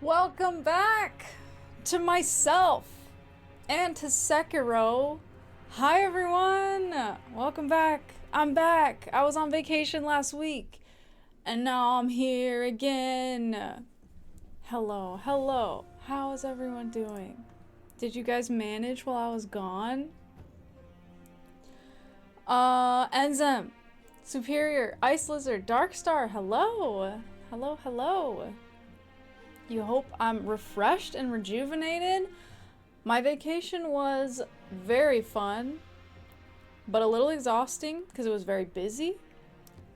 Welcome back to myself and to Sekiro. Hi everyone! Welcome back. I'm back. I was on vacation last week and now I'm here again. Hello, hello. How is everyone doing? Did you guys manage while I was gone? Enzem, Superior, Ice Lizard, Dark Star, hello! Hello, hello. You hope I'm refreshed and rejuvenated? My vacation was very fun, but a little exhausting because it was very busy.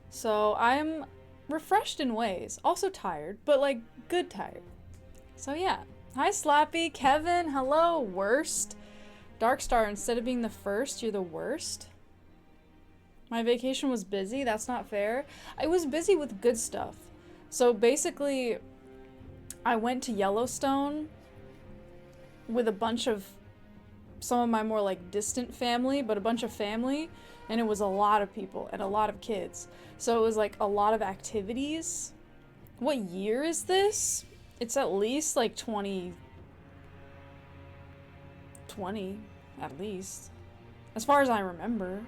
So I'm refreshed in ways. Also tired, but like good tired. So yeah. Hi Slappy, Kevin, hello, worst. Darkstar, instead of being the first, you're the worst. My vacation was busy, that's not fair. I was busy with good stuff. So basically, I went to Yellowstone with a bunch of some of my more like distant family, but a bunch of family, and it was a lot of people and a lot of kids. So it was like a lot of activities. What year is this? It's at least like 2020, at least. As far as I remember.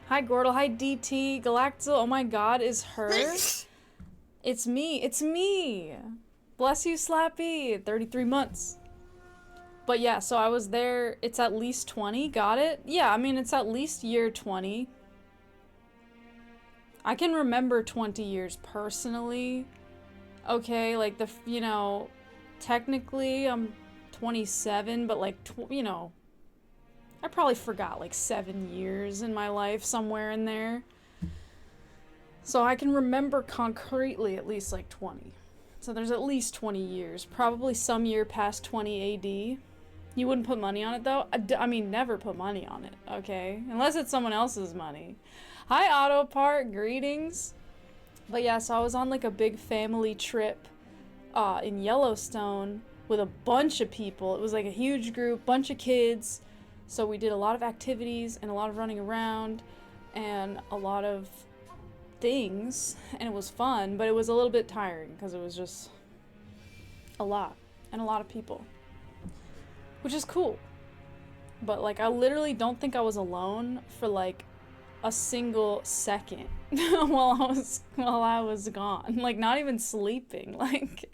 Hi Gordle, hi DT, Galactil, oh my god, is her? It's me, it's me! Bless you, Slappy! 33 months. But yeah, so I was there, it's at least 20, got it? Yeah, I mean, it's at least year 20. I can remember 20 years personally. Okay, like you know, technically I'm 27, but like, you know, I probably forgot like 7 years in my life, somewhere in there. So I can remember concretely at least like 20. So there's at least 20 years. Probably some year past 20 AD. You wouldn't put money on it though? I mean, never put money on it, okay? Unless it's someone else's money. Hi Autopart, greetings. But yeah, so I was on like a big family trip in Yellowstone with a bunch of people. It was like a huge group, bunch of kids. So we did a lot of activities and a lot of running around and a lot of things, and it was fun, but it was a little bit tiring because it was just a lot and a lot of people, which is cool. But like, I literally don't think I was alone for like a single second while I was gone. Like, not even sleeping, like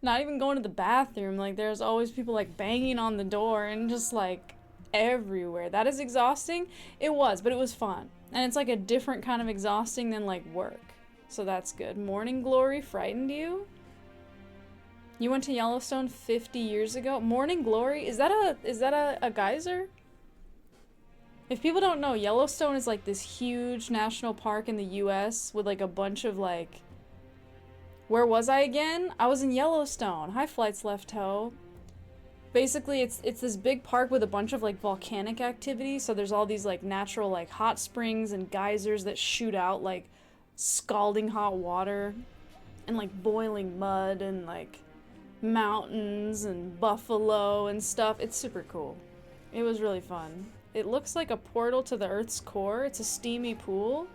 not even going to the bathroom. Like, there's always people like banging on the door and just like everywhere. That is exhausting. It was, but it was fun. And it's like a different kind of exhausting than like work. So that's good. Morning Glory frightened you? You went to Yellowstone 50 years ago? Morning Glory? Is that a geyser? If people don't know, Yellowstone is like this huge national park in the US with like a bunch of like... Where was I again? I was in Yellowstone. Hi Flights Left Toe. Basically, it's this big park with a bunch of like volcanic activity. So there's all these like natural like hot springs and geysers that shoot out like scalding hot water and like boiling mud and like mountains and buffalo and stuff. It's super cool. It was really fun. It looks like a portal to the Earth's core. It's a steamy pool.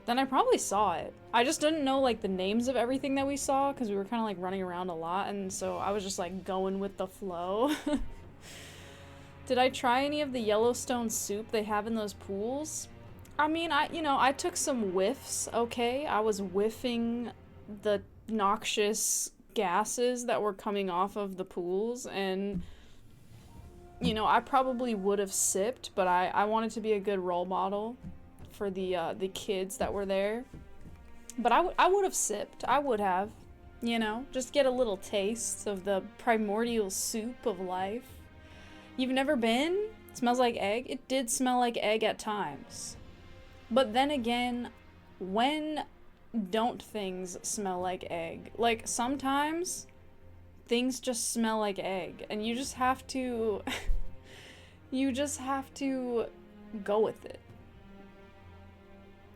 Then I probably saw it. I just didn't know like the names of everything that we saw because we were kind of like running around a lot, and so I was just like going with the flow. Did I try any of the Yellowstone soup they have in those pools? I mean, I took some whiffs, okay? I was whiffing the noxious gases that were coming off of the pools, and you know, I probably would have sipped, but I wanted to be a good role model for the kids that were there. But I would have sipped. I would have, you know, just get a little taste of the primordial soup of life. You've never been? It smells like egg? It did smell like egg at times. But then again, when don't things smell like egg? Like, sometimes things just smell like egg, and you just have to you just have to go with it.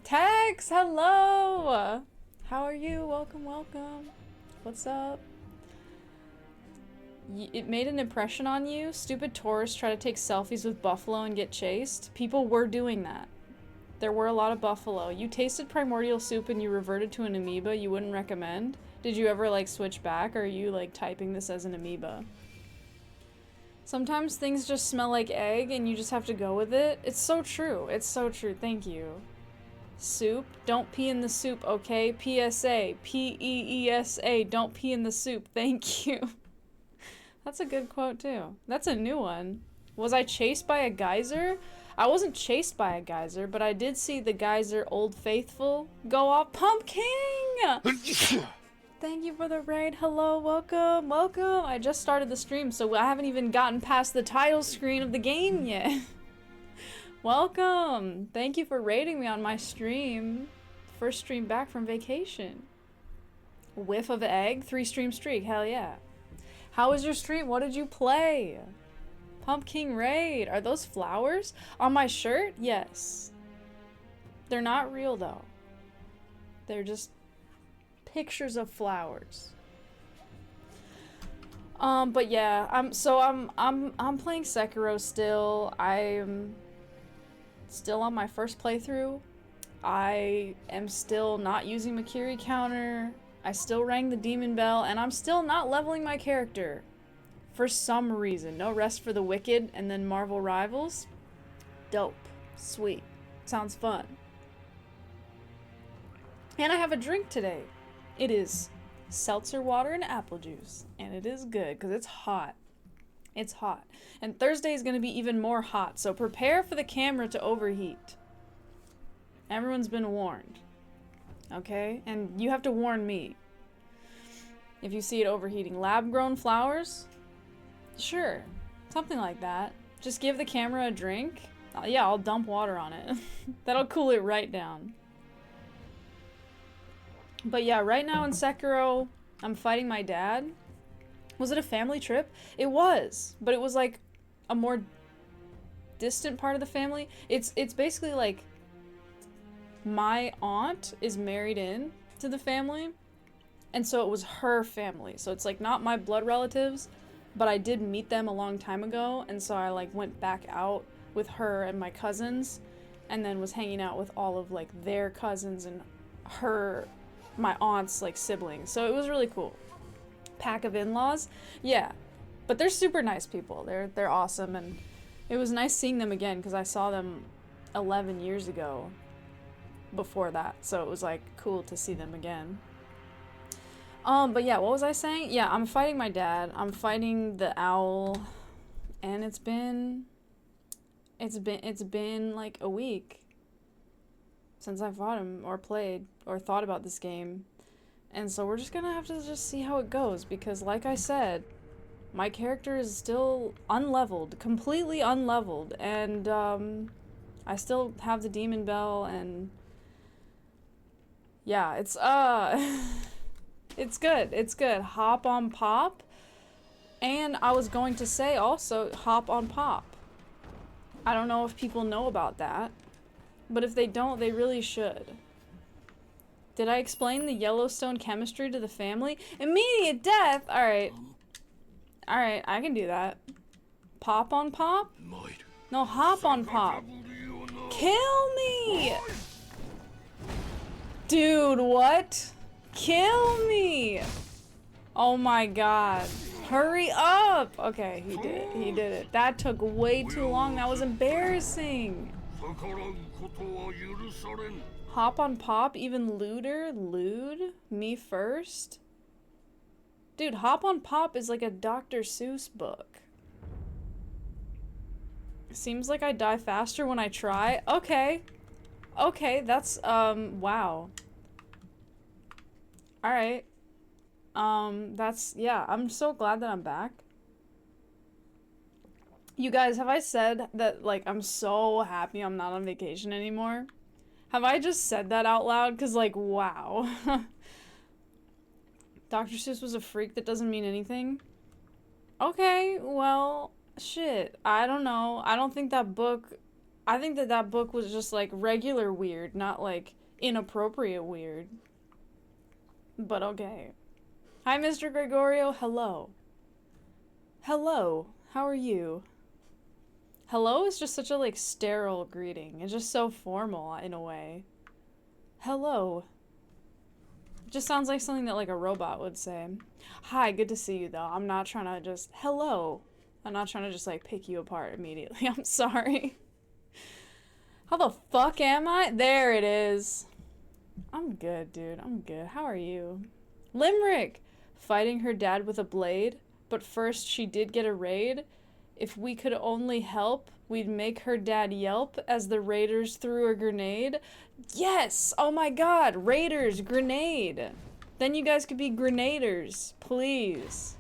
Tex, hello! How are you? Welcome, welcome. What's up? It made an impression on you? Stupid tourists try to take selfies with buffalo and get chased? People were doing that. There were a lot of buffalo. You tasted primordial soup and you reverted to an amoeba you wouldn't recommend? Did you ever, like, switch back, or are you, like, typing this as an amoeba? Sometimes things just smell like egg, and you just have to go with it. It's so true. It's so true. Thank you. Soup. Don't pee in the soup, okay? PSA. P-E-E-S-A. Don't pee in the soup. Thank you. That's a good quote, too. That's a new one. Was I chased by a geyser? I wasn't chased by a geyser, but I did see the geyser Old Faithful go off. Pumpkin! Thank you for the raid. Hello, welcome, welcome. I just started the stream, so I haven't even gotten past the title screen of the game yet. Welcome. Thank you for raiding me on my stream. First stream back from vacation. Whiff of egg, 3-stream streak. Hell yeah. How was your stream? What did you play? Pumpkin raid. Are those flowers on my shirt? Yes. They're not real though. They're just pictures of flowers. But yeah, I'm playing Sekiro still. I'm still on my first playthrough. I am still not using Mikiri counter. I still rang the demon bell, and I'm still not leveling my character. For some reason. No rest for the wicked, and then Marvel Rivals. Dope. Sweet. Sounds fun. And I have a drink today. It is seltzer water and apple juice, and it is good because it's hot. It's hot. And Thursday is going to be even more hot, so prepare for the camera to overheat. Everyone's been warned. Okay? And you have to warn me if you see it overheating. Lab-grown flowers? Sure. Something like that. Just give the camera a drink. Yeah, I'll dump water on it. That'll cool it right down. But yeah, right now in Sekiro, I'm fighting my dad. Was it a family trip? It was, but it was like a more distant part of the family. It's basically like my aunt is married in to the family, and so it was her family. So it's like not my blood relatives, but I did meet them a long time ago, and so I like went back out with her and my cousins, and then was hanging out with all of like their cousins and my aunt's like siblings. So it was really cool. Pack of in-laws. Yeah. But they're super nice people. They're awesome, and it was nice seeing them again because I saw them 11 years ago before that. So it was like cool to see them again. But yeah, what was I saying? Yeah, I'm fighting my dad. I'm fighting the owl, and it's been like a week since I fought him or played or thought about this game. And so we're just gonna have to just see how it goes, because like I said, my character is still unleveled, completely unleveled, and I still have the demon bell, and yeah, it's it's good. It's good. Hop on pop. And I was going to say also hop on pop. I don't know if people know about that, but if they don't, they really should. Did I explain the Yellowstone chemistry to the family? Immediate death? Alright. Alright, I can do that. Pop on pop? No, hop on pop. Kill me! Dude, what? Kill me! Oh my god. Hurry up! Okay, he did it. He did it. That took way too long. That was embarrassing. Hop on pop, even lewder? Lewd? Me first? Dude, hop on pop is like a Dr. Seuss book. Seems like I die faster when I try. Okay. Okay, that's, wow. Alright. Yeah, I'm so glad that I'm back. You guys, have I said that, like, I'm so happy I'm not on vacation anymore? Have I just said that out loud? Because, like, wow. Dr. Seuss was a freak that doesn't mean anything? Okay, well, shit. I don't know. I don't think that book... I think that that book was just, like, regular weird, not, like, inappropriate weird. But okay. Hi, Mr. Gregorio. Hello. Hello. How are you? Hello is just such a, like, sterile greeting. It's just so formal, in a way. Hello. It just sounds like something that like a robot would say. Hi, good to see you though. I'm not trying to just hello. I'm not trying to just like pick you apart immediately. I'm sorry. How the fuck am I? There it is. I'm good, dude. I'm good. How are you? Limerick! Fighting her dad with a blade, but first she did get a raid. If we could only help, we'd make her dad yelp as the raiders threw a grenade. Yes! Oh my god! Raiders, grenade! Then you guys could be grenaders. Please.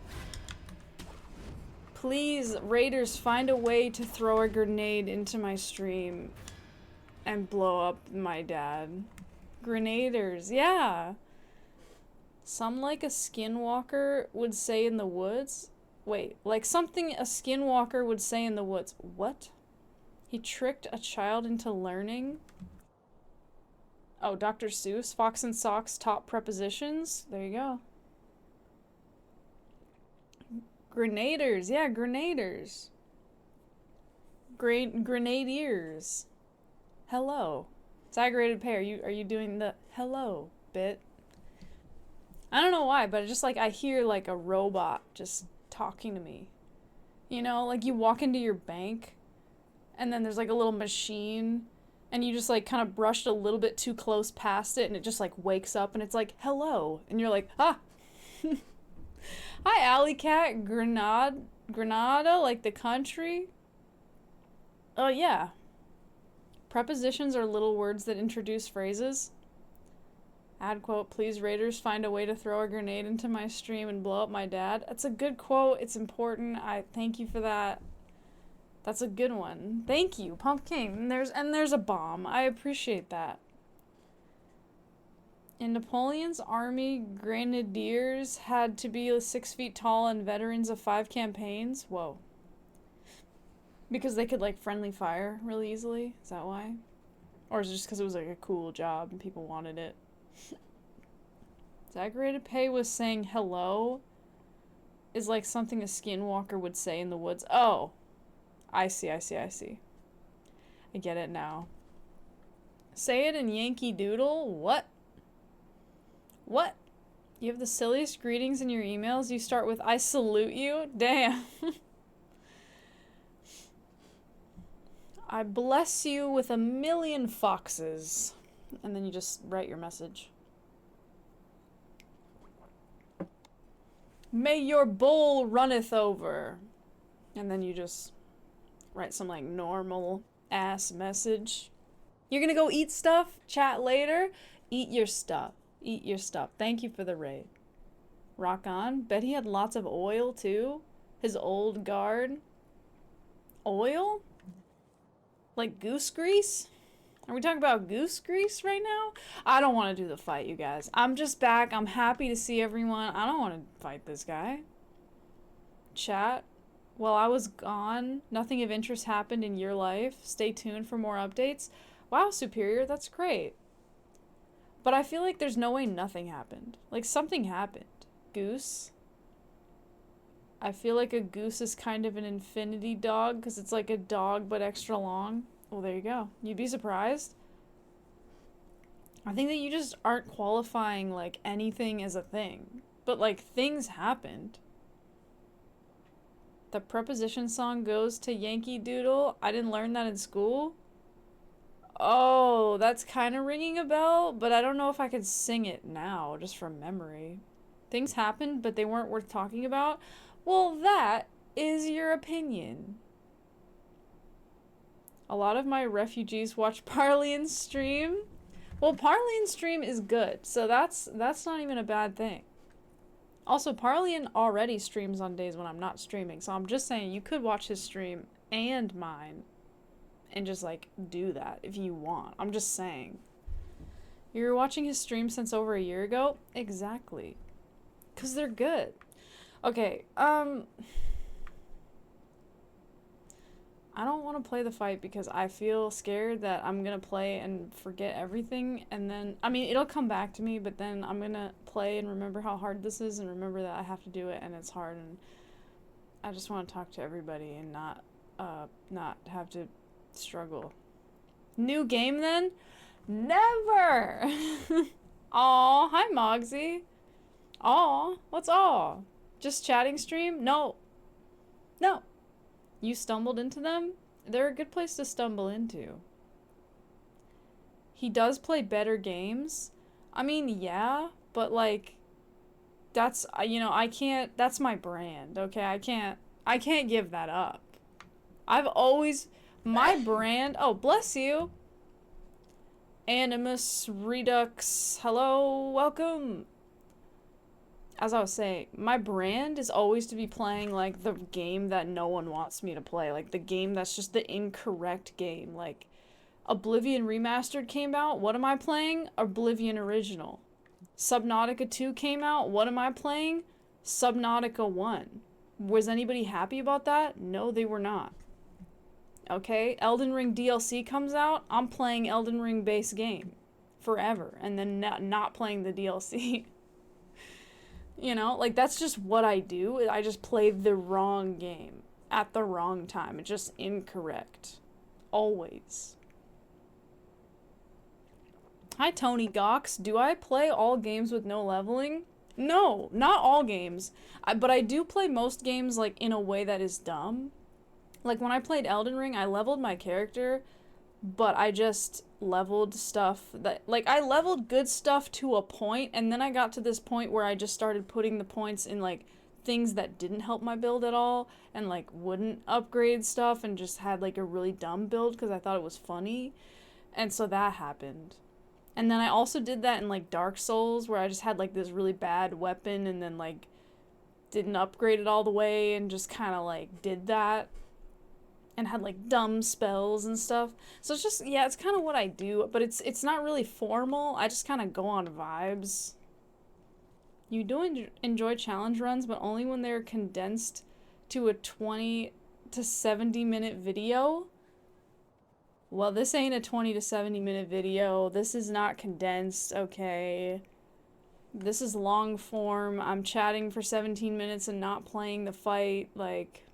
Please, raiders, find a way to throw a grenade into my stream and blow up my dad. Grenaders, yeah. Some like a skinwalker would say in the woods. Wait, like something a skinwalker would say in the woods. What? He tricked a child into learning? Oh, Dr. Seuss, Fox and Socks, top prepositions. There you go. Grenaders, yeah, grenaders. Grenadiers. Hello. Sagerated Pay, are you doing the hello bit? I don't know why, but just like I hear like a robot just talking to me. You know, like you walk into your bank and then there's like a little machine and you just like kind of brushed a little bit too close past it and it just like wakes up and it's like, hello. And you're like, ah. Hi, Alley Cat. Granada, like the country. Oh, yeah. Prepositions are little words that introduce phrases. Ad quote, please raiders find a way to throw a grenade into my stream and blow up my dad. That's a good quote. It's important. I thank you for that. That's a good one. Thank you, Pumpkin. There's a bomb. I appreciate that. In Napoleon's army, grenadiers had to be 6 feet tall and veterans of 5 campaigns. Whoa. Because they could like friendly fire really easily? Is that why? Or is it just because it was like a cool job and people wanted it? Zagarated Pay was saying hello is like something a skinwalker would say in the woods. Oh. I see. I get it now. Say it in Yankee Doodle? What? What? You have the silliest greetings in your emails? You start with, I salute you? Damn. I bless you with a million foxes. And then you just write your message. May your bull runneth over. And then you just write some like normal ass message. You're gonna go eat stuff? Chat later? Eat your stuff. Eat your stuff. Thank you for the raid. Rock on. Bet he had lots of oil too. His old guard. Oil? Like goose grease? Are we talking about goose grease right now? I don't want to do the fight, you guys. I'm just back. I'm happy to see everyone. I don't want to fight this guy. Chat. While I was gone, nothing of interest happened in your life. Stay tuned for more updates. Wow, Superior, that's great. But I feel like there's no way nothing happened. Like, something happened. Goose. I feel like a goose is kind of an infinity dog, because it's like a dog, but extra long. Well, there you go. You'd be surprised. I think that you just aren't qualifying, like, anything as a thing. But, like, things happened. The preposition song goes to Yankee Doodle. I didn't learn that in school. Oh, that's kind of ringing a bell, but I don't know if I could sing it now, just from memory. Things happened, but they weren't worth talking about. Well, that is your opinion. A lot of my refugees watch Parlian stream. Well, Parlian stream is good, so that's not even a bad thing. Also, Parlian already streams on days when I'm not streaming, so I'm just saying you could watch his stream and mine and just, like, do that if you want. I'm just saying. You were watching his stream since over a year ago? Exactly. Because they're good. Okay, I don't want to play the fight because I feel scared that I'm going to play and forget everything, and then, I mean, it'll come back to me, but then I'm going to play and remember how hard this is and remember that I have to do it and it's hard, and I just want to talk to everybody and not have to struggle. New game then? Never! Aw, hi Mogsy. Aw, what's aw? Just chatting stream? No. No. You stumbled into them? They're a good place to stumble into. He does play better games. I mean, yeah, but like, that's, you know, I can't, that's my brand, okay? I can't give that up. I've always, my brand, oh, bless you. Animus Redux, hello, welcome. As I was saying, my brand is always to be playing, like, the game that no one wants me to play. Like, the game that's just the incorrect game. Like, Oblivion Remastered came out, what am I playing? Oblivion Original. Subnautica 2 came out, what am I playing? Subnautica 1. Was anybody happy about that? No, they were not. Okay, Elden Ring DLC comes out, I'm playing Elden Ring base game. Forever. And then not playing the DLC. You know, like, that's just what I do. I just play the wrong game at the wrong time. It's just incorrect. Always. Hi, Tony Gox. Do I play all games with no leveling? No, not all games. But I do play most games, like, in a way that is dumb. Like, when I played Elden Ring, I leveled my character, but I just leveled stuff that, like, I leveled good stuff to a point, and then I got to this point where I just started putting the points in, like, things that didn't help my build at all, and, like, wouldn't upgrade stuff, and just had, like, a really dumb build because I thought it was funny. And so that happened. And then I also did that in, like, Dark Souls, where I just had, like, this really bad weapon, and then, like, didn't upgrade it all the way, and just kind of, like, did that. And had, like, dumb spells and stuff. So it's just, yeah, it's kind of what I do, but it's not really formal. I just kind of go on vibes. You do enjoy challenge runs, but only when they're condensed to a 20 to 70 minute video. Well, this ain't a 20 to 70 minute video. This is not condensed, okay? This is long form. I'm chatting for 17 minutes and not playing the fight, like...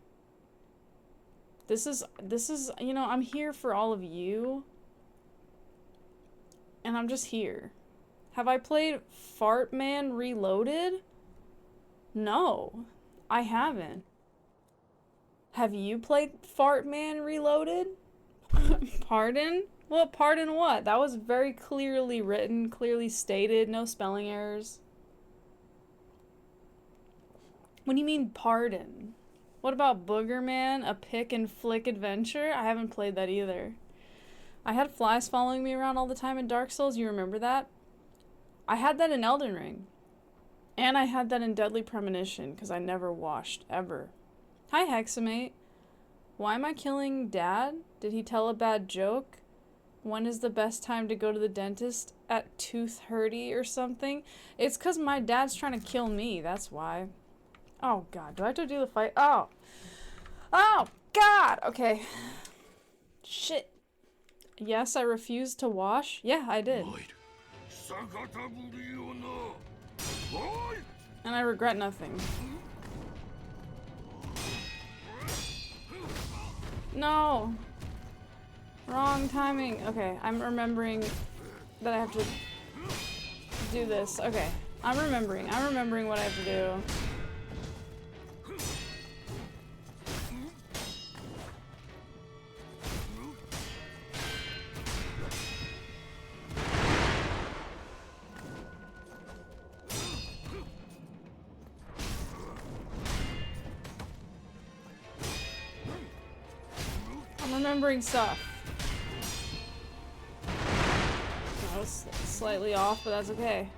This is, you know, I'm here for all of you. And I'm just here. Have I played Fart Man Reloaded? No, I haven't. Have you played Fart Man Reloaded? Pardon? Well, pardon what? That was very clearly written, clearly stated, no spelling errors. What do you mean, pardon? What about Booger Man, a pick and flick adventure? I haven't played that either. I had flies following me around all the time in Dark Souls. You remember that? I had that in Elden Ring. And I had that in Deadly Premonition, because I never washed, ever. Hi, Hexamate. Why am I killing Dad? Did he tell a bad joke? When is the best time to go to the dentist? At 2:30 or something? It's because my dad's trying to kill me, that's why. Oh, God. Do I have to do the fight? Oh. Oh, God. Okay. Shit. Yes, I refused to wash. Yeah, I did. And I regret nothing. No. Wrong timing. Okay, I'm remembering that I have to do this. Okay. I'm remembering what I have to do. Remembering stuff. That was slightly off, but that's okay.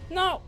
No!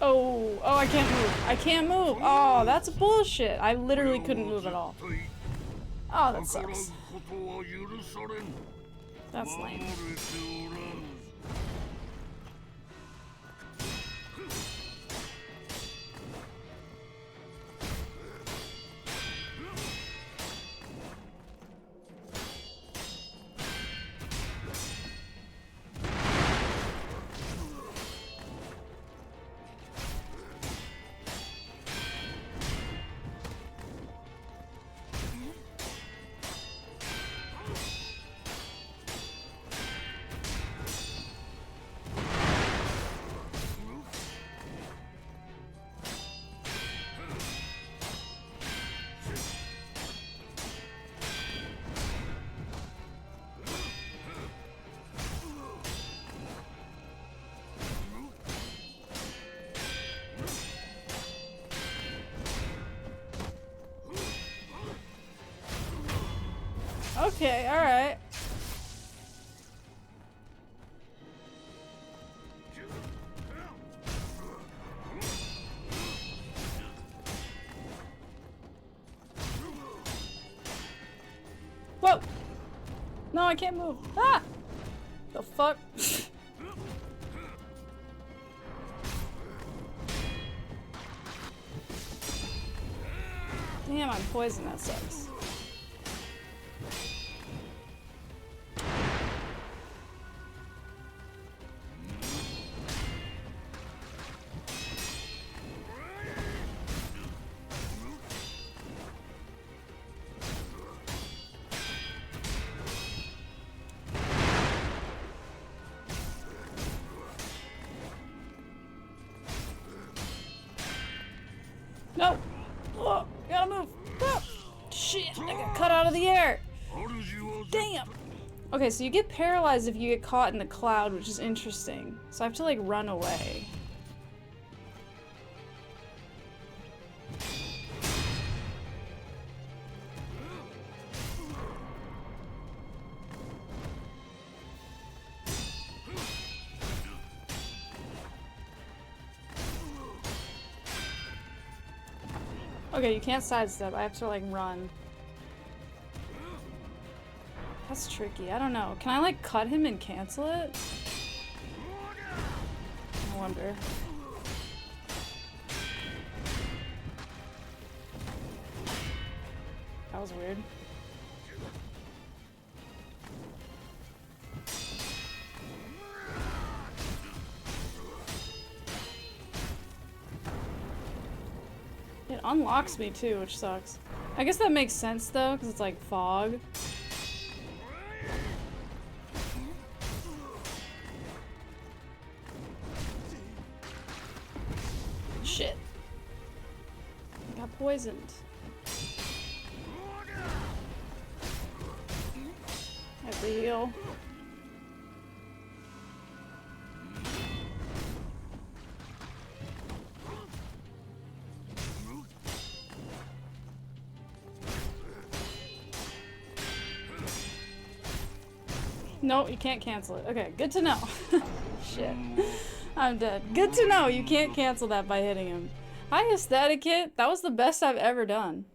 Oh, I can't move. I can't move. Oh, that's bullshit. I literally couldn't move at all. Oh, that sucks. That's lame. Okay, alright. Whoa! No, I can't move. Ah! The fuck? Damn, I'm poisoned. That sucks. No! Oh, gotta move! Oh, shit! I got cut out of the air! Damn! Okay, so you get paralyzed if you get caught in the cloud, which is interesting. So I have to, like, run away. Okay, you can't sidestep. I have to, like, run. That's tricky. I don't know. Can I, like, cut him and cancel it? I wonder. That was weird. It unlocks me too, which sucks. I guess that makes sense though, because it's like fog. Shit. I got poisoned. I have to heal. No, you can't cancel it. Okay, good to know. Shit. I'm dead. Good to know you can't cancel that by hitting him. Hi, Aesthetic Kit. That was the best I've ever done.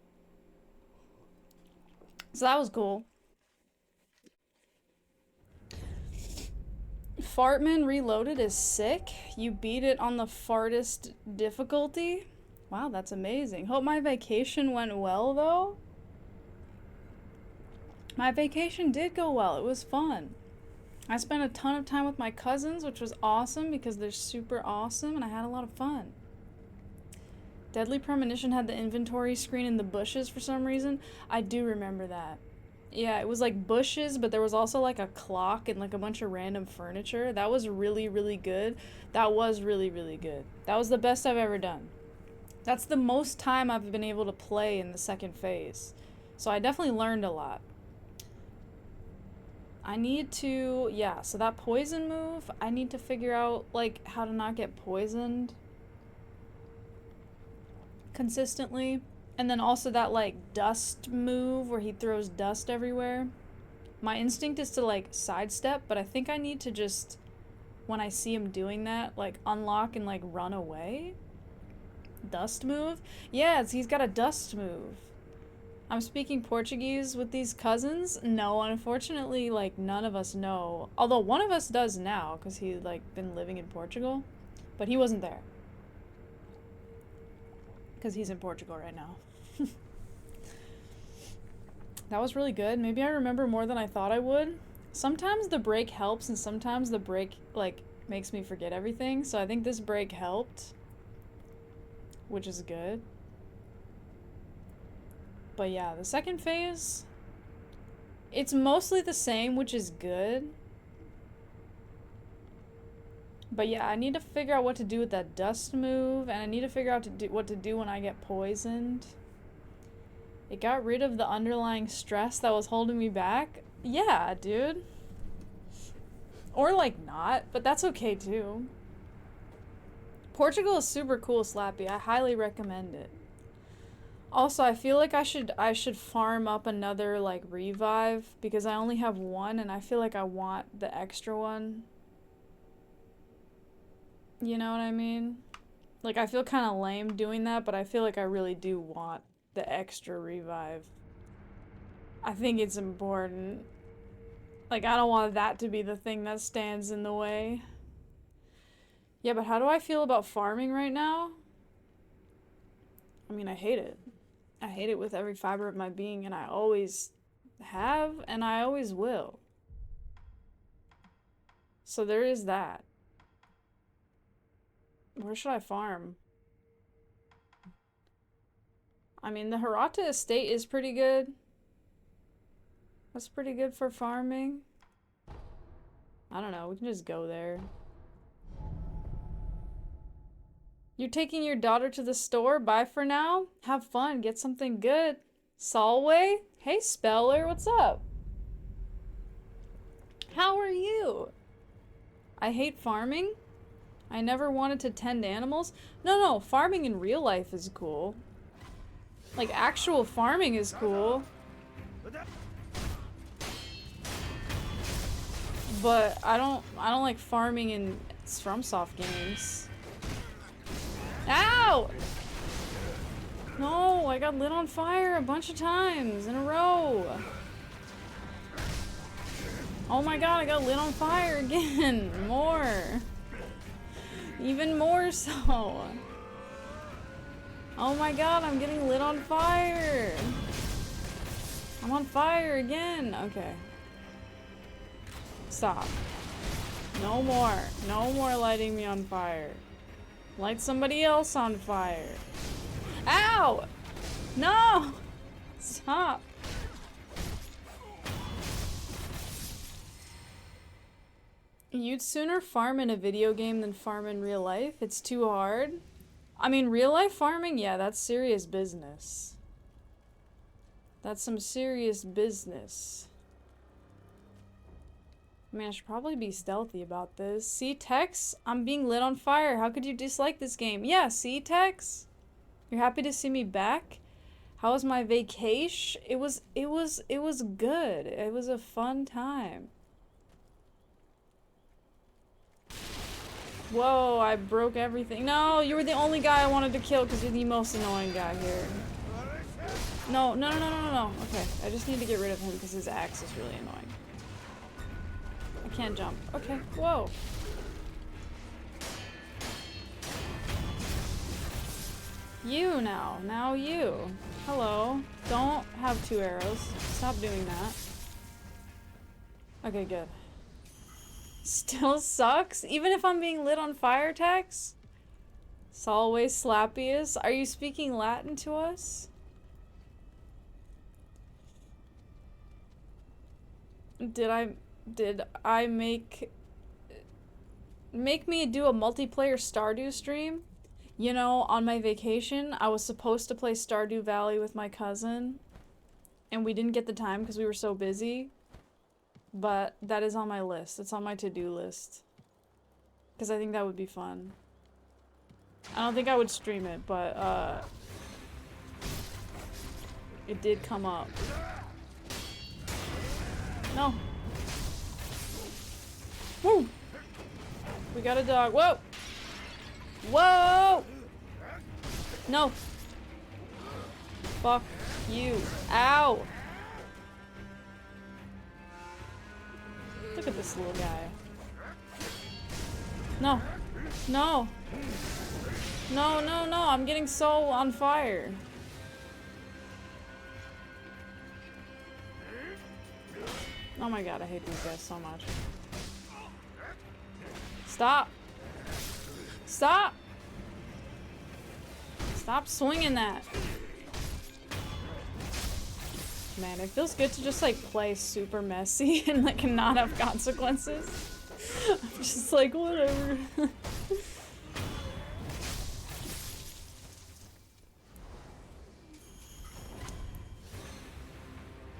So that was cool. Fartman Reloaded is sick. You beat it on the fartest difficulty. Wow, that's amazing. Hope my vacation went well, though. My vacation did go well. It was fun. I spent a ton of time with my cousins, which was awesome because they're super awesome, and I had a lot of fun. Deadly Premonition had the inventory screen in the bushes for some reason. I do remember that. Yeah, it was like bushes, but there was also like a clock and like a bunch of random furniture. That was really, really good. That was really, really good. That was the best I've ever done. That's the most time I've been able to play in the second phase. So I definitely learned a lot. I need to, yeah, so that poison move, I need to figure out, like, how to not get poisoned consistently. And then also that, like, dust move where he throws dust everywhere. My instinct is to, like, sidestep, but I think I need to just when I see him doing that, like unlock and like run away. Dust move? Yeah, he's got a dust move. I'm speaking Portuguese with these cousins? No, unfortunately, like, none of us know. Although one of us does now, because he's, like, been living in Portugal. But he wasn't there. Because he's in Portugal right now. That was really good. Maybe I remember more than I thought I would. Sometimes the break helps, and sometimes the break, like, makes me forget everything. So I think this break helped. Which is good. But yeah, the second phase, it's mostly the same, which is good. But yeah, I need to figure out what to do with that dust move, and I need to figure out what to do when I get poisoned. It got rid of the underlying stress that was holding me back. Yeah, dude. Or like not, but that's okay too. Portugal is super cool, Slappy. I highly recommend it. Also, I feel like I should farm up another, like, revive, because I only have one, and I feel like I want the extra one. You know what I mean? Like, I feel kind of lame doing that, but I feel like I really do want the extra revive. I think it's important. Like, I don't want that to be the thing that stands in the way. Yeah, but how do I feel about farming right now? I mean, I hate it. I hate it with every fiber of my being, and I always have, and I always will. So there is that. Where should I farm? I mean, the Hirata estate is pretty good. That's pretty good for farming. I don't know, we can just go there. You're taking your daughter to the store? Bye for now? Have fun, get something good. Solway? Hey, Speller, what's up? How are you? I hate farming. I never wanted to tend animals. No, farming in real life is cool. Like, actual farming is cool. But I don't like farming in FromSoft games. Ow! No, I got lit on fire a bunch of times in a row. Oh my god, I got lit on fire again. More. Even more so. Oh my god, I'm getting lit on fire. I'm on fire again. Okay. Stop. No more. No more lighting me on fire. Light somebody else on fire. Ow! No! Stop. You'd sooner farm in a video game than farm in real life? It's too hard? I mean, real life farming? Yeah, that's serious business. That's some serious business. I mean, I should probably be stealthy about this. See, Tex? I'm being lit on fire. How could you dislike this game? Yeah, see, Tex? You're happy to see me back? How was my vacation? It was good. It was a fun time. Whoa, I broke everything. No, you were the only guy I wanted to kill because you're the most annoying guy here. No. Okay, I just need to get rid of him because his axe is really annoying. I can't jump. Okay, whoa. You now you. Hello. Don't have 2 arrows. Stop doing that. Okay, good. Still sucks? Even if I'm being lit on fire, Tex? Solway Slappiest? Are you speaking Latin to us? Did I make me do a multiplayer Stardew stream? You know, on my vacation, I was supposed to play Stardew Valley with my cousin, and we didn't get the time because we were so busy. But that is on my list. It's on my to-do list. Because I think that would be fun. I don't think I would stream it, but, it did come up. No. Woo! We got a dog. Whoa! Whoa! No. Fuck you. Ow! Look at this little guy. No. No. No, no, no. I'm getting so on fire. Oh my god, I hate these guys so much. Stop. Stop. Stop swinging that. Man, it feels good to just like play super messy and like not have consequences. I'm just like, whatever.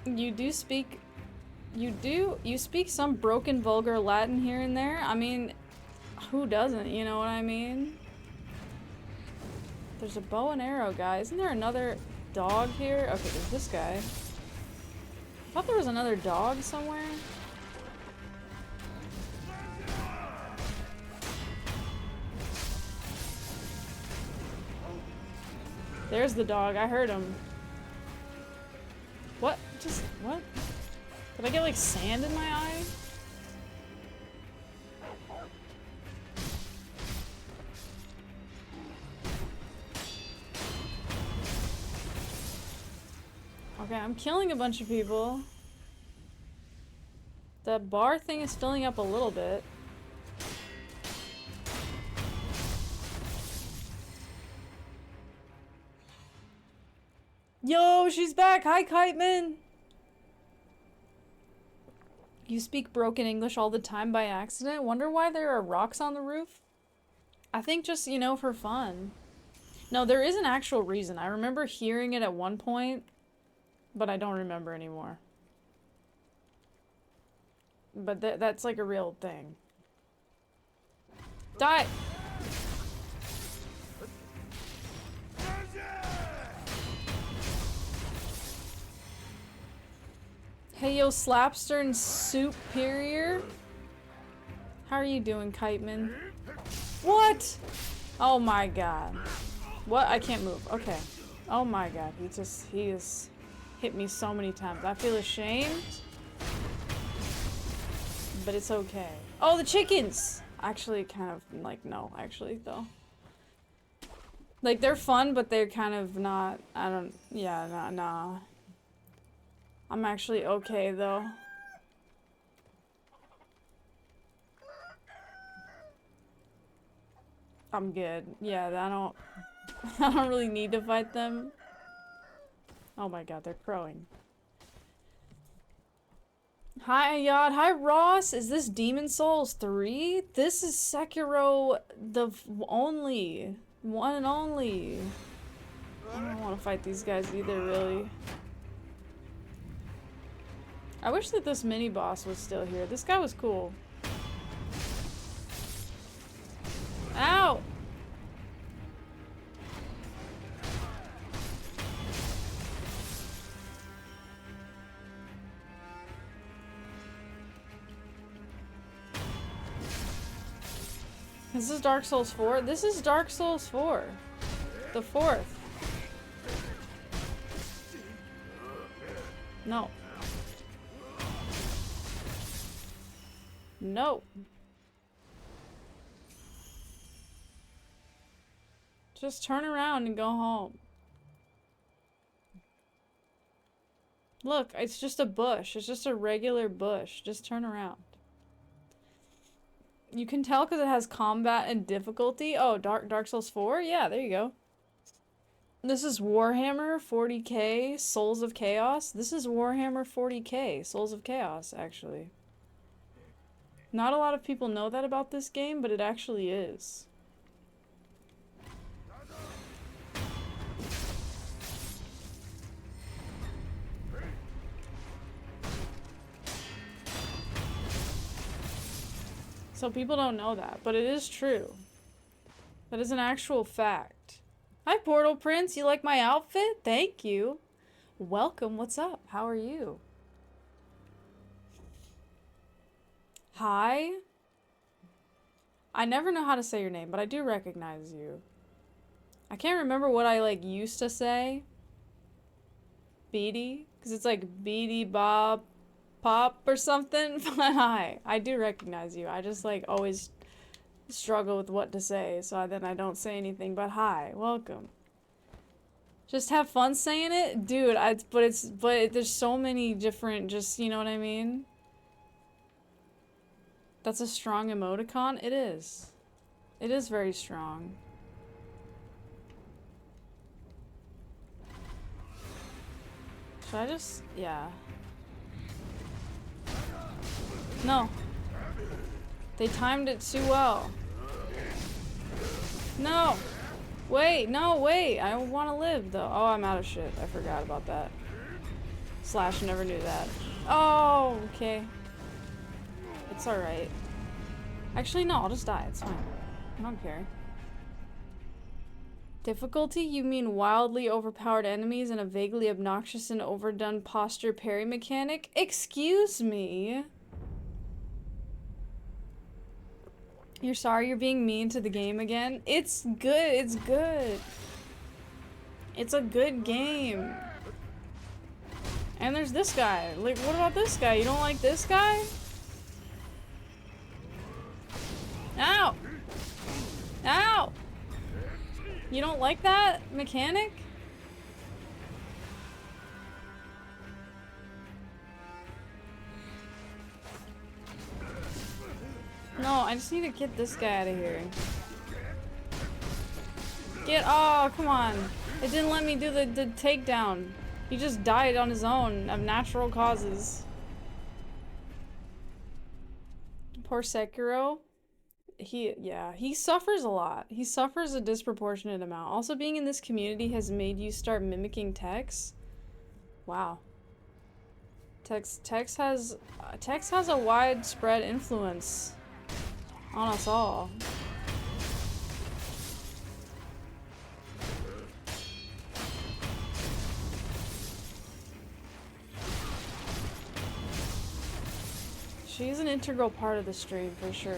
You speak some broken vulgar Latin here and there. I mean, who doesn't, you know what I mean? There's a bow and arrow guy. Isn't there another dog here? Okay, there's this guy. I thought there was another dog somewhere. There's the dog. I heard him. What? Just, what? Did I get like sand in my eye? Okay, I'm killing a bunch of people. The bar thing is filling up a little bit. Yo, she's back! Hi, Kite Man! You speak broken English all the time by accident? Wonder why there are rocks on the roof? I think just, you know, for fun. No, there is an actual reason. I remember hearing it at one point, but I don't remember anymore. But that's like a real thing. Die! Hey yo, Slapstern Superior. How are you doing, Kiteman? What? Oh my god. What? I can't move. Okay. Oh my god. He has hit me so many times. I feel ashamed. But it's okay. Oh, the chickens! Actually, kind of, like, no, actually, though. Like, they're fun, but they're kind of not, I don't, yeah, nah. I'm actually okay, though. I'm good. Yeah, I don't really need to fight them. Oh my god, they're crowing. Hi, Yod. Hi, Ross. Is this Demon Souls 3? This is Sekiro the only. One and only. I don't want to fight these guys either, really. I wish that this mini-boss was still here. This guy was cool. Ow! This is Dark Souls 4? This is Dark Souls 4. The 4th. No. No. Just turn around and go home. Look, it's just a bush. It's just a regular bush. Just turn around. You can tell because it has combat and difficulty. Oh, Dark Souls 4? Yeah, there you go. This is Warhammer 40k Souls of Chaos. This is Warhammer 40k Souls of Chaos, actually. Not a lot of people know that about this game, but it actually is. So people don't know that, but it is true. That is an actual fact. Hi, Portal Prince. You like my outfit? Thank you. Welcome. What's up? How are you? Hi. I never know how to say your name, but I do recognize you. I can't remember what I, like, used to say. Beady? Because it's like Beady Bob Pop or something. But hi, I do recognize you. I just, like, always struggle with what to say, so then I don't say anything but hi, welcome. Just have fun saying it? Dude, but there's so many different, just, you know what I mean? That's a strong emoticon? It is. It is very strong. Should I just... yeah. No. They timed it too well. No! Wait, no, wait! I want to live, though. Oh, I'm out of shit. I forgot about that. Slash never knew that. Oh, okay. It's alright. Actually, no, I'll just die. It's fine. I don't care. Difficulty? You mean wildly overpowered enemies and a vaguely obnoxious and overdone posture parry mechanic? Excuse me? You're sorry you're being mean to the game again? It's good. It's good. It's a good game. And there's this guy. Like, what about this guy? You don't like this guy? Ow! Ow! You don't like that mechanic? No, I just need to get this guy out of here. Oh, come on. It didn't let me do the takedown. He just died on his own of natural causes. Poor Sekiro. He suffers a lot. He suffers a disproportionate amount. Also, being in this community has made you start mimicking Tex. Wow. Tex has a widespread influence on us all. She's an integral part of the stream for sure.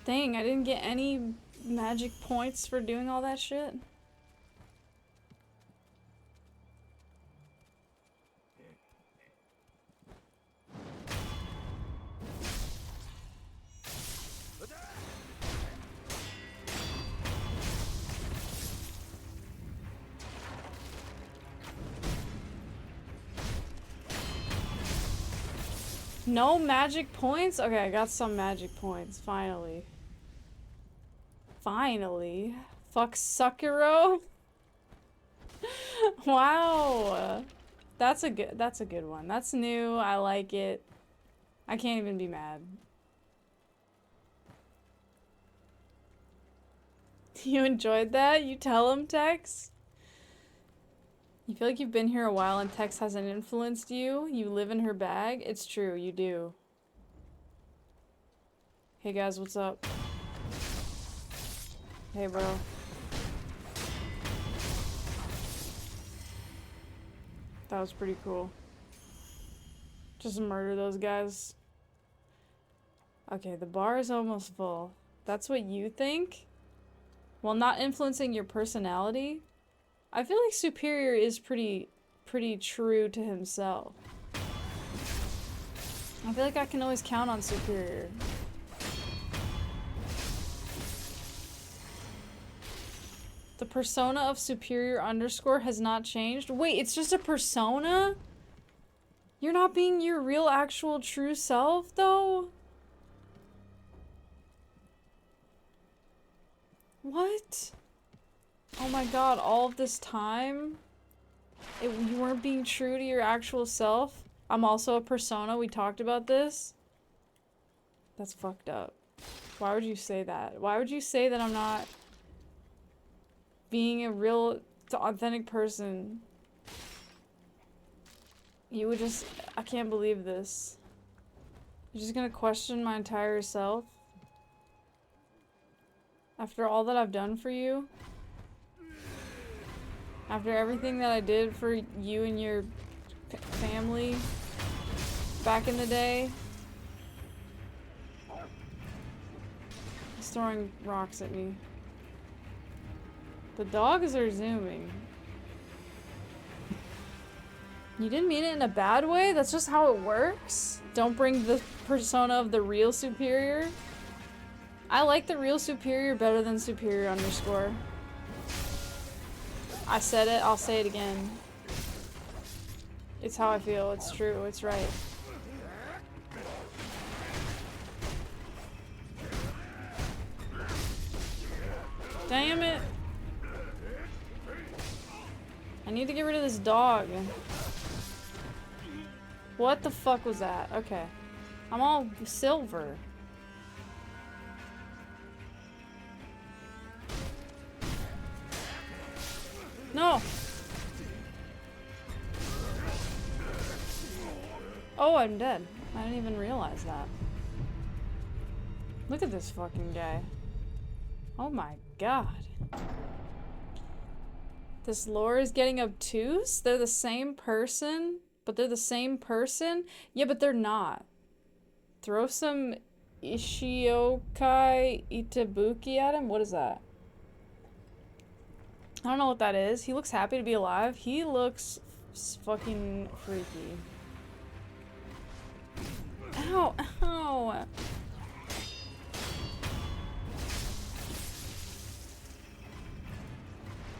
Dang, I didn't get any magic points for doing all that shit. No magic points? Okay, I got some magic points, finally. Finally. Fuck Sekiro. Wow. That's a good one. That's new. I like it. I can't even be mad. You enjoyed that? You tell him, Tex? You feel like you've been here a while and Tex hasn't influenced you? You live in her bag? It's true, you do. Hey guys, what's up? Hey bro. That was pretty cool. Just murder those guys. Okay, the bar is almost full. That's what you think? While not influencing your personality? I feel like Superior is pretty true to himself. I feel like I can always count on Superior. The persona of Superior _ has not changed. Wait, it's just a persona? You're not being your real, actual, true self, though? What? Oh my god, all of this time? You weren't being true to your actual self? I'm also a persona, we talked about this? That's fucked up. Why would you say that? Why would you say that I'm not being a real, authentic person? You would just... I can't believe this. You're just gonna question my entire self? After all that I've done for you? After everything that I did for you and your family back in the day? throwing rocks at me. The dogs are zooming. You didn't mean it in a bad way? That's just how it works? Don't bring the persona of the real superior? I like the real superior better than superior underscore. I said it, I'll say it again. It's how I feel, it's true, it's right. Damn it! I need to get rid of this dog. What the fuck was that? Okay. I'm all silver. No! Oh, I'm dead. I didn't even realize that. Look at this fucking guy. Oh my god. This lore is getting obtuse? They're the same person? But they're the same person? Yeah, but they're not. Throw some Ishiokai Itabuki at him? What is that? I don't know what that is. He looks happy to be alive. He looks fucking freaky. Ow! Ow!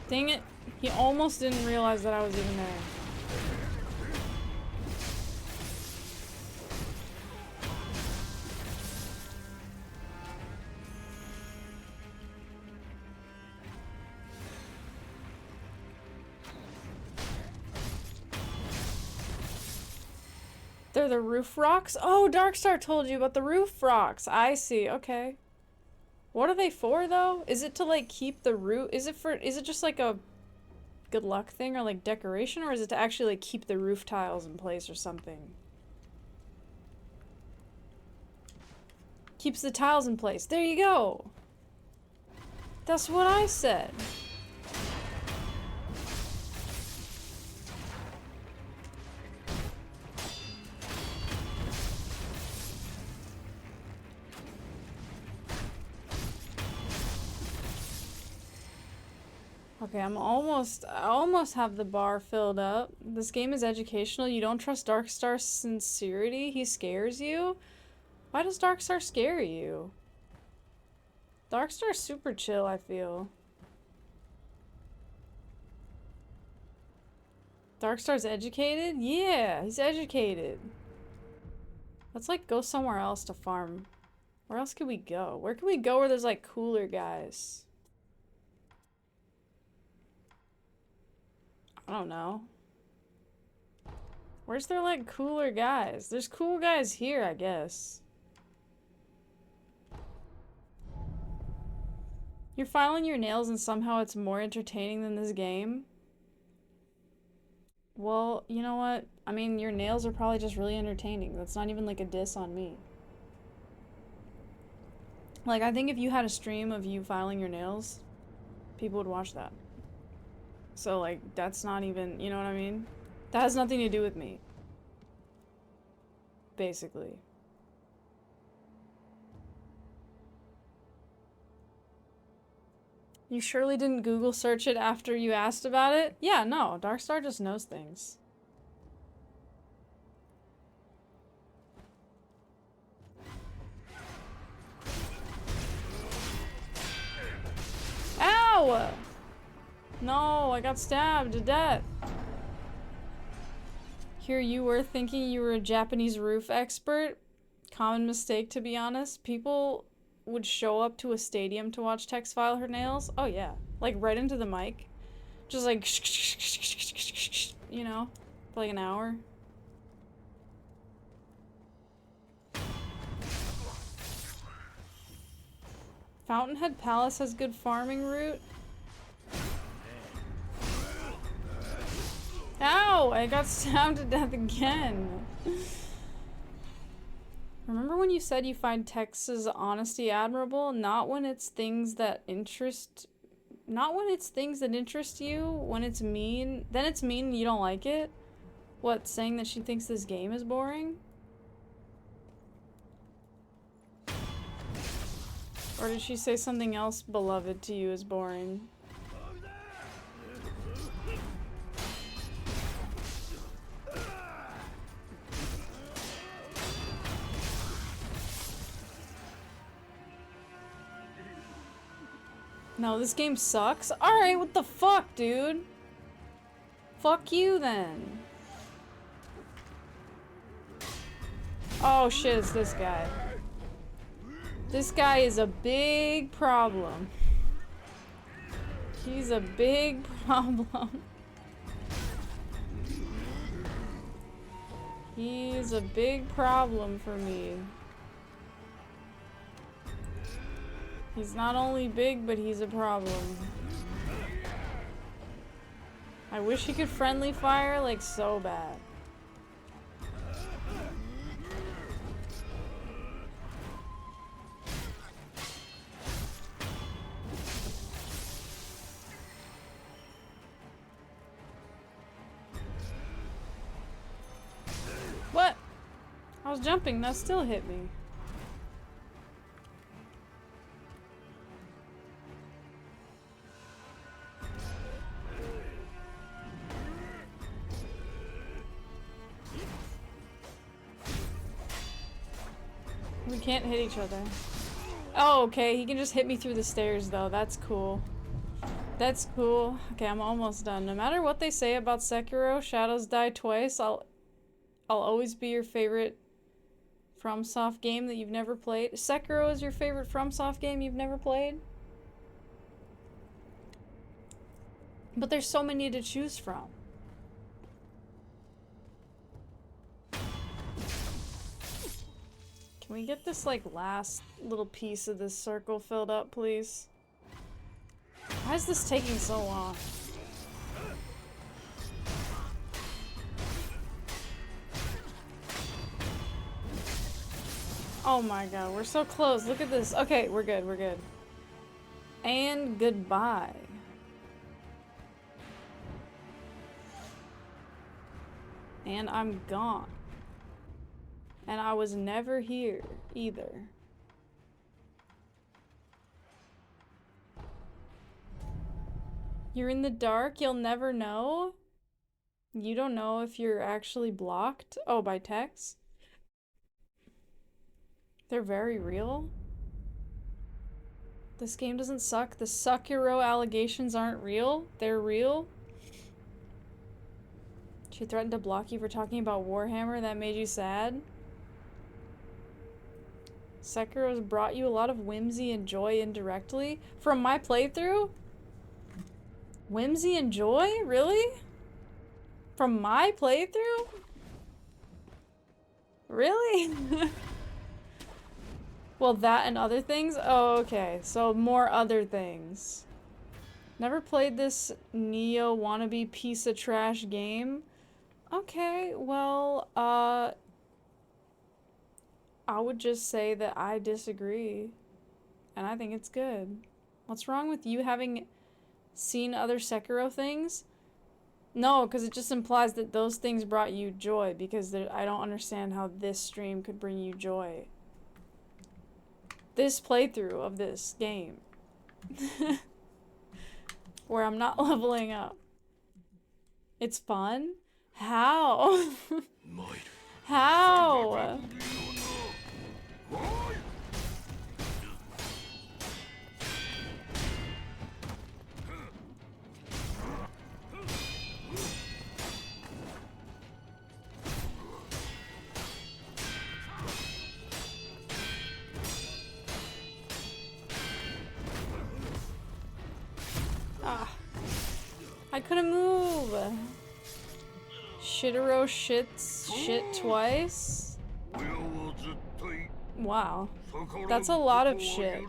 Dang it. He almost didn't realize that I was even there. They're the roof rocks? Oh, Darkstar told you about the roof rocks. I see. Okay. What are they for, though? Is it to, like, keep the roof? Is it just, like, a good luck thing or, like, decoration? Or is it to actually, like, keep the roof tiles in place or something? Keeps the tiles in place. There you go. That's what I said. Okay, I almost have the bar filled up. This game is educational. You don't trust Darkstar's sincerity? He scares you? Why does Darkstar scare you? Darkstar's super chill, I feel. Darkstar's educated? Yeah, he's educated. Let's, like, go somewhere else to farm. Where else could we go? Where can we go where there's, like, cooler guys? I don't know. Where's there, like, cooler guys? There's cool guys here, I guess. You're filing your nails and somehow it's more entertaining than this game? Well, you know what? I mean, your nails are probably just really entertaining. That's not even, like, a diss on me. Like, I think if you had a stream of you filing your nails, people would watch that. So, like, that's not even, you know what I mean? That has nothing to do with me. Basically. You surely didn't Google search it after you asked about it? Yeah, no, Darkstar just knows things. Ow! No, I got stabbed to death. Here you were thinking you were a Japanese roof expert. Common mistake, to be honest. People would show up to a stadium to watch Tex file her nails. Oh yeah, like right into the mic. Just like, you know, for like an hour. Fountainhead Palace has good farming route. Ow! I got stabbed to death again. Remember when you said you find Tex's honesty admirable? Not when it's things that interest... Not when it's things that interest you. When it's mean. Then it's mean and you don't like it? What, saying that she thinks this game is boring? Or did she say something else beloved to you is boring? No, this game sucks? Alright, what the fuck, dude? Fuck you, then. Oh shit, it's this guy. This guy is a big problem. He's a big problem. He's a big problem for me. He's not only big, but he's a problem. I wish he could friendly fire, like, so bad. What? I was jumping, that still hit me. We can't hit each other. Oh, okay, he can just hit me through the stairs though, that's cool. That's cool. Okay, I'm almost done. No matter what they say about Sekiro, Shadows Die Twice, I'll always be your favorite FromSoft game that you've never played. Sekiro is your favorite FromSoft game you've never played? But there's so many to choose from. Can we get this, like, last little piece of this circle filled up, please? Why is this taking so long? Oh my god, we're so close. Look at this. Okay, we're good, we're good. And goodbye. And I'm gone. And I was never here, either. You're in the dark, you'll never know? You don't know if you're actually blocked? Oh, by text? They're very real? This game doesn't suck? The Sekiro allegations aren't real? They're real? She threatened to block you for talking about Warhammer? That made you sad? Sekiro's brought you a lot of whimsy and joy indirectly? From my playthrough? Whimsy and joy? Really? From my playthrough? Really? Well, that and other things? Oh, okay. So more other things. Never played this Neo wannabe piece of trash game? Okay, well, I would just say that I disagree. And I think it's good. What's wrong with you having seen other Sekiro things? No, because it just implies that those things brought you joy, because I don't understand how this stream could bring you joy. This playthrough of this game. Where I'm not leveling up. It's fun? How? How? Ah. I couldn't move. Shitaro shits shit twice? Wow. That's a lot of shit.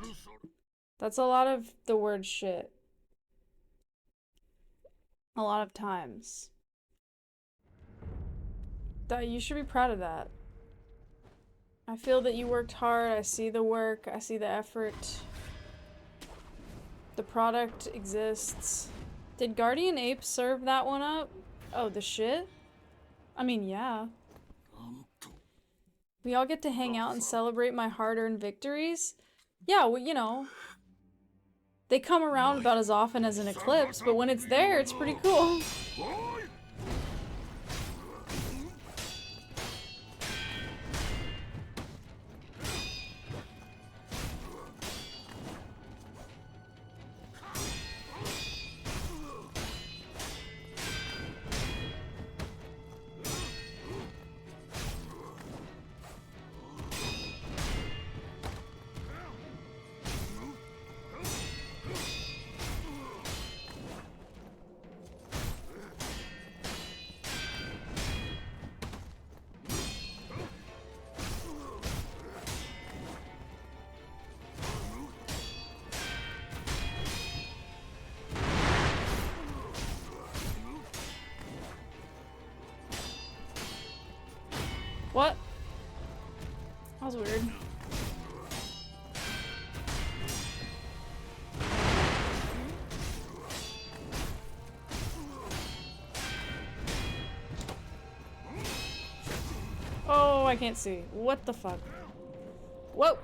That's a lot of the word shit. A lot of times. You should be proud of that. I feel that you worked hard. I see the work. I see the effort. The product exists. Did Guardian Ape serve that one up? Oh, the shit? I mean, yeah. We all get to hang out and celebrate my hard-earned victories? Yeah, well, you know, they come around about as often as an eclipse, but when it's there, it's pretty cool. What? That was weird. Oh, I can't see. What the fuck? Whoa!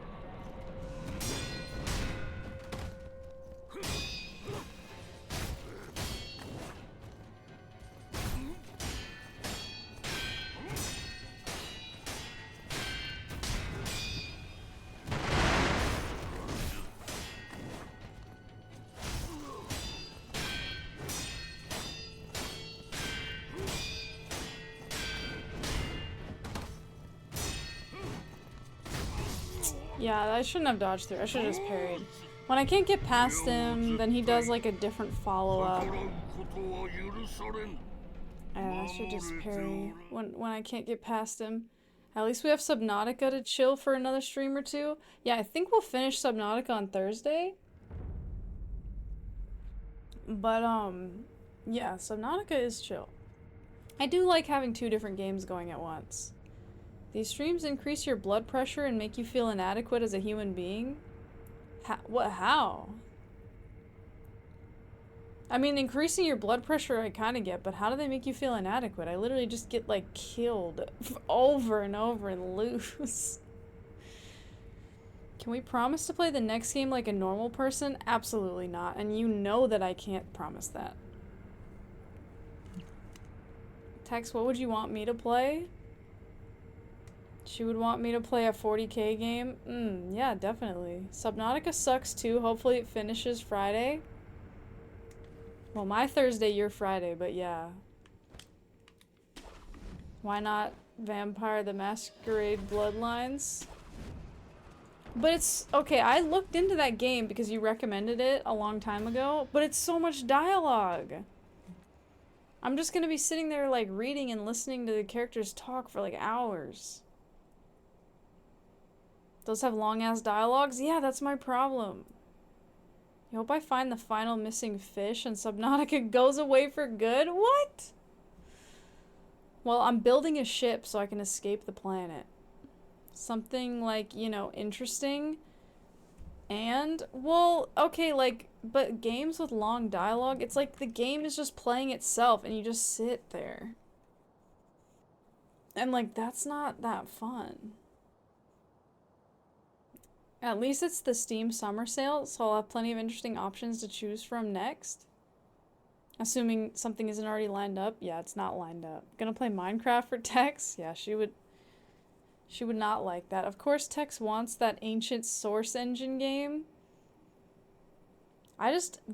Yeah, I shouldn't have dodged through. I should have just parried. When I can't get past him, then he does like a different follow-up. And I should just parry when I can't get past him. At least we have Subnautica to chill for another stream or two. Yeah, I think we'll finish Subnautica on Thursday. But, yeah, Subnautica is chill. I do like having two different games going at once. These streams increase your blood pressure and make you feel inadequate as a human being? How? I mean, increasing your blood pressure I kind of get, but how do they make you feel inadequate? I literally just get, like, killed over and over and lose. Can we promise to play the next game like a normal person? Absolutely not, and you know that I can't promise that. Tex, what would you want me to play? She would want me to play a 40k game? Yeah, definitely. Subnautica sucks too. Hopefully it finishes Friday. Well, my Thursday, your Friday, but yeah. Why not Vampire the Masquerade Bloodlines? But it's... Okay, I looked into that game because you recommended it a long time ago, but it's so much dialogue. I'm just gonna be sitting there, like, reading and listening to the characters talk for, like, hours. Those have long-ass dialogues? Yeah, that's my problem. I hope I find the final missing fish and Subnautica goes away for good? What? Well, I'm building a ship so I can escape the planet. Something, like, you know, interesting. And, well, okay, like, but games with long dialogue, it's like the game is just playing itself and you just sit there. And, like, that's not that fun. At least it's the Steam summer sale, so I'll have plenty of interesting options to choose from next. Assuming something isn't already lined up. Yeah, it's not lined up. Gonna play Minecraft for Tex? Yeah, she would not like that. Of course Tex wants that ancient Source Engine game.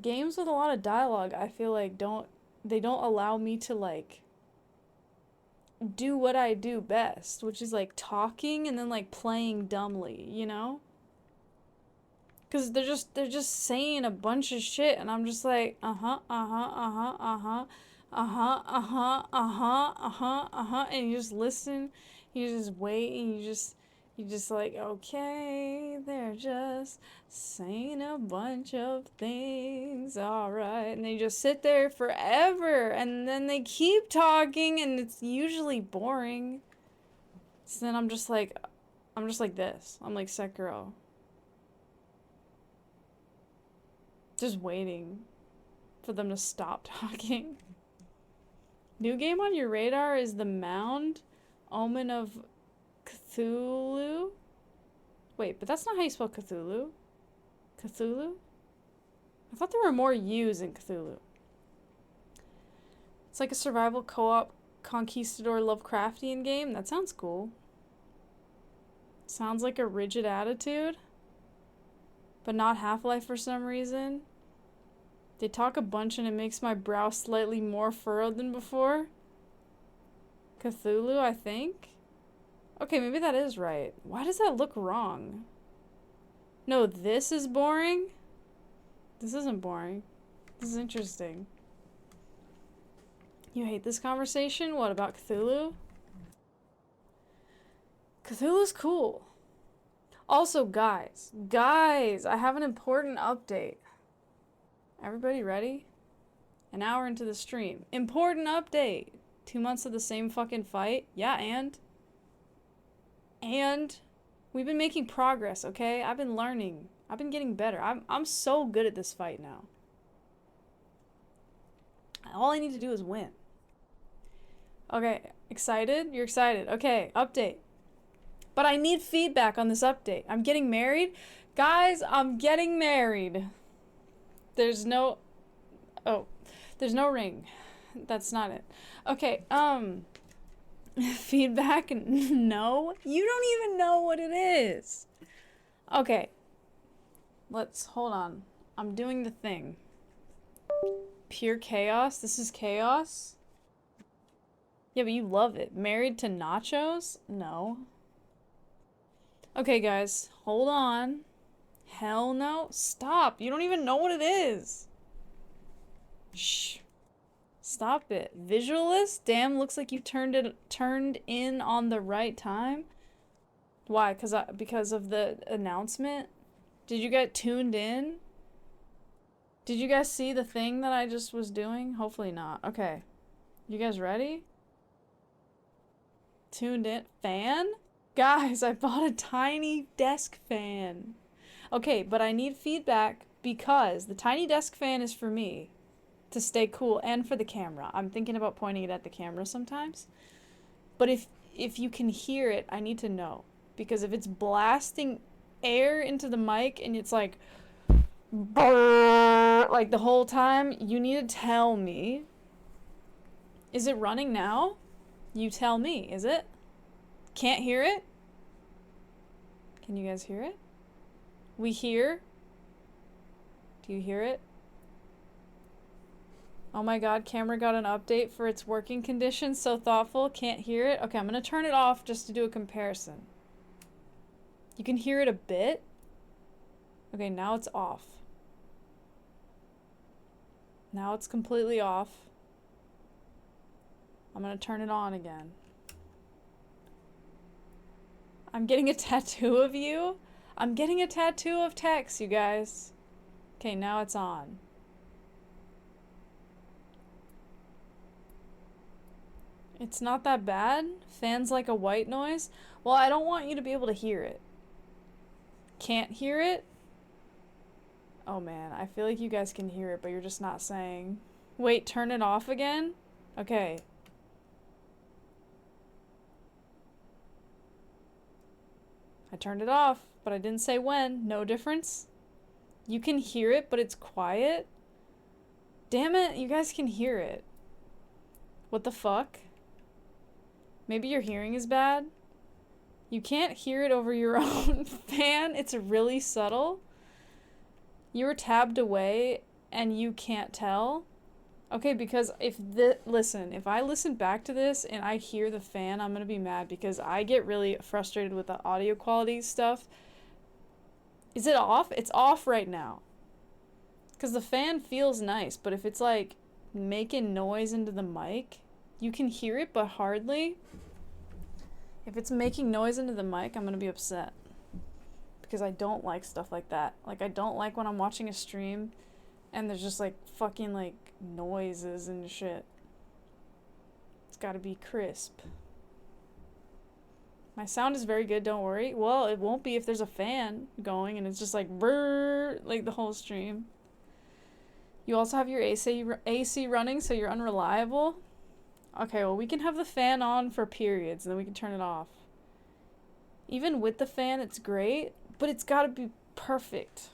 Games with a lot of dialogue, I feel like they don't allow me to, like, do what I do best, which is, like, talking and then, like, playing dumbly, you know? Because they're just saying a bunch of shit, and I'm just like, uh-huh, uh-huh, uh-huh, uh-huh, uh-huh, uh-huh, uh-huh, uh-huh, uh-huh, and you just listen, you just wait, and you just like, okay, they're just saying a bunch of things, alright, and they just sit there forever, and then they keep talking, and it's usually boring. So then I'm just like this. I'm like Sekiro. Just waiting for them to stop talking. New game on your radar is The Mound, Omen of Cthulhu? Wait, but that's not how you spell Cthulhu. Cthulhu? I thought there were more U's in Cthulhu. It's like a survival co-op conquistador Lovecraftian game. That sounds cool. Sounds like a rigid attitude. But not Half-Life for some reason. They talk a bunch and it makes my brow slightly more furrowed than before. Cthulhu, I think? Okay, maybe that is right. Why does that look wrong? No, this is boring? This isn't boring. This is interesting. You hate this conversation? What about Cthulhu? Cthulhu's cool. Also, guys, I have an important update. Everybody ready? An hour into the stream. Important update. 2 months of the same fucking fight. Yeah, and we've been making progress, okay? I've been learning. I've been getting better. I'm so good at this fight now. All I need to do is win. Okay, excited? You're excited. Okay, update. But I need feedback on this update. I'm getting married. Guys, I'm getting married. There's no... Oh, there's no ring. That's not it. Okay, feedback? No? You don't even know what it is. Okay. Let's... Hold on. I'm doing the thing. Pure chaos? This is chaos? Yeah, but you love it. Married to nachos? No. Okay, guys. Hold on. Hell no. Stop. You don't even know what it is. Shh. Stop it. Visualist? Damn, looks like you turned in on the right time. Why? Because of the announcement? Did you get tuned in? Did you guys see the thing that I just was doing? Hopefully not. Okay. You guys ready? Tuned in. Fan? Guys, I bought a tiny desk fan. Okay, but I need feedback because the tiny desk fan is for me to stay cool and for the camera. I'm thinking about pointing it at the camera sometimes. But if you can hear it, I need to know. Because if it's blasting air into the mic and it's like brrr, like the whole time, you need to tell me. Is it running now? You tell me, is it? Can't hear it? Can you guys hear it? We hear? Do you hear it? Oh my god, camera got an update for its working conditions. So thoughtful. Can't hear it? Okay, I'm gonna turn it off just to do a comparison. You can hear it a bit. Okay, now it's off. Now it's completely off. I'm gonna turn it on again. I'm getting a tattoo of you? I'm getting a tattoo of Tex, you guys. Okay, now it's on. It's not that bad? Fans like a white noise? Well, I don't want you to be able to hear it. Can't hear it? Oh man, I feel like you guys can hear it, but you're just not saying. Wait, turn it off again? Okay. I turned it off, but I didn't say when. No difference? You can hear it, but it's quiet? Damn it, you guys can hear it. What the fuck? Maybe your hearing is bad? You can't hear it over your own fan? It's really subtle? You were tabbed away and you can't tell? Okay, because listen, if I listen back to this and I hear the fan, I'm gonna be mad because I get really frustrated with the audio quality stuff. Is it off? It's off right now. Because the fan feels nice, but if it's like making noise into the mic, you can hear it, but hardly. If it's making noise into the mic, I'm gonna be upset. Because I don't like stuff like that. Like, I don't like when I'm watching a stream and there's just like fucking like noises and shit. It's gotta be crisp. My sound is very good, don't worry. Well, it won't be if there's a fan going and it's just like brrr, like the whole stream. You also have your AC running, so you're unreliable. Okay, well, we can have the fan on for periods and then we can turn it off. Even with the fan, it's great, but it's gotta be perfect.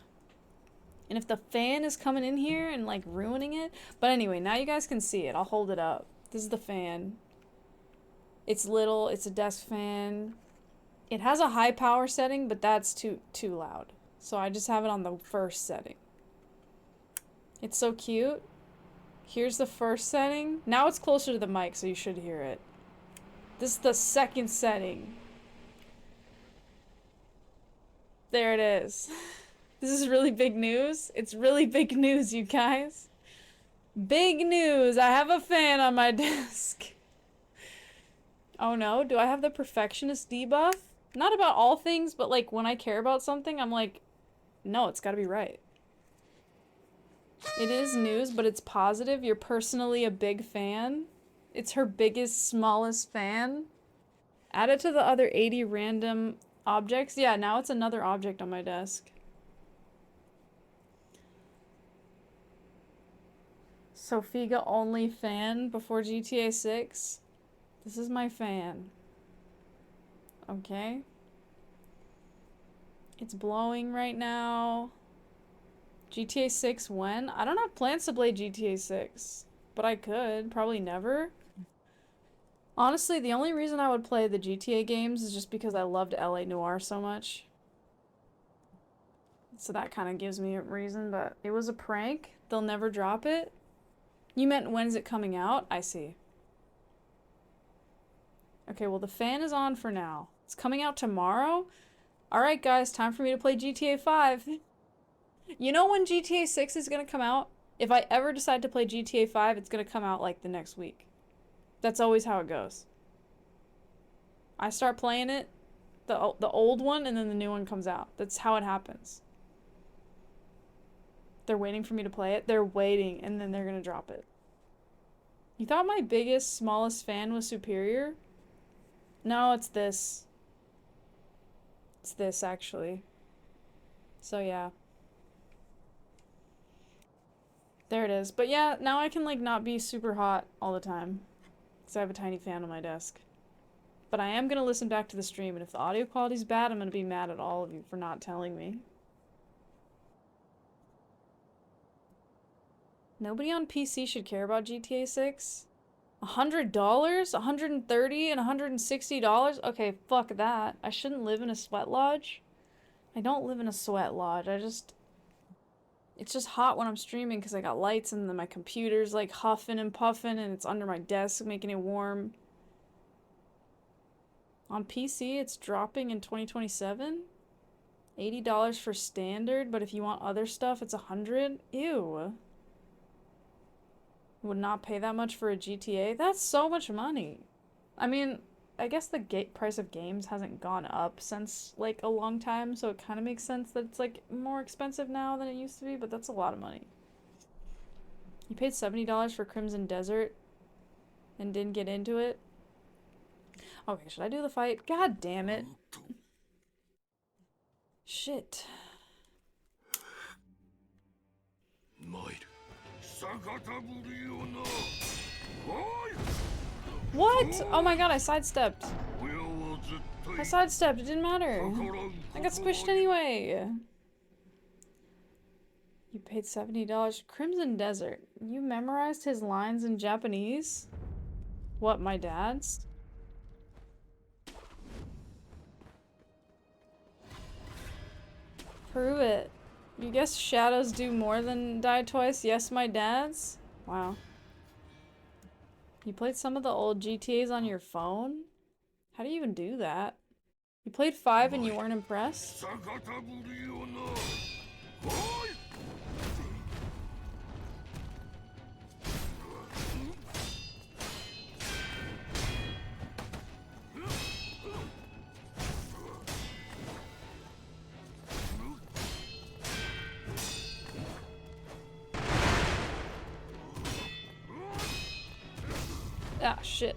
And if the fan is coming in here and like ruining it. But anyway, now you guys can see it. I'll hold it up. This is the fan. It's little, it's a desk fan. It has a high power setting, but that's too loud. So I just have it on the first setting. It's so cute. Here's the first setting. Now it's closer to the mic, so you should hear it. This is the second setting. There it is. This is really big news. It's really big news, you guys. Big news. I have a fan on my desk. Oh no, do I have the perfectionist debuff? Not about all things, but like when I care about something, I'm like, no, it's gotta be right. It is news, but it's positive. You're personally a big fan. It's her biggest, smallest fan. Add it to the other 80 random objects. Yeah, now it's another object on my desk. Sofiga only fan before GTA 6. This is my fan. Okay. It's blowing right now. GTA 6 when? I don't have plans to play GTA 6, but I could. Probably never. Honestly, the only reason I would play the GTA games is just because I loved LA Noire so much. So that kind of gives me a reason, but it was a prank. They'll never drop it. You meant when's it coming out? I see. Okay, well the fan is on for now. It's coming out tomorrow? Alright guys, time for me to play GTA 5. You know when GTA 6 is gonna come out? If I ever decide to play GTA 5, it's gonna come out like the next week. That's always how it goes. I start playing it, the old one, and then the new one comes out. That's how it happens. They're waiting for me to play it. They're waiting, and then they're gonna drop it. You thought my biggest, smallest fan was superior? No, it's this. It's this, actually. So, yeah. There it is. But yeah, now I can, like, not be super hot all the time. Because I have a tiny fan on my desk. But I am gonna listen back to the stream, and if the audio quality's bad, I'm gonna be mad at all of you for not telling me. Nobody on PC should care about GTA 6? $100? $130 and $160? Okay, fuck that. I shouldn't live in a sweat lodge. I don't live in a sweat lodge. It's just hot when I'm streaming because I got lights and then my computer's like huffing and puffing and it's under my desk making it warm. On PC, it's dropping in 2027? $80 for standard, but if you want other stuff, it's $100? Ew. Would not pay that much for a GTA? That's so much money. I mean, I guess the price of games hasn't gone up since, like, a long time, so it kind of makes sense that it's, like, more expensive now than it used to be, but that's a lot of money. You paid $70 for Crimson Desert and didn't get into it? Okay, should I do the fight? God damn it. Shit. What? Oh my god, I sidestepped. I sidestepped, it didn't matter. I got squished anyway. You paid $70. Crimson Desert. You memorized his lines in Japanese? What, my dad's? Prove it. You guess shadows do more than die twice? Yes, my dad's? Wow. You played some of the old GTAs on your phone? How do you even do that? You played 5 and you weren't impressed? Ah, shit.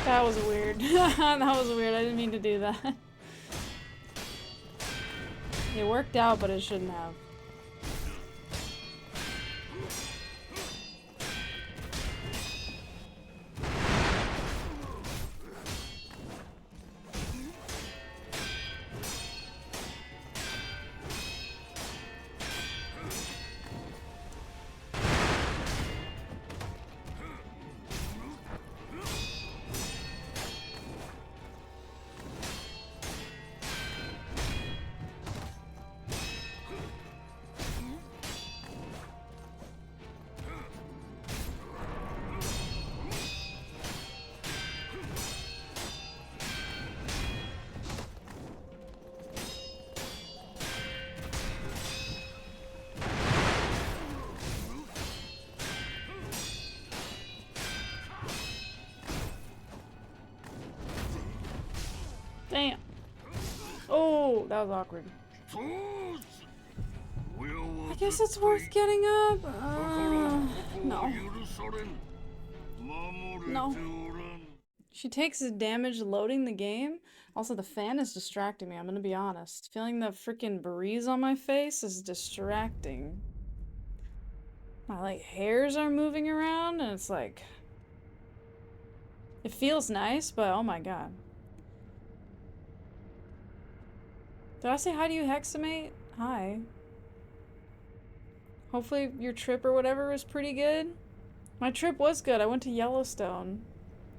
That was weird. That was weird. I didn't mean to do that. It worked out, but it shouldn't have. Damn. Oh, that was awkward. I guess it's worth getting up. No. No. She takes damage loading the game. Also, the fan is distracting me, I'm gonna be honest. Feeling the freaking breeze on my face is distracting. My, like, hairs are moving around, and it's like... It feels nice, but oh my god. Did I say hi to you, Hexamate? Hi. Hopefully your trip or whatever was pretty good. My trip was good. I went to Yellowstone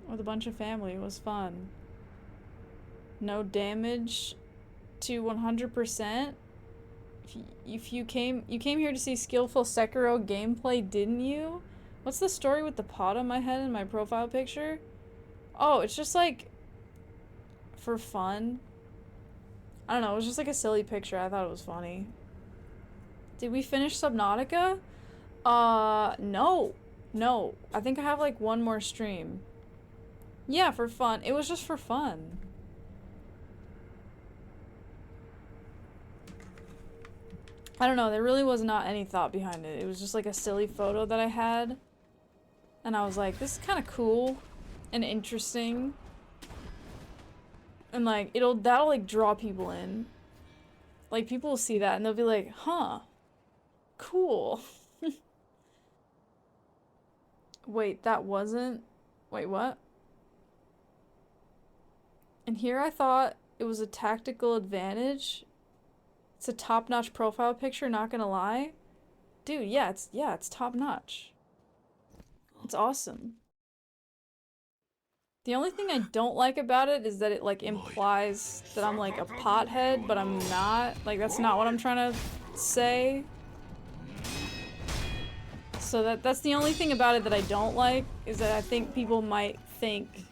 with a bunch of family. It was fun. No damage to 100%. If you came here to see skillful Sekiro gameplay, didn't you? What's the story with the pot on my head in my profile picture? Oh, it's just like for fun. I don't know, it was just like a silly picture. I thought it was funny. Did we finish Subnautica? No. No. I think I have like one more stream. Yeah, for fun. It was just for fun. I don't know, there really was not any thought behind it. It was just like a silly photo that I had. And I was like, this is kind of cool and interesting. And like, that'll like draw people in. Like, people will see that and they'll be like, huh, cool. Wait, that wasn't, wait, what? And here I thought it was a tactical advantage. It's a top-notch profile picture, not gonna lie. Dude, yeah, it's top-notch. It's awesome. The only thing I don't like about it is that it, like, implies that I'm, like, a pothead, but I'm not. Like, that's not what I'm trying to say. So that's the only thing about it that I don't like, is that I think people might think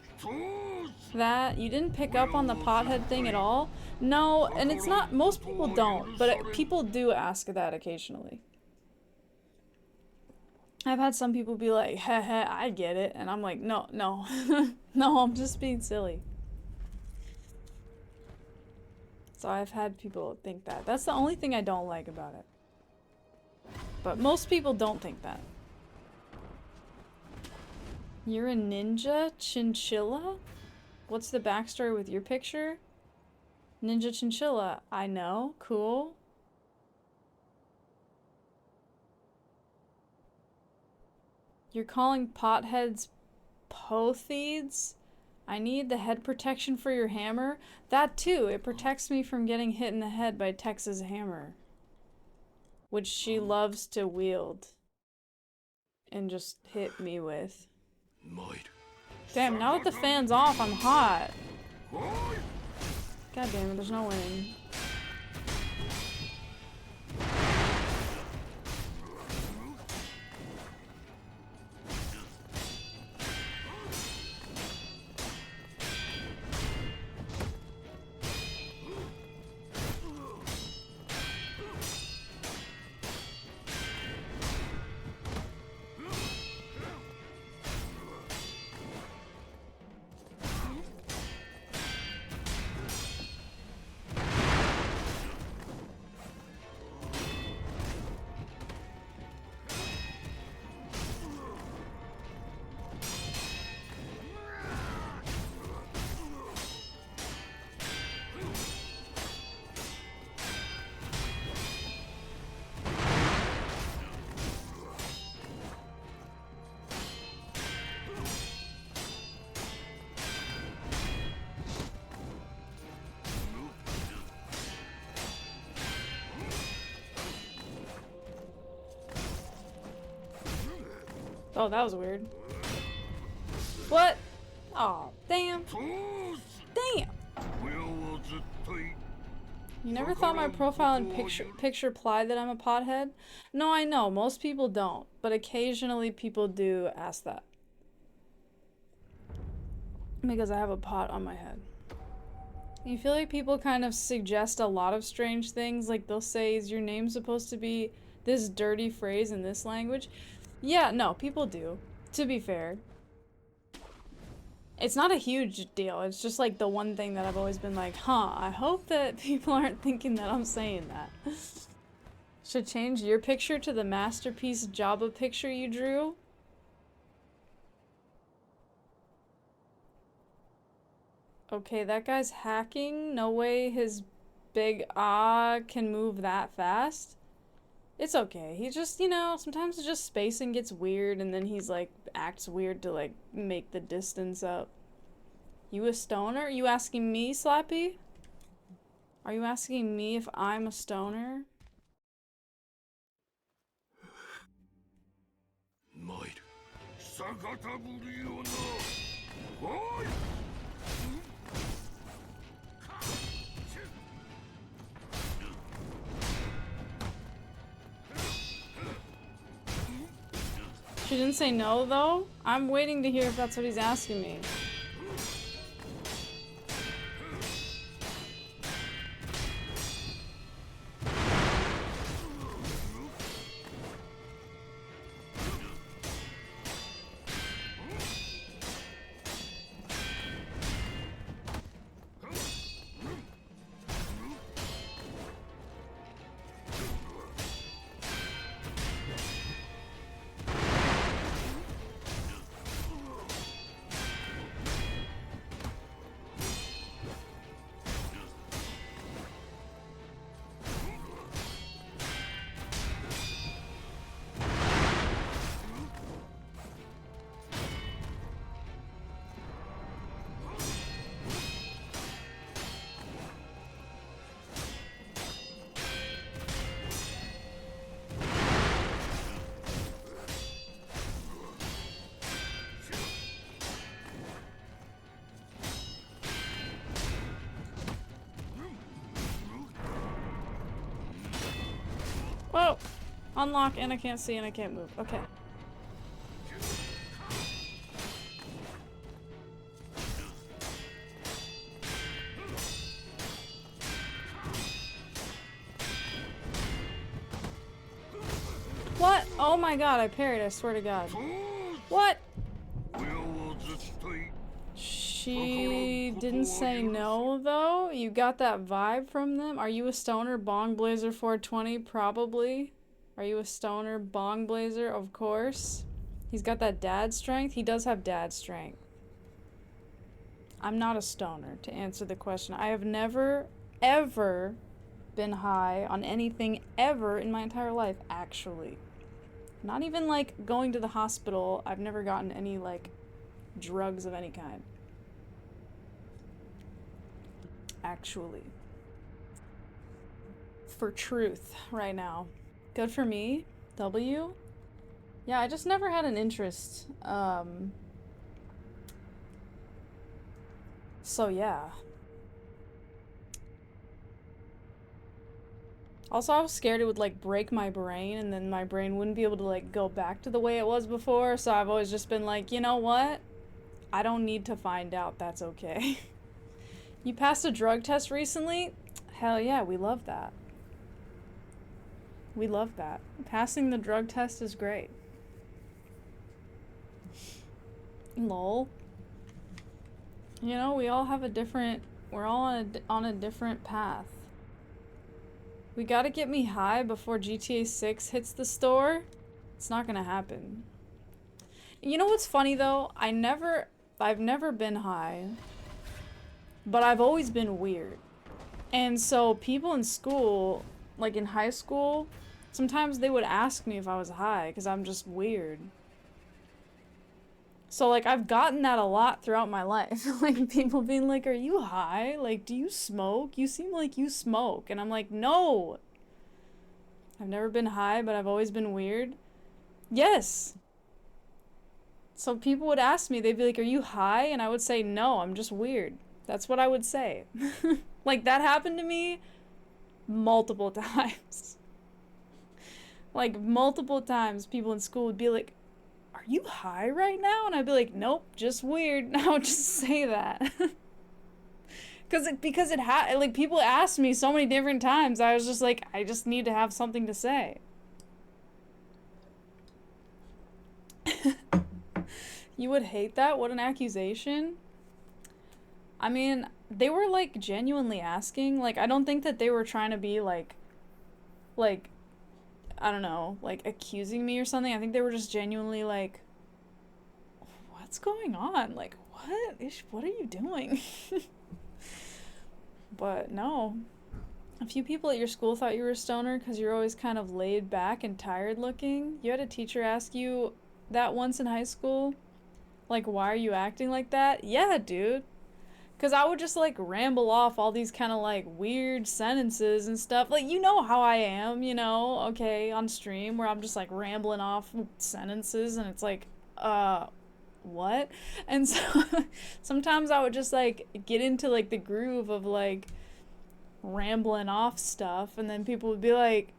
that. You didn't pick up on the pothead thing at all? No, and it's not, most people don't, but people do ask that occasionally. I've had some people be like, heh heh, I get it. And I'm like, no, no. No, I'm just being silly. So I've had people think that. That's the only thing I don't like about it. But most people don't think that. You're a ninja chinchilla? What's the backstory with your picture? Ninja chinchilla. I know. Cool. You're calling potheads potheeds? I need the head protection for your hammer. That too. It protects me from getting hit in the head by Tex's hammer, which she loves to wield and just hit me with. Damn, now that the fan's off, I'm hot. God damn it, there's no winning. Oh, that was weird. What? Oh, damn. Damn. You never thought my profile and picture implied that I'm a pothead? No, I know. Most people don't. But occasionally people do ask that. Because I have a pot on my head. You feel like people kind of suggest a lot of strange things. Like they'll say, is your name supposed to be this dirty phrase in this language? Yeah, no, people do. To be fair. It's not a huge deal. It's just like the one thing that I've always been like, huh, I hope that people aren't thinking that I'm saying that. Should change your picture to the masterpiece Jabba picture you drew. Okay, that guy's hacking. No way his big can move that fast. It's okay. He just, you know, sometimes it's just spacing gets weird and then he's like, acts weird to like make the distance up. You a stoner? Are you asking me, Slappy? Are you asking me if I'm a stoner? She didn't say no, though? I'm waiting to hear if that's what he's asking me. Whoa! Unlock and I can't see and I can't move. Okay. What? Oh my god, I parried, I swear to god. What? She didn't say no, though? You got that vibe from them? Are you a stoner? Bong Blazer 420? Probably. Are you a stoner? Bong Blazer? Of course. He's got that dad strength? He does have dad strength. I'm not a stoner, to answer the question. I have never, ever been high on anything ever in my entire life, actually. Not even, like, going to the hospital. I've never gotten any, like, drugs of any kind. Actually. For truth, right now. Good for me. W? Yeah, I just never had an interest. So yeah. Also, I was scared it would, like, break my brain, and then my brain wouldn't be able to, like, go back to the way it was before, so I've always just been like, you know what? I don't need to find out, that's okay. You passed a drug test recently? Hell yeah, we love that. We love that. Passing the drug test is great. Lol. You know, we all have a different... We're all on a different path. We gotta get me high before GTA 6 hits the store? It's not gonna happen. You know what's funny, though? I've never been high. But I've always been weird. And so people in school, like in high school, sometimes they would ask me if I was high because I'm just weird. So like I've gotten that a lot throughout my life. Like people being like, "Are you high? Like, do you smoke? You seem like you smoke." And I'm like, "No. I've never been high, but I've always been weird." Yes. So people would ask me, they'd be like, "Are you high?" And I would say, "No, I'm just weird." That's what I would say. Like, that happened to me multiple times. Like, multiple times people in school would be like, "Are you high right now?" And I'd be like, "Nope, just weird." I would just say that. Because like, people asked me so many different times. I was just like, I just need to have something to say. You would hate that? What an accusation. I mean, they were like genuinely asking. Like, I don't think that they were trying to be like, I don't know, like accusing me or something. I think they were just genuinely like, what's going on? Like, what are you doing? But no. A few people at your school thought you were a stoner because you're always kind of laid back and tired looking. You had a teacher ask you that once in high school? Like, why are you acting like that? Yeah, dude. Because I would just, like, ramble off all these kind of, like, weird sentences and stuff. Like, you know how I am, okay, on stream, where I'm just, like, rambling off sentences, and it's like, what? And so, sometimes I would just, like, get into, like, the groove of, like, rambling off stuff, and then people would be like,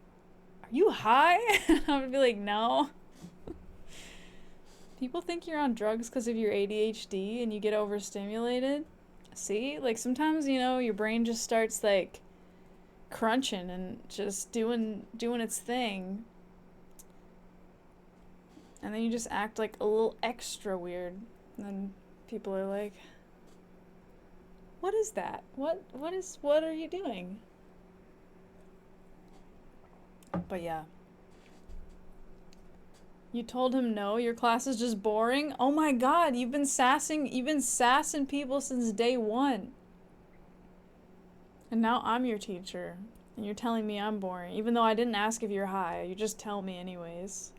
"Are you high?" And I would be like, "No." People think you're on drugs because of your ADHD and you get overstimulated. See? Like, sometimes, your brain just starts, like, crunching and just doing its thing. And then you just act, like, a little extra weird. And then people are like, "What is that? What are you doing?" But yeah. You told him no, your class is just boring? Oh my god, you've been sassing people since day one. And now I'm your teacher. And you're telling me I'm boring, even though I didn't ask if you're high. You just tell me anyways.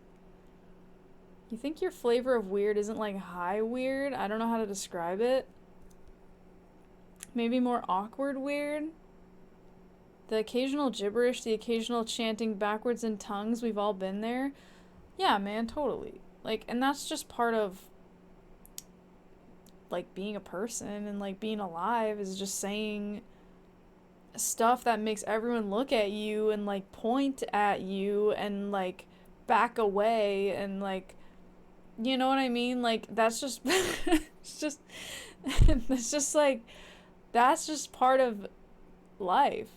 You think your flavor of weird isn't like high weird? I don't know how to describe it. Maybe more awkward weird? The occasional gibberish, the occasional chanting backwards in tongues, we've all been there. Yeah, man, totally. Like, and that's just part of, like, being a person and, like, being alive is just saying stuff that makes everyone look at you and, like, point at you and, like, back away and, like, you know what I mean? Like, that's just, it's just, it's just, like, that's just part of life.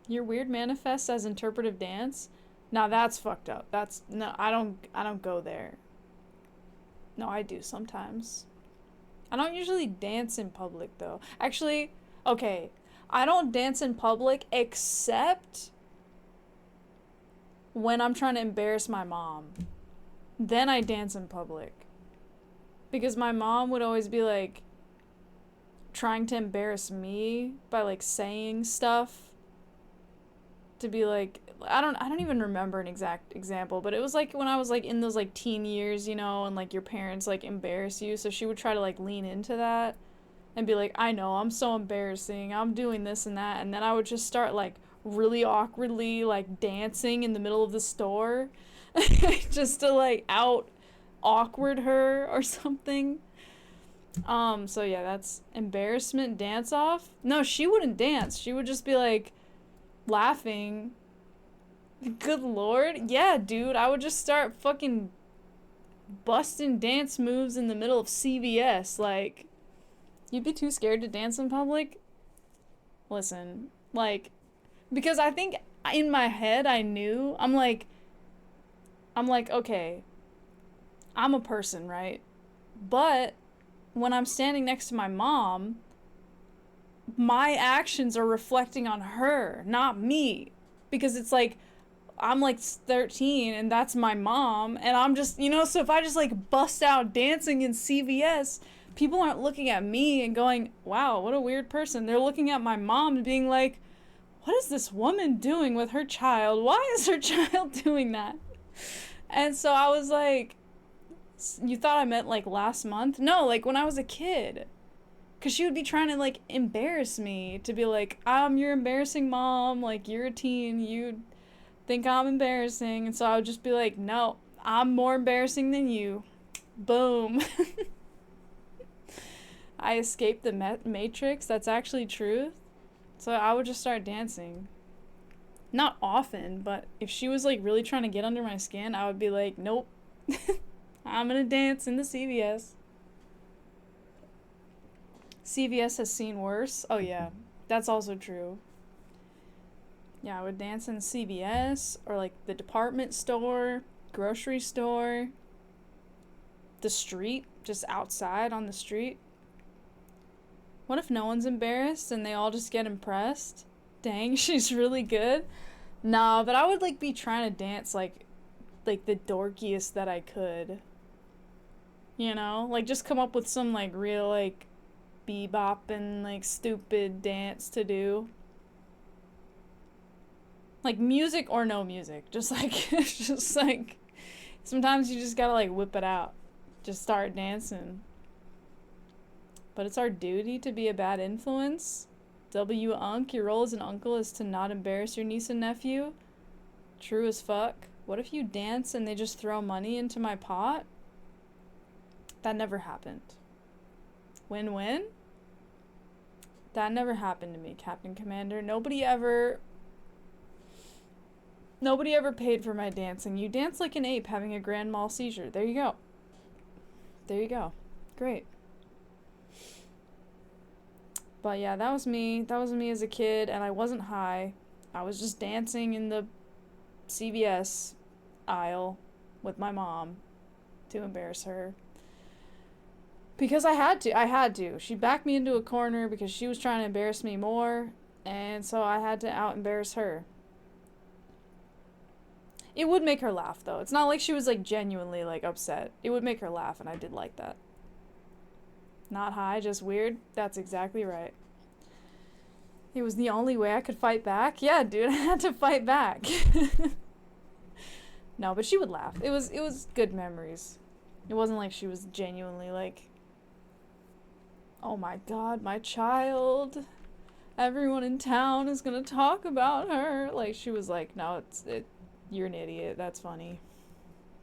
Your weird manifests as interpretive dance? Now that's fucked up. No, I don't go there. No, I do sometimes. I don't usually dance in public though. Actually, okay, I don't dance in public except when I'm trying to embarrass my mom. Then I dance in public. Because my mom would always be like trying to embarrass me by like saying stuff to be like, I don't even remember an exact example, but it was like when I was like in those like teen years, and like your parents like embarrass you, so she would try to like lean into that and be like, "I know, I'm so embarrassing, I'm doing this and that," and then I would just start like really awkwardly like dancing in the middle of the store just to like out awkward her or something. So yeah, that's embarrassment dance off. No, she wouldn't dance, she would just be like laughing. Good lord. Yeah, dude, I would just start fucking busting dance moves in the middle of CVS. Like, you'd be too scared to dance in public? Listen, like, because I think in my head I knew, I'm like, okay, I'm a person, right? But when I'm standing next to my mom, my actions are reflecting on her, not me. Because it's like, I'm like 13 and that's my mom and I'm just, so if I just like bust out dancing in CVS, people aren't looking at me and going, "Wow, what a weird person." They're looking at my mom and being like, "What is this woman doing with her child? Why is her child doing that?" And so I was like, "You thought I meant like last month?" No, like when I was a kid. Because she would be trying to like embarrass me, to be like, "You're embarrassing, mom, like you're a teen, you think I'm embarrassing," and so I would just be like, "No, I'm more embarrassing than you." Boom. I escaped the Matrix. That's actually truth. So I would just start dancing. Not often, but if she was like really trying to get under my skin, I would be like, nope. I'm gonna dance in the CVS. CVS has seen worse. Oh yeah, that's also true. Yeah, I would dance in CVS or like the department store, grocery store, the street, just outside on the street. What if no one's embarrassed and they all just get impressed? Dang, she's really good. Nah, but I would like be trying to dance like the dorkiest that I could. You know? Like just come up with some like real like bebop and like stupid dance to do. Like music or no music. Just like just like sometimes you just gotta like whip it out. Just start dancing. But it's our duty to be a bad influence. W. Unk, your role as an uncle is to not embarrass your niece and nephew. True as fuck. What if you dance and they just throw money into my pot? That never happened. Win-win? That never happened to me, Captain Commander. Nobody ever paid for my dancing. You dance like an ape having a grand mal seizure. There you go. There you go. Great. But yeah, that was me. That was me as a kid, and I wasn't high. I was just dancing in the CVS aisle with my mom to embarrass her. Because I had to. She backed me into a corner because she was trying to embarrass me more, and so I had to out-embarrass her. It would make her laugh, though. It's not like she was, like, genuinely, like, upset. It would make her laugh, and I did like that. Not high, just weird? That's exactly right. It was the only way I could fight back? Yeah, dude, I had to fight back. No, but she would laugh. It was good memories. It wasn't like she was genuinely like, oh my god, my child. Everyone in town is gonna talk about her. Like, she was like, no, you're an idiot. That's funny.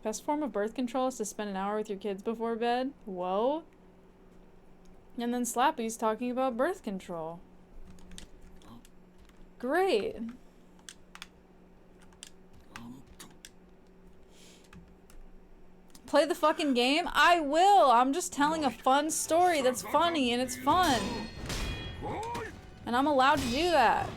Best form of birth control is to spend an hour with your kids before bed? Whoa. And then Slappy's talking about birth control. Great. Play the fucking game? I will! I'm just telling a fun story that's funny and it's fun. And I'm allowed to do that.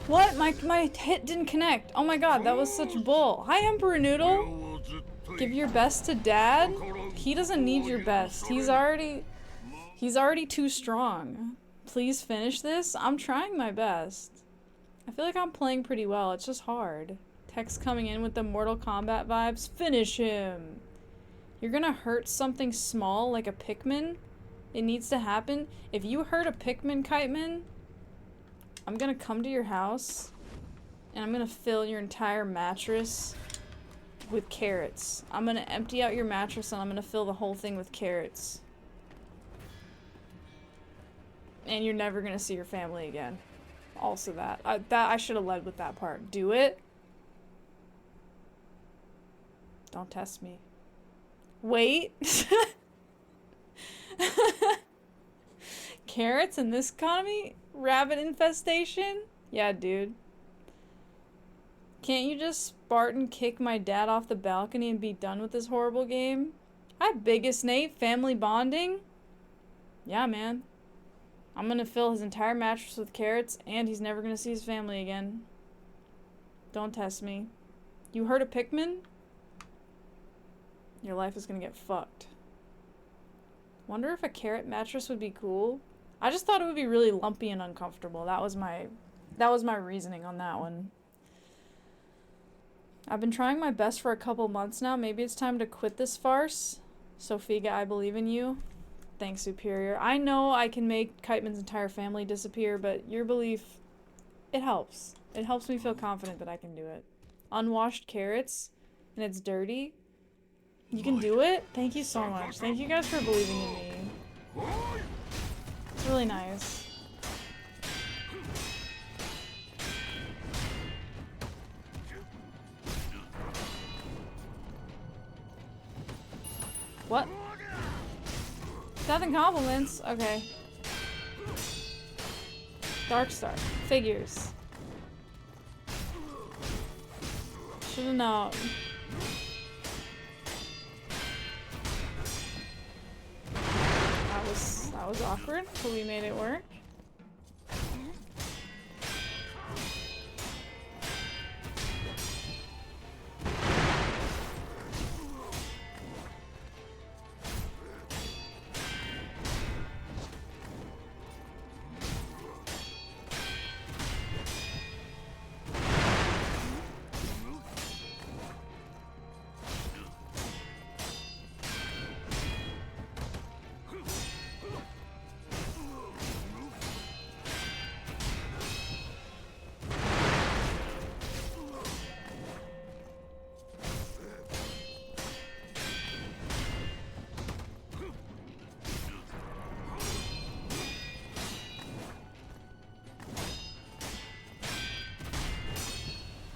What? My hit didn't connect. Oh my god, that was such bull. Hi, Emperor Noodle. Give your best to Dad? He doesn't need your best. He's already too strong. Please finish this? I'm trying my best. I feel like I'm playing pretty well. It's just hard. Text coming in with the Mortal Kombat vibes. Finish him. You're gonna hurt something small like a Pikmin? It needs to happen. If you hurt a Pikmin, Kiteman, I'm gonna come to your house and I'm gonna fill your entire mattress with carrots. I'm gonna empty out your mattress and I'm gonna fill the whole thing with carrots. And you're never gonna see your family again. Also that. I should have led with that part. Do it. Don't test me. Wait. Carrots in this economy? Rabbit infestation? Yeah, dude. Can't you just Spartan kick my dad off the balcony and be done with this horrible game? Hi, biggest Nate. Family bonding? Yeah, man. I'm gonna fill his entire mattress with carrots, and he's never gonna see his family again. Don't test me. You heard of Pikmin? Your life is gonna get fucked. Wonder if a carrot mattress would be cool. I just thought it would be really lumpy and uncomfortable. That was my reasoning on that one. I've been trying my best for a couple months now. Maybe it's time to quit this farce. Sophiga, I believe in you. Thanks, Superior. I know I can make Kiteman's entire family disappear, but your belief, it helps. It helps me feel confident that I can do it. Unwashed carrots, and it's dirty. You can do it? Thank you so much. Thank you guys for believing in me. It's really nice. What? Death and compliments? Okay. Dark Star. Figures. Should've known. That was awkward, but we made it work.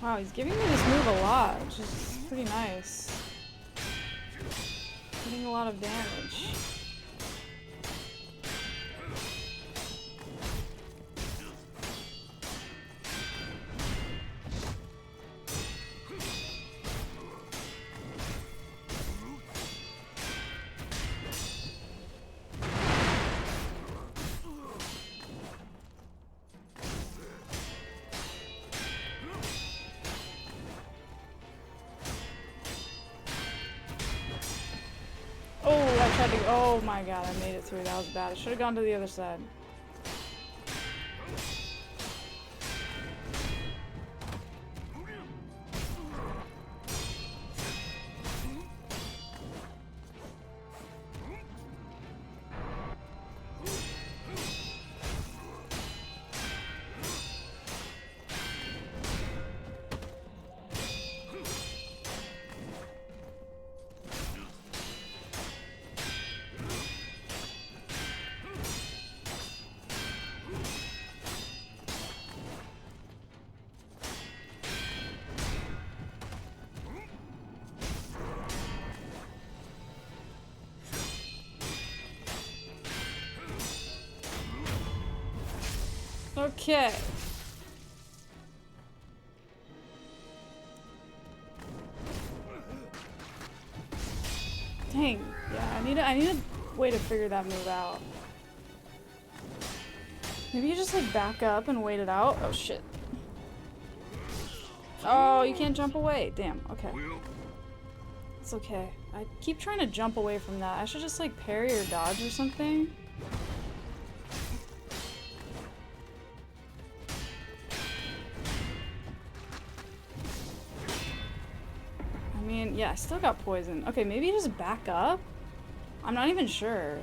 Wow, he's giving me this move a lot, which is pretty nice. Getting a lot of damage. Oh my god, I made it through. That was bad. I should have gone to the other side. Okay. Dang. Yeah, I need a way to figure that move out. Maybe you just like back up and wait it out. Oh shit. Oh, you can't jump away. Damn. Okay. It's okay. I keep trying to jump away from that. I should just like parry or dodge or something. Yeah, I still got poison. Okay, maybe just back up? I'm not even sure.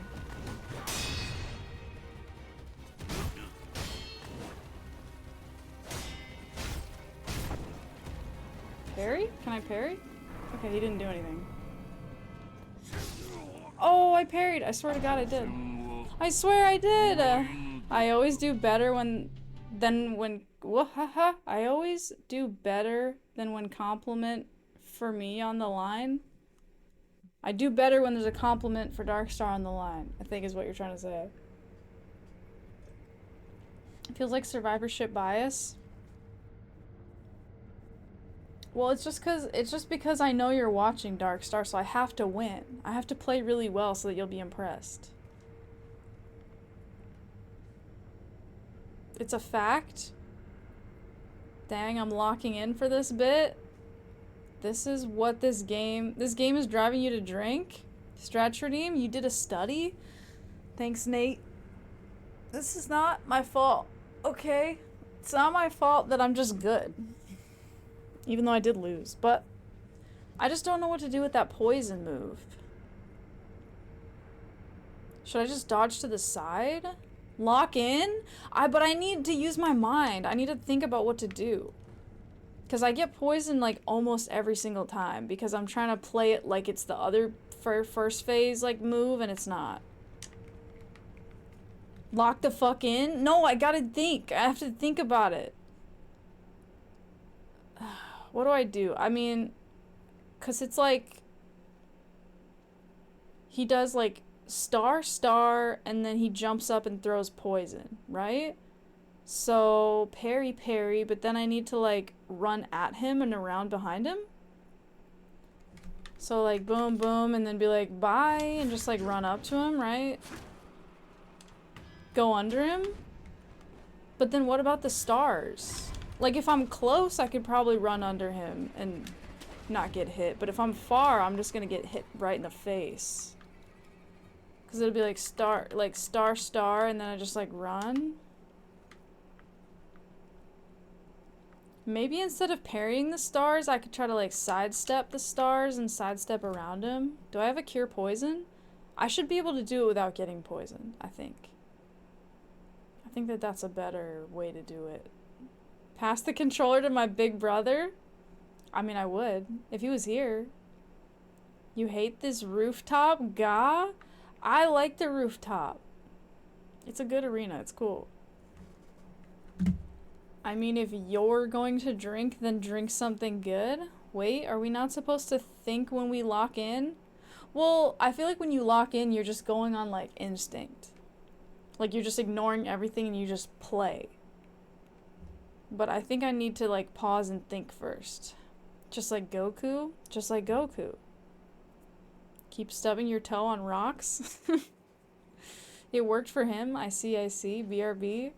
Parry? Can I parry? Okay, he didn't do anything. Oh, I parried! I swear to god I did. I swear I did! I always do better than when I always do better than when compliment for me on the line. I do better when there's a compliment for Darkstar on the line, I think is what you're trying to say. It feels like survivorship bias. Well, it's just because I know you're watching Dark Star, so I have to win. I have to play really well so that you'll be impressed. It's a fact. Dang, I'm locking in for this bit. This is what this game is driving you to drink? Stretch redeem? You did a study? Thanks, Nate. This is not my fault, okay? It's not my fault that I'm just good. Even though I did lose, but I just don't know what to do with that poison move. Should I just dodge to the side? Lock in? But I need to use my mind. I need to think about what to do. Because I get poisoned like almost every single time because I'm trying to play it like it's the other first phase like move and it's not. Lock the fuck in? No, I gotta think. I have to think about it. What do I do? I mean, because it's like he does like star, and then he jumps up and throws poison, right? So parry, but then I need to like run at him and around behind him. So like boom, boom, and then be like bye, and just like run up to him, right? Go under him. But then what about the stars? Like if I'm close, I could probably run under him and not get hit. But if I'm far, I'm just gonna get hit right in the face. Cause it'll be like star, and then I just like run. Maybe instead of parrying the stars, I could try to like sidestep the stars and sidestep around him. Do I have a cure poison? I should be able to do it without getting poisoned, I think. I think that that's a better way to do it. Pass the controller to my big brother? I mean, I would, if he was here. You hate this rooftop? Gah? I like the rooftop. It's a good arena, it's cool. I mean, if you're going to drink, then drink something good. Wait, are we not supposed to think when we lock in? Well, I feel like when you lock in, you're just going on, like, instinct. Like, you're just ignoring everything and you just play. But I think I need to, like, pause and think first. Just like Goku? Just like Goku. Keep stubbing your toe on rocks. It worked for him. I see. BRB.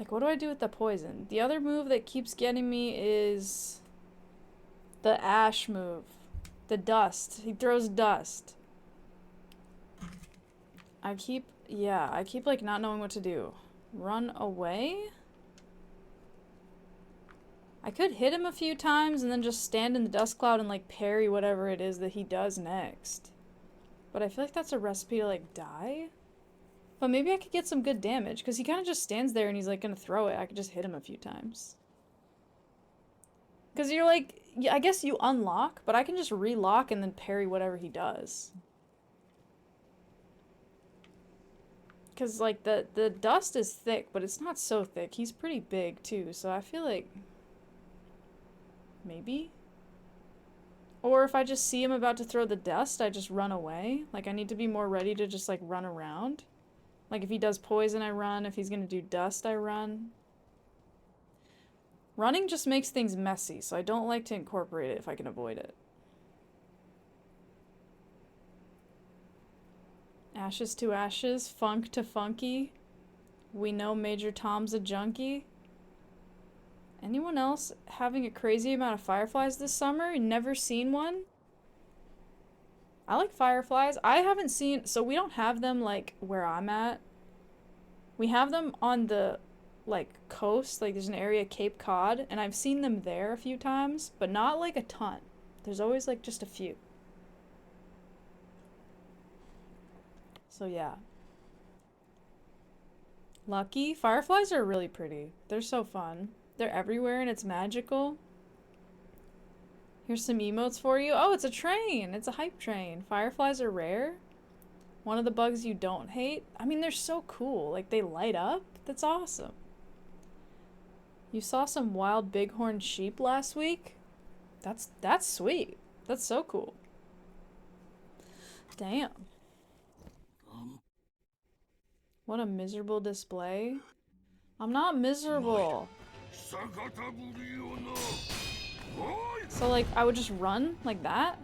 Like, what do I do with the poison? The other move that keeps getting me is the ash move. The dust. He throws dust. I keep like not knowing what to do. Run away? I could hit him a few times and then just stand in the dust cloud and like parry whatever it is that he does next. But I feel like that's a recipe to like die. But maybe I could get some good damage, because he kind of just stands there and he's like gonna throw it. I could just hit him a few times. Because you're like, yeah, I guess you unlock, but I can just relock and then parry whatever he does. Because like the dust is thick, but it's not so thick. He's pretty big too, so I feel like maybe. Or if I just see him about to throw the dust, I just run away. Like I need to be more ready to just like run around. Like, if he does poison, I run. If he's gonna do dust, I run. Running just makes things messy, so I don't like to incorporate it if I can avoid it. Ashes to ashes, funk to funky. We know Major Tom's a junkie. Anyone else having a crazy amount of fireflies this summer? Never seen one? I like fireflies. I haven't seen, so we don't have them like where I'm at. We have them on the like coast, like there's an area Cape Cod, and I've seen them there a few times, but not like a ton. There's always like just a few. So yeah. Lucky. Fireflies are really pretty. They're so fun. They're everywhere and it's magical. Here's some emotes for you. Oh, it's a train. It's a hype train. Fireflies are rare. One of the bugs you don't hate. I mean, they're so cool. Like, they light up. That's awesome. You saw some wild bighorn sheep last week? That's sweet. That's so cool. Damn. What a miserable display. I'm not miserable. So, like, I would just run like that.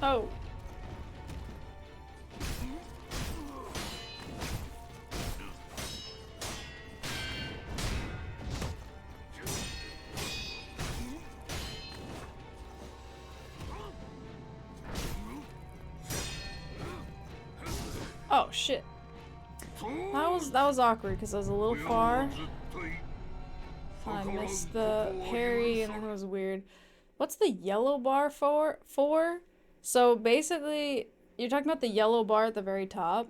Oh. Oh shit. That was awkward because I was a little far. I missed the parry and that was weird. What's the yellow bar for? So basically, you're talking about the yellow bar at the very top.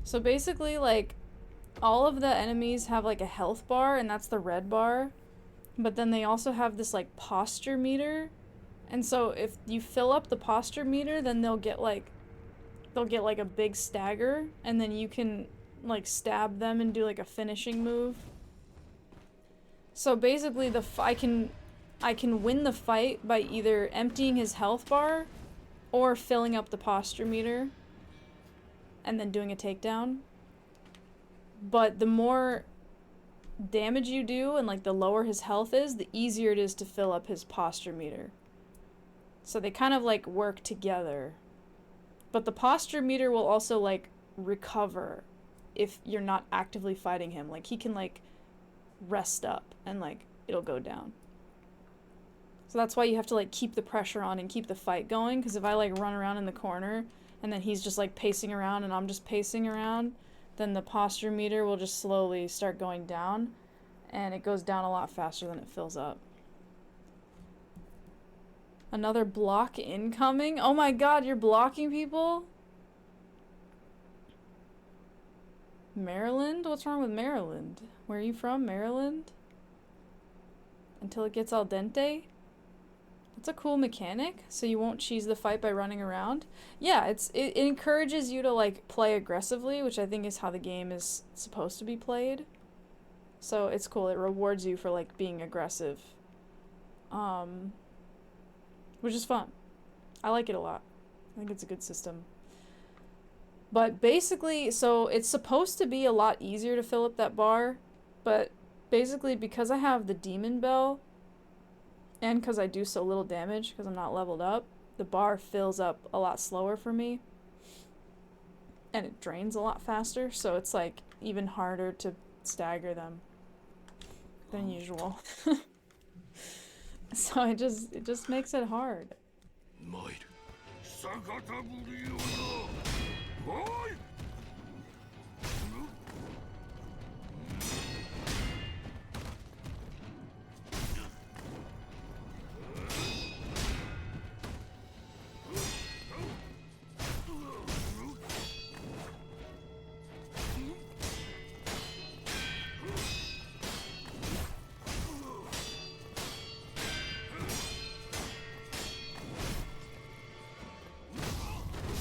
So basically, like, all of the enemies have like a health bar, and that's the red bar. But then they also have this like posture meter. And so if you fill up the posture meter, then they'll get like a big stagger, and then you can like stab them and do like a finishing move. So basically I can win the fight by either emptying his health bar or filling up the posture meter and then doing a takedown. But the more damage you do and like the lower his health is, the easier it is to fill up his posture meter. So they kind of like work together. But the posture meter will also like recover if you're not actively fighting him. Like he can like rest up and like it'll go down. So that's why you have to like keep the pressure on and keep the fight going, because if I like run around in the corner and then he's just like pacing around and I'm just pacing around, then the posture meter will just slowly start going down, and it goes down a lot faster than it fills up. Another block incoming? Oh my god, you're blocking people? Maryland? What's wrong with Maryland? Where are you from? Maryland? Until it gets al dente? It's a cool mechanic, so you won't cheese the fight by running around. Yeah, it encourages you to like play aggressively, which I think is how the game is supposed to be played. So it's cool. It rewards you for like being aggressive. Which is fun. I like it a lot. I think it's a good system. But basically, so it's supposed to be a lot easier to fill up that bar, but basically because I have the demon bell and because I do so little damage because I'm not leveled up, the bar fills up a lot slower for me. And it drains a lot faster, so it's like even harder to stagger them than usual. So it just makes it hard.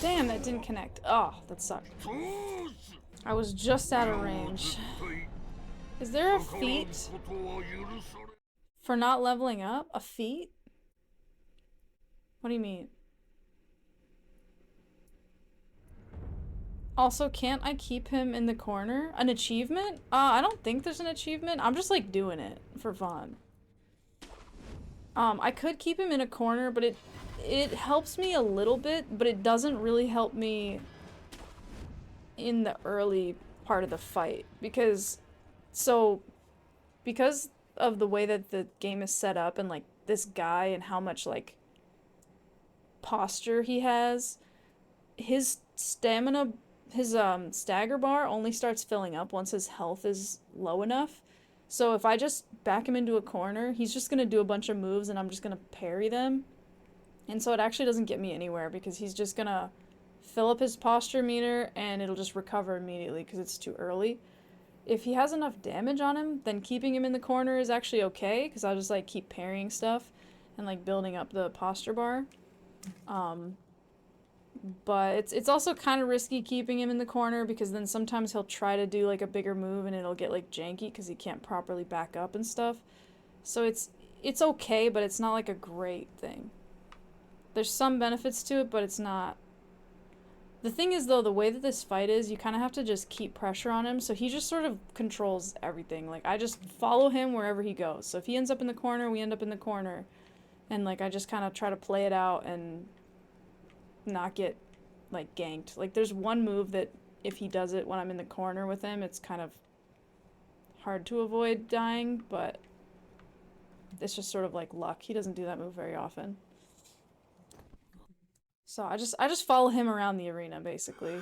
Damn, that didn't connect. Oh, that sucked. I was just out of range. Is there a feat for not leveling up? A feat? What do you mean? Also, can't I keep him in the corner? An achievement? I don't think there's an achievement. I'm just like doing it for fun. I could keep him in a corner, but it helps me a little bit, but it doesn't really help me in the early part of the fight, because of the way that the game is set up and like this guy and how much like posture he has, his stamina, his stagger bar only starts filling up once his health is low enough. So if I just back him into a corner, he's just gonna do a bunch of moves and I'm just gonna parry them. And so it actually doesn't get me anywhere because he's just gonna fill up his posture meter and it'll just recover immediately because it's too early. if he has enough damage on him, then keeping him in the corner is actually okay, because I'll just like keep parrying stuff and like building up the posture bar. But it's also kind of risky keeping him in the corner, because then sometimes he'll try to do like a bigger move and it'll get like janky because he can't properly back up and stuff. So it's okay, but it's not like a great thing. There's some benefits to it, but it's not. The thing is, though, the way that this fight is, you kind of have to just keep pressure on him, so he just sort of controls everything. Like, I just follow him wherever he goes. So if he ends up in the corner, we end up in the corner. And, like, I just kind of try to play it out and not get, like, ganked. Like, there's one move that if he does it when I'm in the corner with him, it's kind of hard to avoid dying, but it's just sort of like luck. He doesn't do that move very often. So I just follow him around the arena, basically.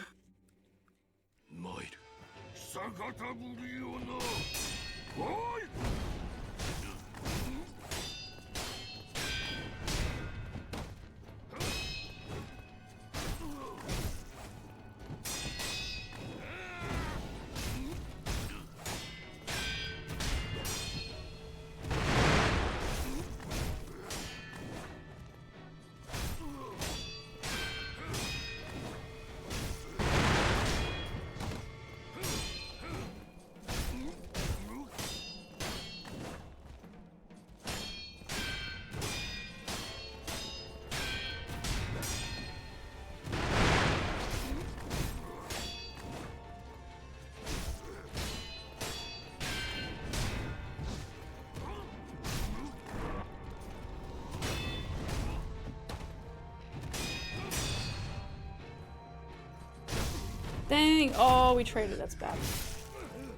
Dang! Oh, we traded. That's bad.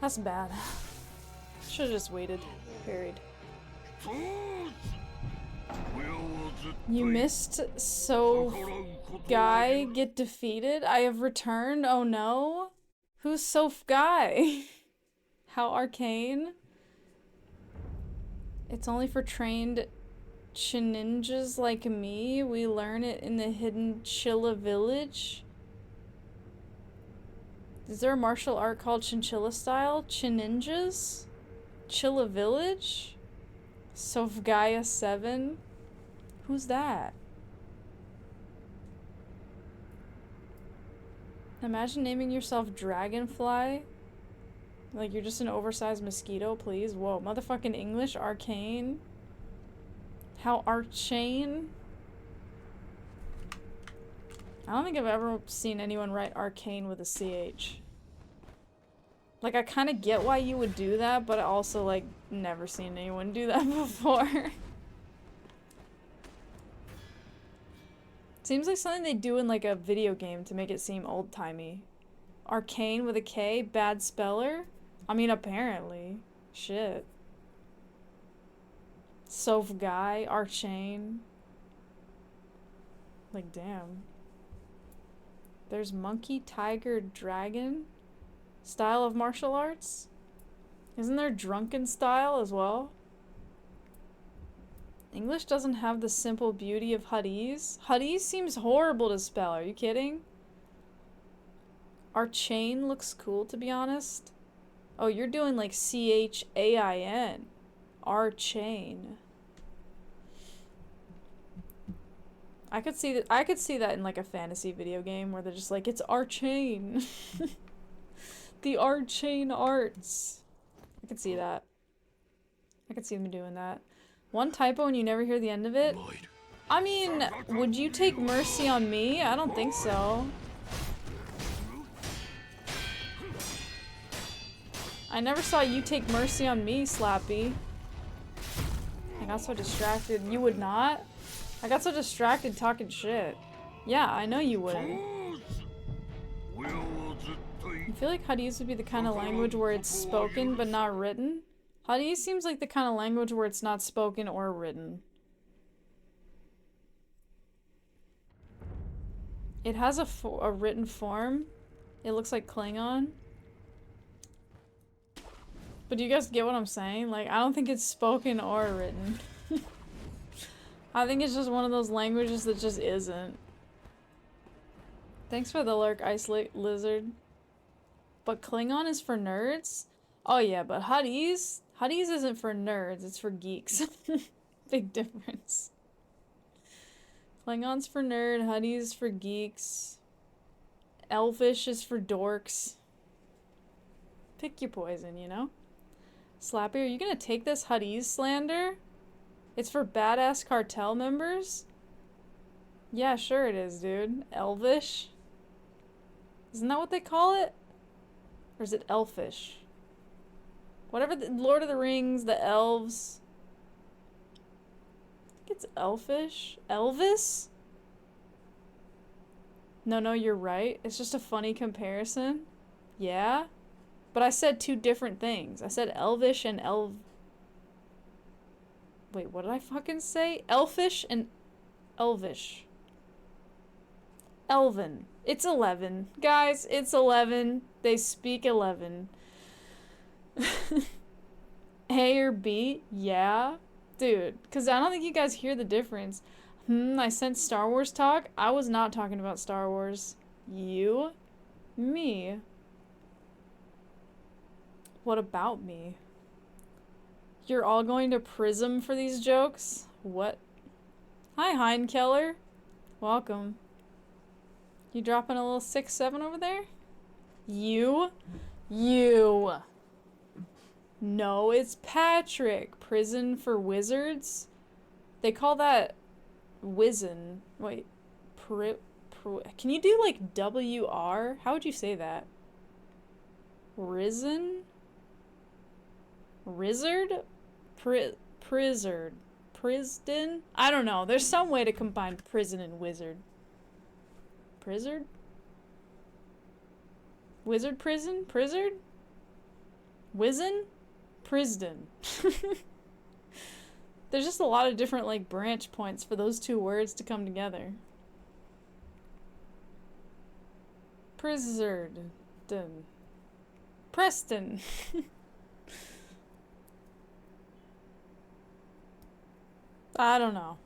That's bad. Should've just waited. Parried. You missed So Guy get defeated? I have returned? Oh no? Who's Soph Guy? How arcane? It's only for trained ninjas like me. We learn it in the hidden Chilla village. Is there a martial art called Chinchilla style? Chininjas? Chilla Village? Sofgaia 7? Who's that? Imagine naming yourself Dragonfly. Like you're just an oversized mosquito, please. Whoa, motherfucking English? Arcane? How arcane? I don't think I've ever seen anyone write arcane with a CH. Like, I kind of get why you would do that, but I also, like, never seen anyone do that before. Seems like something they do in, like, a video game to make it seem old-timey. Arcane with a K? Bad speller? I mean, apparently. Shit. Soph Guy? Archane? Like, damn. There's monkey, tiger, dragon style of martial arts. Isn't there drunken style as well? English doesn't have the simple beauty of HIIII. HIIII seems horrible to spell. Are you kidding? Archain looks cool, to be honest. Oh, you're doing like CHAIN. Archain. I could see that in like a fantasy video game where they're just like, it's Archain. The Archain arts. I could see that. I could see them doing that. One typo and you never hear the end of it? I mean, would you take mercy on me? I don't think so. I never saw you take mercy on me, Slappy. I got so distracted. You would not? I got so distracted talking shit. Yeah, I know you wouldn't. I feel like HIIII would be the kind of language where it's spoken but not written. HIIII seems like the kind of language where it's not spoken or written. It has a written form. It looks like Klingon. But do you guys get what I'm saying? Like, I don't think it's spoken or written. I think it's just one of those languages that just isn't. Thanks for the lurk, Ice Lizard. But Klingon is for nerds? Oh yeah, but HIII's isn't for nerds, it's for geeks. Big difference. Klingon's for nerd, HIII's for geeks. Elvish is for dorks. Pick your poison, you know? Slappy, are you gonna take this HIII's slander? It's for badass cartel members? Yeah, sure it is, dude. Elvish? Isn't that what they call it? Or is it elfish? Whatever the Lord of the Rings, the elves. I think it's elfish. Elvis? No, you're right. It's just a funny comparison. Yeah? But I said two different things. I said elvish and Wait, what did I fucking say? Elfish and elvish. Elven. It's 11. Guys, it's 11. They speak 11. A or B? Yeah. Dude, because I don't think you guys hear the difference. I sent Star Wars talk. I was not talking about Star Wars. You? Me? What about me? You're all going to Prism for these jokes? What? Hi, Heinkeller. Welcome. You dropping a little 6-7 over there? You? No, it's Patrick. Prison for wizards? They call that wizen. Wait. Can you do like WR? How would you say that? Risen? Rizzard? Prizzard? Prisden? I don't know. There's some way to combine prison and wizard. Prizzard? Wizard prison? Prizzard? Wizen? Prisden. There's just a lot of different like branch points for those two words to come together. Prizzard. Preston. I don't know.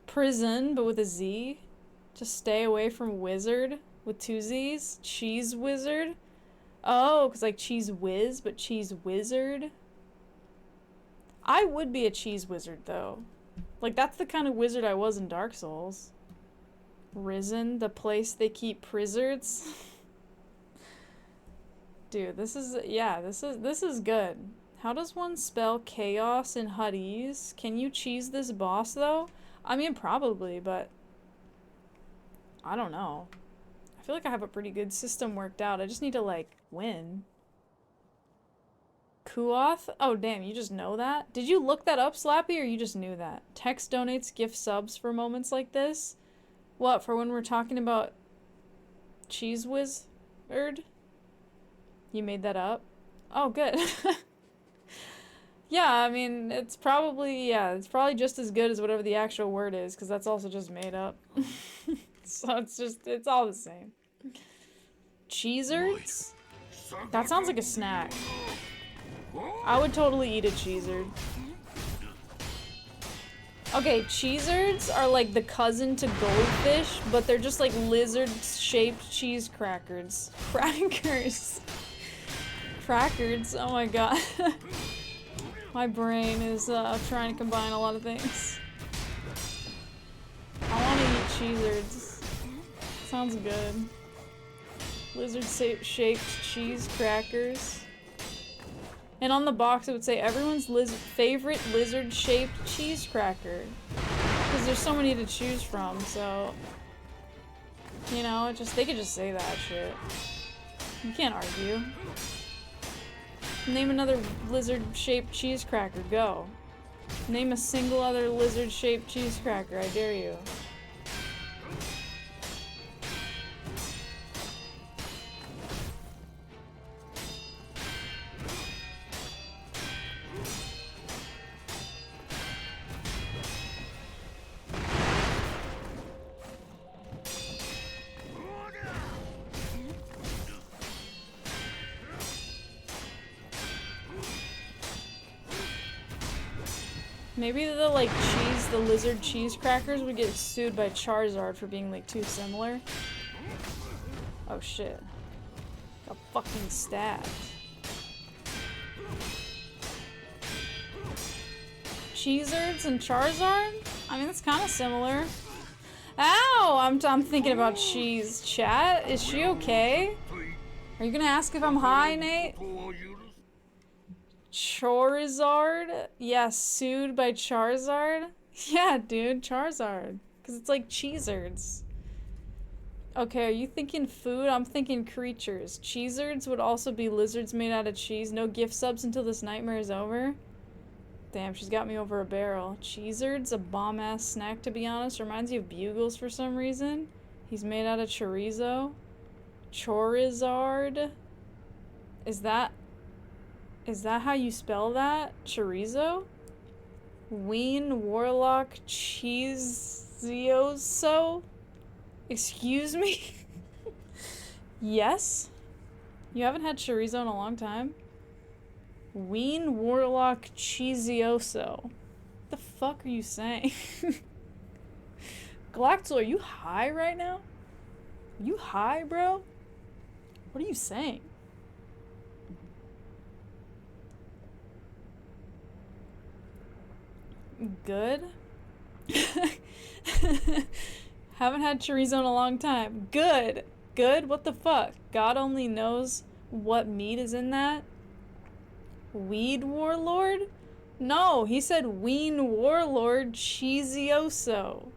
Prison, but with a Z. Just stay away from wizard with 2 Z's. Cheese wizard. Oh, because like cheese whiz, but cheese wizard. I would be a cheese wizard though. Like that's the kind of wizard I was in Dark Souls. Risen, the place they keep prizzards. Dude, this is good. How does one spell chaos in HIII's? Can you cheese this boss though? I mean probably, but I don't know. I feel like I have a pretty good system worked out. I just need to like win. Kuoth? Oh damn, you just know that? Did you look that up, Slappy, or you just knew that? Text donates gift subs for moments like this? What, for when we're talking about Cheese Wizard? You made that up? Oh, good. Yeah, I mean, it's probably just as good as whatever the actual word is, because that's also just made up. So it's all the same. Cheezards? That sounds like a snack. I would totally eat a cheezard. Okay, cheezards are like the cousin to goldfish, but they're just like lizard-shaped cheese crackers. Crackers. Crackers, oh my god. My brain is trying to combine a lot of things. I want to eat cheezards. Sounds good. Lizard-shaped cheese crackers. And on the box it would say everyone's favorite lizard-shaped cheese cracker. Because there's so many to choose from, so... You know, they could just say that shit. You can't argue. Name another lizard-shaped cheese cracker, go. Name a single other lizard-shaped cheese cracker, I dare you. Maybe the lizard cheese crackers would get sued by Charizard for being like too similar. Oh shit. Got fucking stabbed. Cheezards and Charizard? I mean, that's kind of similar. Ow! I'm thinking about cheese. Chat, is she okay? Are you gonna ask if I'm high, Nate? Charizard? Yeah, sued by Charizard? Yeah, dude, Charizard. Because it's like Cheezards. Okay, are you thinking food? I'm thinking creatures. Cheezards would also be lizards made out of cheese. No gift subs until this nightmare is over. Damn, she's got me over a barrel. Cheezards, a bomb-ass snack, to be honest. Reminds you of Bugles for some reason. He's made out of chorizo. Chorizard? Is that how you spell that? Chorizo? Ween Warlock Cheezioso? Excuse me? Yes? You haven't had chorizo in a long time? Ween Warlock Cheezioso. What the fuck are you saying? Galactal, are you high right now? Are you high, bro? What are you saying? Good? Haven't had chorizo in a long time. Good. Good? What the fuck? God only knows what meat is in that? Weed Warlord? No, he said Ween Warlord Cheezioso.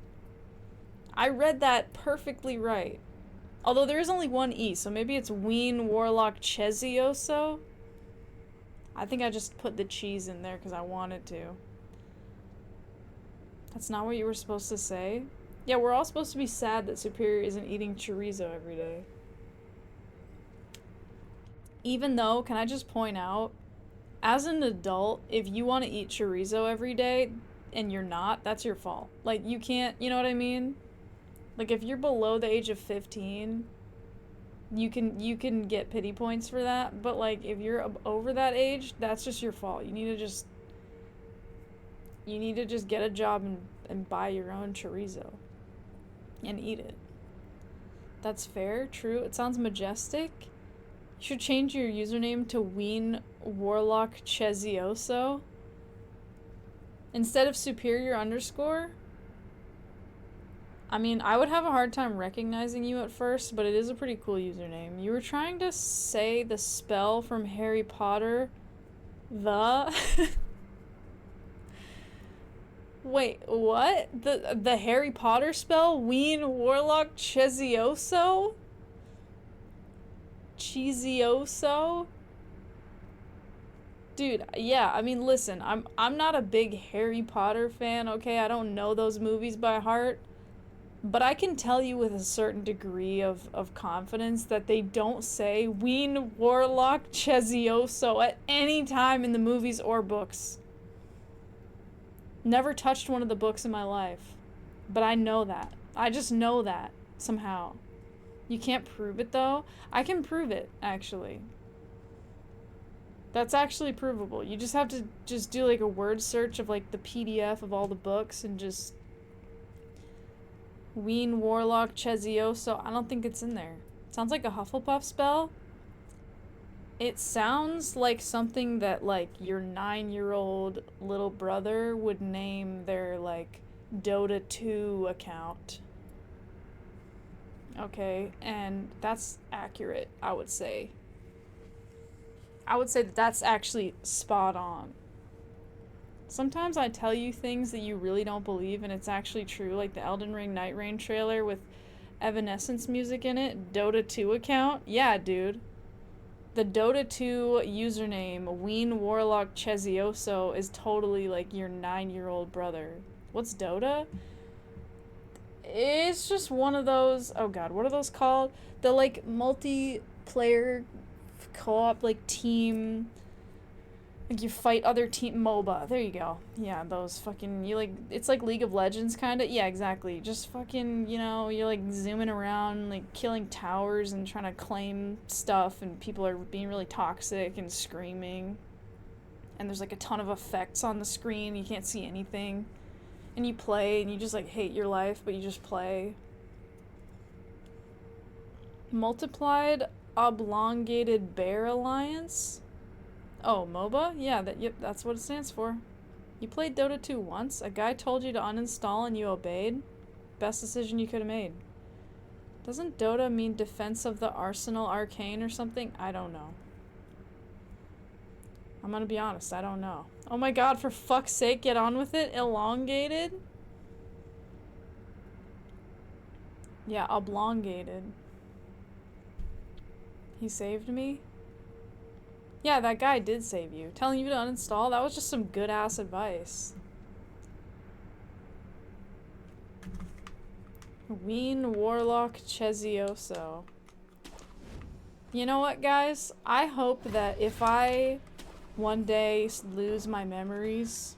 I read that perfectly right. Although there is only one E, so maybe it's Ween Warlock Chezioso? I think I just put the cheese in there because I wanted to. That's not what you were supposed to say? Yeah, we're all supposed to be sad that Superior isn't eating chorizo every day. Even though, can I just point out, as an adult, if you want to eat chorizo every day and you're not, that's your fault. Like, you can't, you know what I mean? Like, if you're below the age of 15, you can get pity points for that, but like, if you're over that age, that's just your fault. You need to just get a job and buy your own chorizo and eat it. That's fair, true. It sounds majestic. You should change your username to Ween Warlock Chezioso instead of Superior _. I mean, I would have a hard time recognizing you at first, but it is a pretty cool username. You were trying to say the spell from Harry Potter. The... Wait, what? The Harry Potter spell? Ween Warlock Chezioso? Cheezioso? Dude, yeah, I mean, listen, I'm not a big Harry Potter fan, okay? I don't know those movies by heart. But I can tell you with a certain degree of confidence that they don't say Ween Warlock Chezioso at any time in the movies or books. Never touched one of the books in my life. But I know that. I just know that, somehow. You can't prove it, though. I can prove it, actually. That's actually provable. You just have to just do, like, a word search of, like, the PDF of all the books and just... Ween Warlock Chezioso. I don't think it's in there. Sounds like a Hufflepuff spell. It sounds like something that, like, your 9-year-old little brother would name their, like, Dota 2 account. Okay, and that's accurate, I would say. I would say that that's actually spot on. Sometimes I tell you things that you really don't believe and it's actually true, like the Elden Ring Night Rain trailer with Evanescence music in it. Dota 2 account? Yeah, dude. The Dota 2 username, Ween Warlock Chezioso, is totally like your 9-year-old brother. What's Dota? It's just one of those, oh god, what are those called? The like multiplayer co-op like team, like you fight other team MOBA. There you go. Yeah, those fucking, you like, it's like League of Legends kind of. Yeah, exactly. Just fucking, you know, you're like zooming around, like killing towers and trying to claim stuff, and people are being really toxic and screaming. And there's like a ton of effects on the screen. You can't see anything. And you play and you just like hate your life, but you just play. Multiplied Oblongated Bear Alliance? Oh, MOBA? Yeah, yep, that's what it stands for. You played Dota 2 once? A guy told you to uninstall and you obeyed? Best decision you could have made. Doesn't Dota mean Defense of the Arsenal Arcane or something? I don't know. I'm gonna be honest, I don't know. Oh my god, for fuck's sake, get on with it? Elongated? Yeah, oblongated. He saved me? Yeah, that guy did save you. Telling you to uninstall? That was just some good-ass advice. Ween Warlock Chezioso. You know what, guys? I hope that if I one day lose my memories,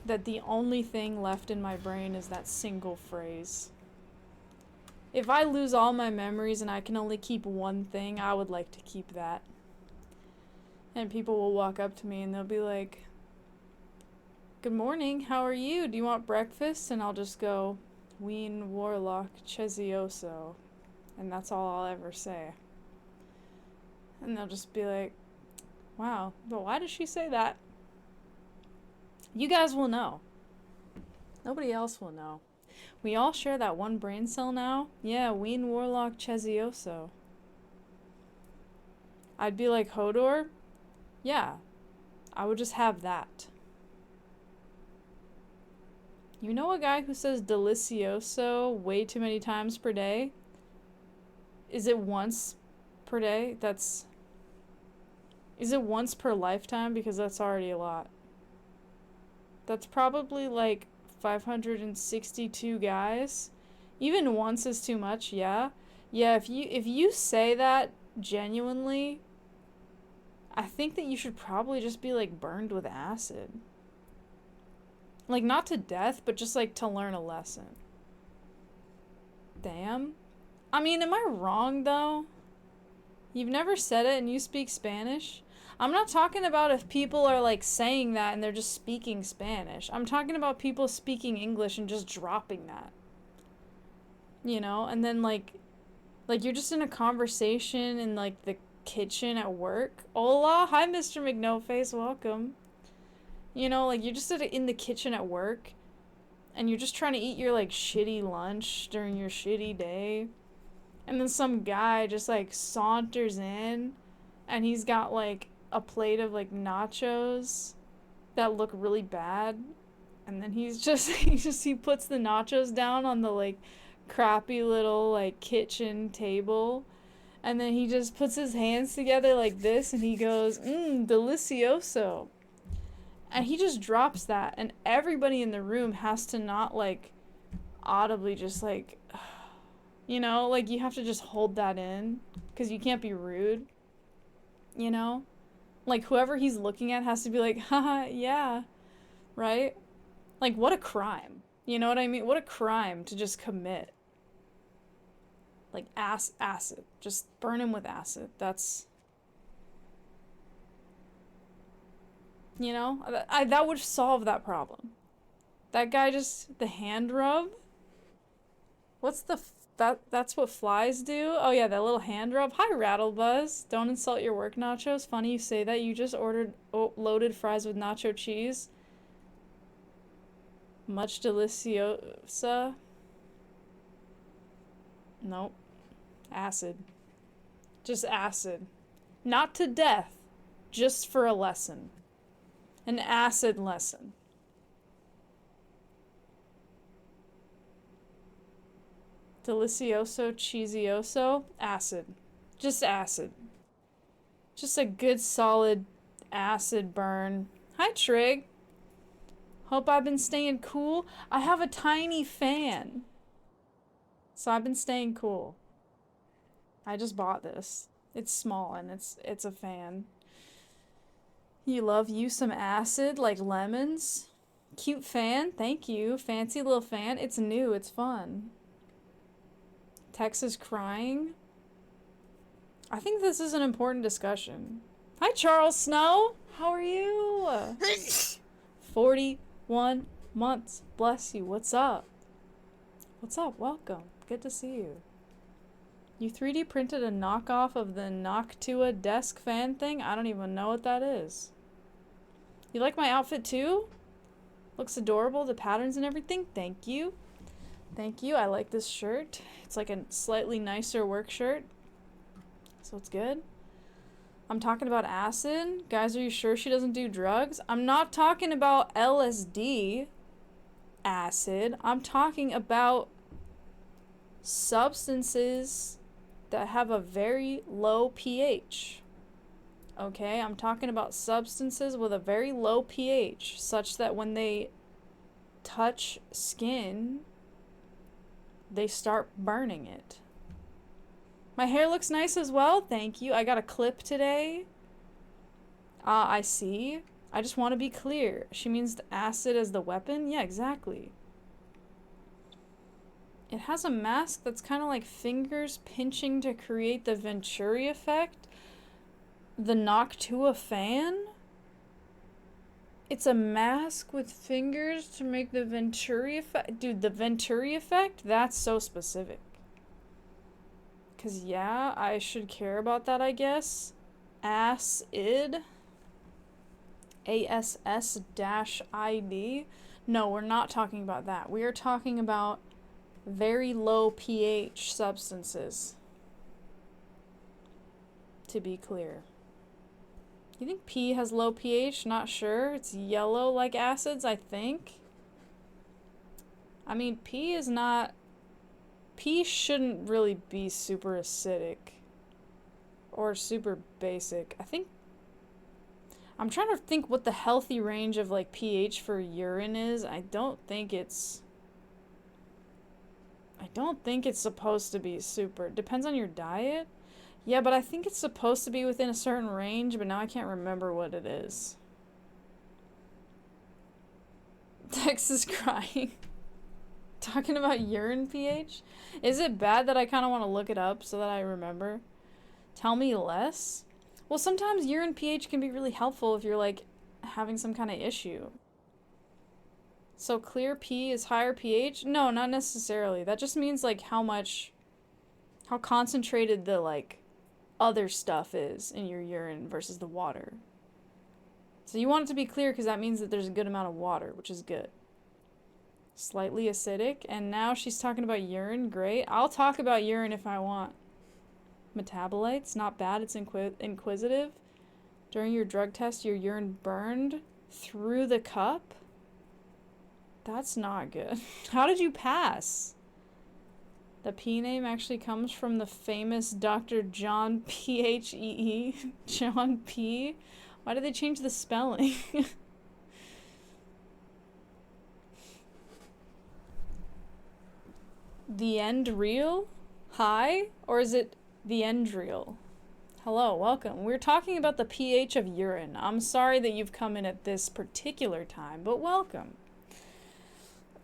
that the only thing left in my brain is that single phrase. If I lose all my memories and I can only keep one thing, I would like to keep that. And people will walk up to me and they'll be like, "Good morning, how are you? Do you want breakfast?" And I'll just go, "Ween Warlock Chezioso." And that's all I'll ever say. And they'll just be like, "Wow, but why did she say that?" You guys will know. Nobody else will know. We all share that one brain cell now. Yeah, Ween Warlock Chezioso. I'd be like, Hodor? Yeah, I would just have that. You know a guy who says delicioso way too many times per day? Is it once per day? Is it once per lifetime? Because that's already a lot. That's probably like 562 guys. Even once is too much, yeah. Yeah, if you say that genuinely, I think that you should probably just be like burned with acid. Like not to death, but just like to learn a lesson. Damn. I mean, am I wrong though? You've never said it and you speak Spanish? I'm not talking about if people are like saying that and they're just speaking Spanish. I'm talking about people speaking English and just dropping that. You know, and then like you're just in a conversation in like the kitchen at work. Hola, hi Mr. McNoface, welcome. You know, like you're just in the kitchen at work and you're just trying to eat your like shitty lunch during your shitty day. And then some guy just like saunters in and he's got like a plate of like nachos that look really bad. And then he puts the nachos down on the like crappy little like kitchen table. And then he just puts his hands together like this and he goes, delicioso. And he just drops that and everybody in the room has to not like audibly just like, you know, like you have to just hold that in because you can't be rude, you know? Like whoever he's looking at has to be like, haha, yeah, right? Like what a crime. You know what I mean? What a crime to just commit. Like acid. Just burn him with acid. That's, you know, that would solve that problem. That guy just, the hand rub? What's the, that's what flies do? Oh yeah, that little hand rub. Hi, Rattlebuzz. Don't insult your work nachos. Funny you say that. You just ordered loaded fries with nacho cheese. Much deliciosa. Nope. Acid. Just acid. Not to death. Just for a lesson. An acid lesson. Delicioso, cheesioso, acid. Just acid. Just a good solid acid burn. Hi, Trig. Hope I've been staying cool. I have a tiny fan. So I've been staying cool. I just bought this. It's small and it's a fan. You love you some acid like lemons. Cute fan, thank you. Fancy little fan. It's new, it's fun. Texas crying. I think this is an important discussion. Hi, Charles Snow. How are you? 41 months. Bless you. What's up? What's up? Welcome. Good to see you. You 3D printed a knockoff of the Noctua desk fan thing? I don't even know what that is. You like my outfit too? Looks adorable, the patterns and everything. Thank you. Thank you. I like this shirt. It's like a slightly nicer work shirt. So it's good. I'm talking about acid. Guys, are you sure she doesn't do drugs? I'm not talking about LSD acid. I'm talking about substances that have a very low pH. Okay, I'm talking about substances with a very low pH, such that when they touch skin, they start burning it. My hair looks nice as well, thank you. I got a clip today. I see. I just want to be clear. She means the acid as the weapon? Yeah, exactly. It has a mask that's kind of like fingers pinching to create the Venturi effect. The Noctua fan? It's a mask with fingers to make the Venturi effect? Dude, the Venturi effect? That's so specific. Because, yeah, I should care about that, I guess. Acid. ASS-ID. No, we're not talking about that. We are talking about very low pH substances. To be clear. You think P has low pH? Not sure. It's yellow like acids, I think. I mean, P is not... P shouldn't really be super acidic. Or super basic. I think... I'm trying to think what the healthy range of, like, pH for urine is. I don't think it's supposed to be super... Depends on your diet. Yeah, but I think it's supposed to be within a certain range, but now I can't remember what it is. Tex is crying. Talking about urine pH? Is it bad that I kind of want to look it up so that I remember? Tell me less? Well, sometimes urine pH can be really helpful if you're, like, having some kind of issue. So clear P is higher pH? No, not necessarily. That just means, like, how concentrated the, like, other stuff is in your urine versus the water. So you want it to be clear because that means that there's a good amount of water, which is good. Slightly acidic, and now she's talking about urine. Great. I'll talk about urine if I want. Metabolites, not bad. It's inquisitive. During your drug test, your urine burned through the cup? That's not good. How did you pass? The P name actually comes from the famous Dr. John P-H-E-E. John P. Why did they change the spelling? The end real? Hi? Or is it the end real? Hello, welcome. We're talking about the pH of urine. I'm sorry that you've come in at this particular time, but welcome.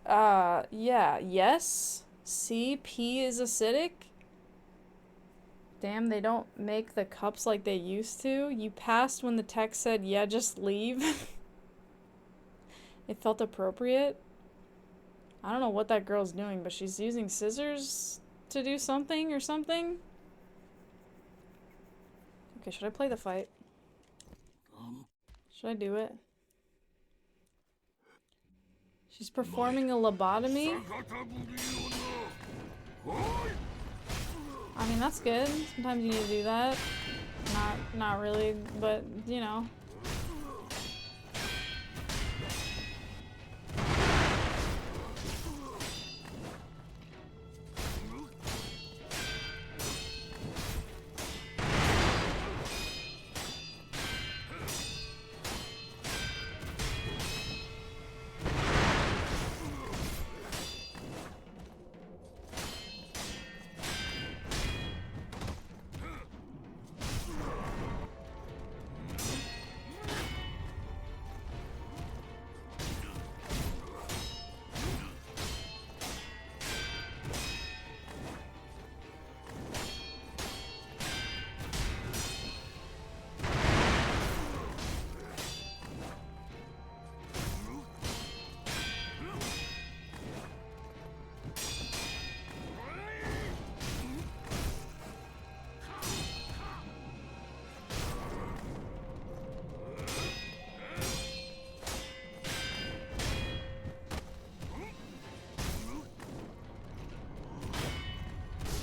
Yeah, yes. C, P is acidic. Damn, they don't make the cups like they used to. You passed when the text said, yeah, just leave. It felt appropriate. I don't know what that girl's doing, but she's using scissors to do something or something. Okay, should I play the fight? Should I do it? She's performing a lobotomy. I mean, that's good. Sometimes you need to do that. Not really, but, you know.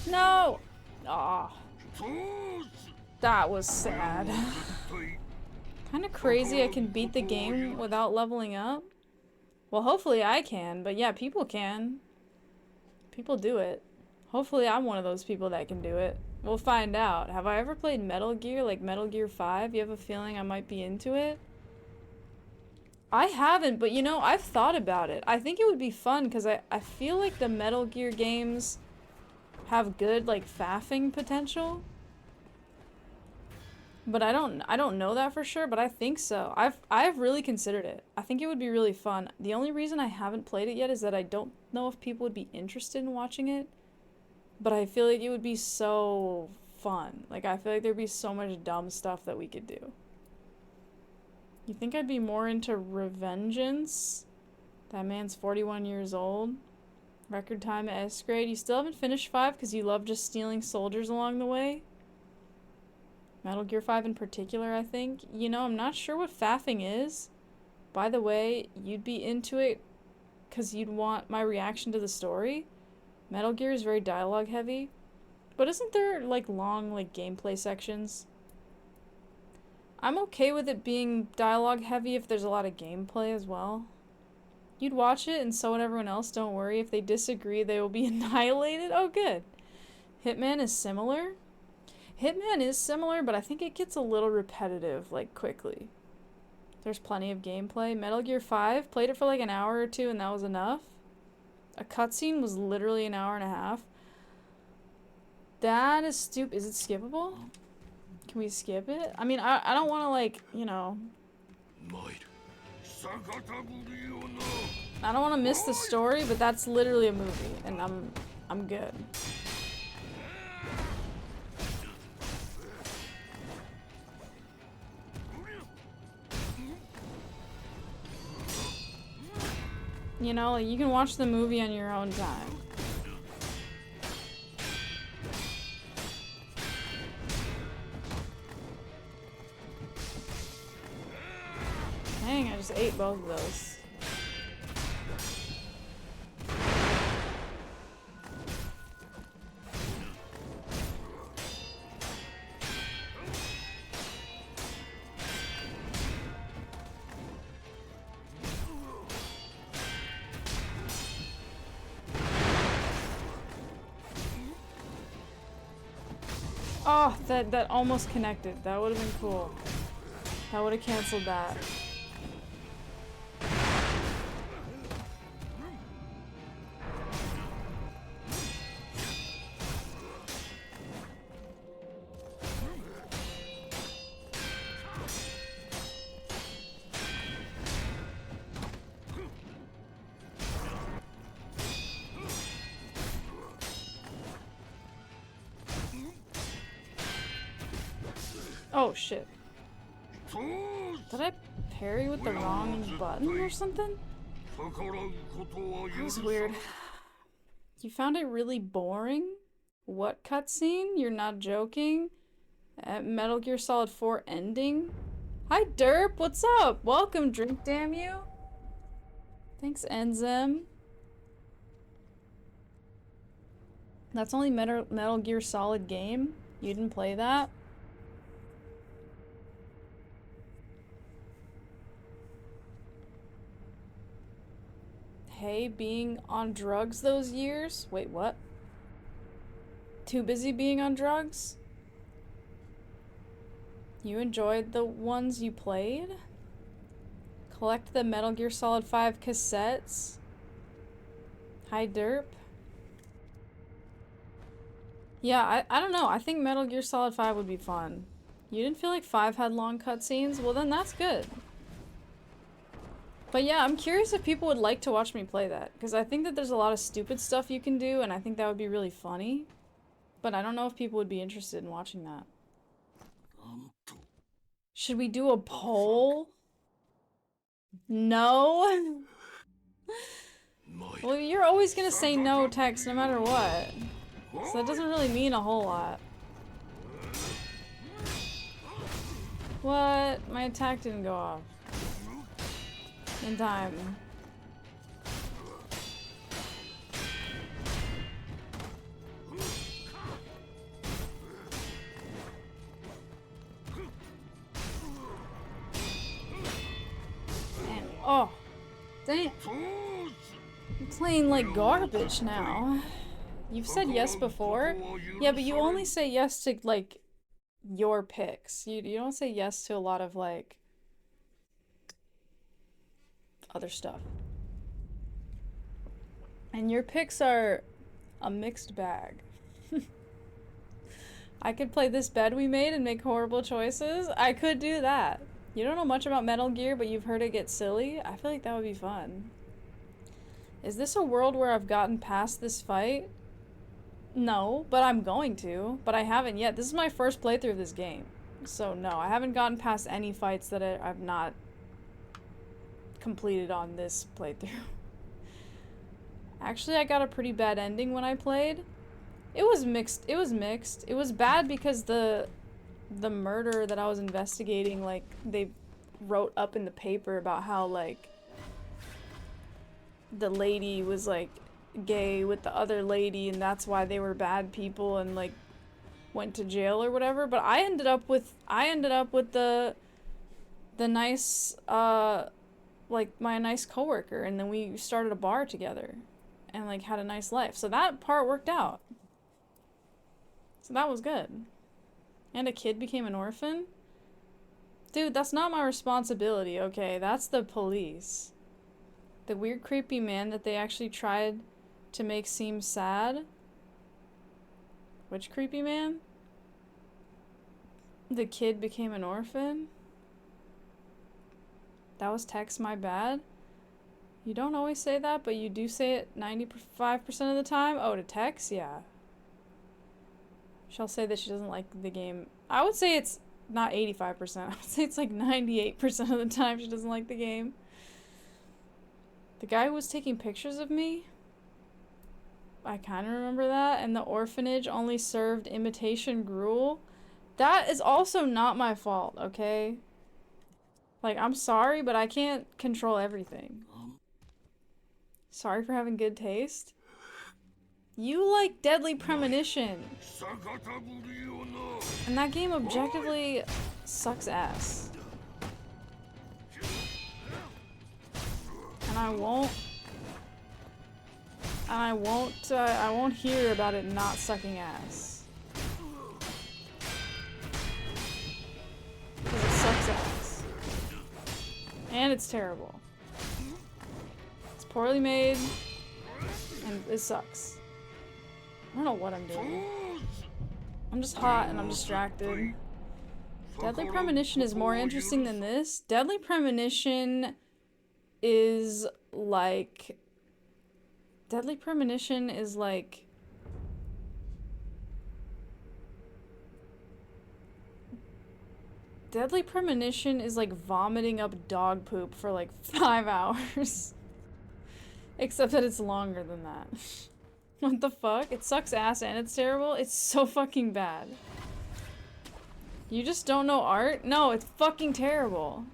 No! Aw. That was sad. Kinda crazy I can beat the game without leveling up. Well, hopefully I can, but yeah, people can. People do it. Hopefully I'm one of those people that can do it. We'll find out. Have I ever played Metal Gear, like Metal Gear 5? You have a feeling I might be into it? I haven't, but you know, I've thought about it. I think it would be fun, because I feel like the Metal Gear games have good, like, faffing potential. But I don't know that for sure, but I think so. I've really considered it. I think it would be really fun. The only reason I haven't played it yet is that I don't know if people would be interested in watching it. But I feel like it would be so fun. Like, I feel like there'd be so much dumb stuff that we could do. You think I'd be more into Revengeance? That man's 41 years old. Record time at S grade. You still haven't finished 5 because you love just stealing soldiers along the way? Metal Gear 5 in particular, I think. You know, I'm not sure what faffing is. By the way, you'd be into it because you'd want my reaction to the story. Metal Gear is very dialogue heavy. But isn't there, like, long, like, gameplay sections? I'm okay with it being dialogue heavy if there's a lot of gameplay as well. You'd watch it and so would everyone else, don't worry. If they disagree, they will be annihilated. Oh, good. Hitman is similar. Hitman is similar, but I think it gets a little repetitive, like, quickly. There's plenty of gameplay. Metal Gear 5, played it for like an hour or two and that was enough. A cutscene was literally an hour and a half. That is stupid. Is it skippable? Can we skip it? I mean, I don't want to, like, you know. I don't want to miss the story, but that's literally a movie, and I'm good. You know, like, you can watch the movie on your own time. Dang, I just ate both of those. Oh, that almost connected. That would have been cool. That would have canceled that. Oh shit. Did I parry with the wrong button or something? That was weird. You found it really boring? What cutscene? You're not joking? At Metal Gear Solid 4 ending? Hi Derp, what's up? Welcome, drink damn you. Thanks, Enzem. That's only Metal Gear Solid game? You didn't play that? Hey, being on drugs those years? Wait, what? Too busy being on drugs? You enjoyed the ones you played? Collect the Metal Gear Solid 5 cassettes? Hi, Derp. Yeah, I don't know. I think Metal Gear Solid 5 would be fun. You didn't feel like 5 had long cutscenes? Well, then that's good. But yeah, I'm curious if people would like to watch me play that, because I think that there's a lot of stupid stuff you can do, and I think that would be really funny. But I don't know if people would be interested in watching that. Should we do a poll? No? Well, you're always gonna say no, Tex, no matter what. So that doesn't really mean a whole lot. What? My attack didn't go off. In time. Damn. I'm playing like garbage now. You've said yes before? Yeah, but you only say yes to, like, your picks. You don't say yes to a lot of, like, other stuff. And your picks are a mixed bag. I could play this bed we made and make horrible choices. I could do that. You don't know much about Metal Gear, but you've heard it get silly? I feel like that would be fun. Is this a world where I've gotten past this fight? No, but I'm going to. But I haven't yet. This is my first playthrough of this game. So no, I haven't gotten past any fights that I've not completed on this playthrough. Actually, I got a pretty bad ending when I played. It was mixed. It was mixed. It was bad because the murder that I was investigating, like, they wrote up in the paper about how, like, the lady was, like, gay with the other lady and that's why they were bad people and, like, went to jail or whatever. But I ended up with the nice, like, my nice coworker, and then we started a bar together and, like, had a nice life. So that part worked out. So that was good. And a kid became an orphan? Dude, that's not my responsibility, okay? That's the police. The weird, creepy man that they actually tried to make seem sad. Which creepy man? The kid became an orphan? That was text, my bad. You don't always say that, but you do say it 95% of the time. Oh, to text? Yeah. She'll say that she doesn't like the game. I would say it's not 85%. I would say it's like 98% of the time she doesn't like the game. The guy who was taking pictures of me? I kind of remember that. And the orphanage only served imitation gruel. That is also not my fault, okay? Like, I'm sorry, but I can't control everything. Sorry for having good taste. You like Deadly Premonition. And that game objectively sucks ass. And I won't hear about it not sucking ass. Because it sucks ass. And it's terrible. It's poorly made, and it sucks. I don't know what I'm doing. I'm just hot and I'm distracted. Deadly Premonition is more interesting than this. Deadly Premonition is like... Deadly Premonition is like... Deadly Premonition is like vomiting up dog poop for like 5 hours. Except that it's longer than that. What the fuck? It sucks ass and it's terrible? It's so fucking bad. You just don't know art? No, it's fucking terrible.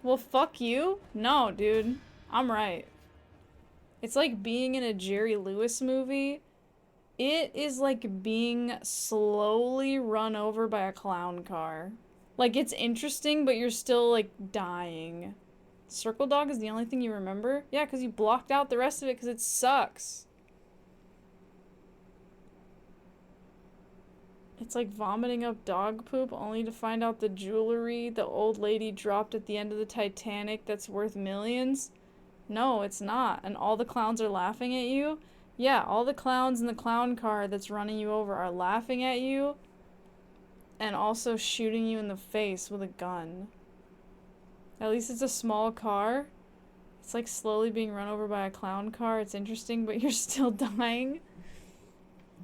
Well, fuck you? No, dude. I'm right. It's like being in a Jerry Lewis movie. It is like being slowly run over by a clown car. Like, it's interesting, but you're still, like, dying. Circle Dog is the only thing you remember? Yeah, because you blocked out the rest of it because it sucks. It's like vomiting up dog poop only to find out the jewelry the old lady dropped at the end of the Titanic that's worth millions. No, it's not. And all the clowns are laughing at you? Yeah, all the clowns in the clown car that's running you over are laughing at you and also shooting you in the face with a gun. At least it's a small car. It's like slowly being run over by a clown car. It's interesting, but you're still dying.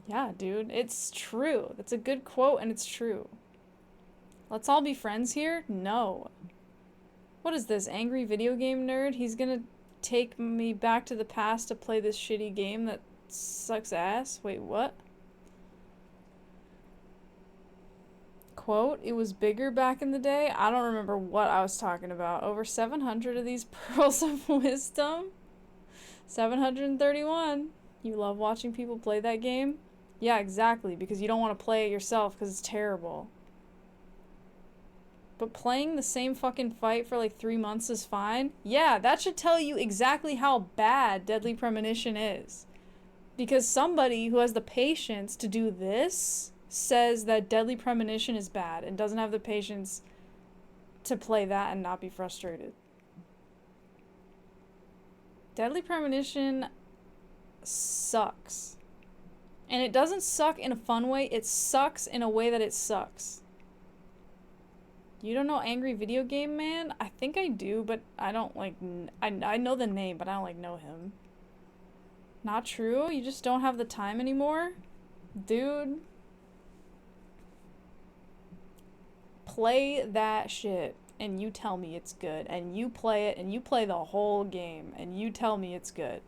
Yeah, dude, it's true. That's a good quote, and it's true. Let's all be friends here? No. What is this, angry video game nerd? He's gonna take me back to the past to play this shitty game that sucks ass? Wait, what? Quote, it was bigger back in the day? I don't remember what I was talking about. Over 700 of these pearls of wisdom? 731. You love watching people play that game? Yeah, exactly, because you don't want to play it yourself because it's terrible. But playing the same fucking fight for like 3 months is fine? Yeah, that should tell you exactly how bad Deadly Premonition is. Because somebody who has the patience to do this says that Deadly Premonition is bad and doesn't have the patience to play that and not be frustrated. Deadly Premonition sucks. And it doesn't suck in a fun way, it sucks in a way that it sucks. You don't know Angry Video Game Man? I think I do, but I don't like... I know the name, but I don't like know him. Not true? You just don't have the time anymore? Dude. Play that shit, and you tell me it's good. And you play it, and you play the whole game, and you tell me it's good.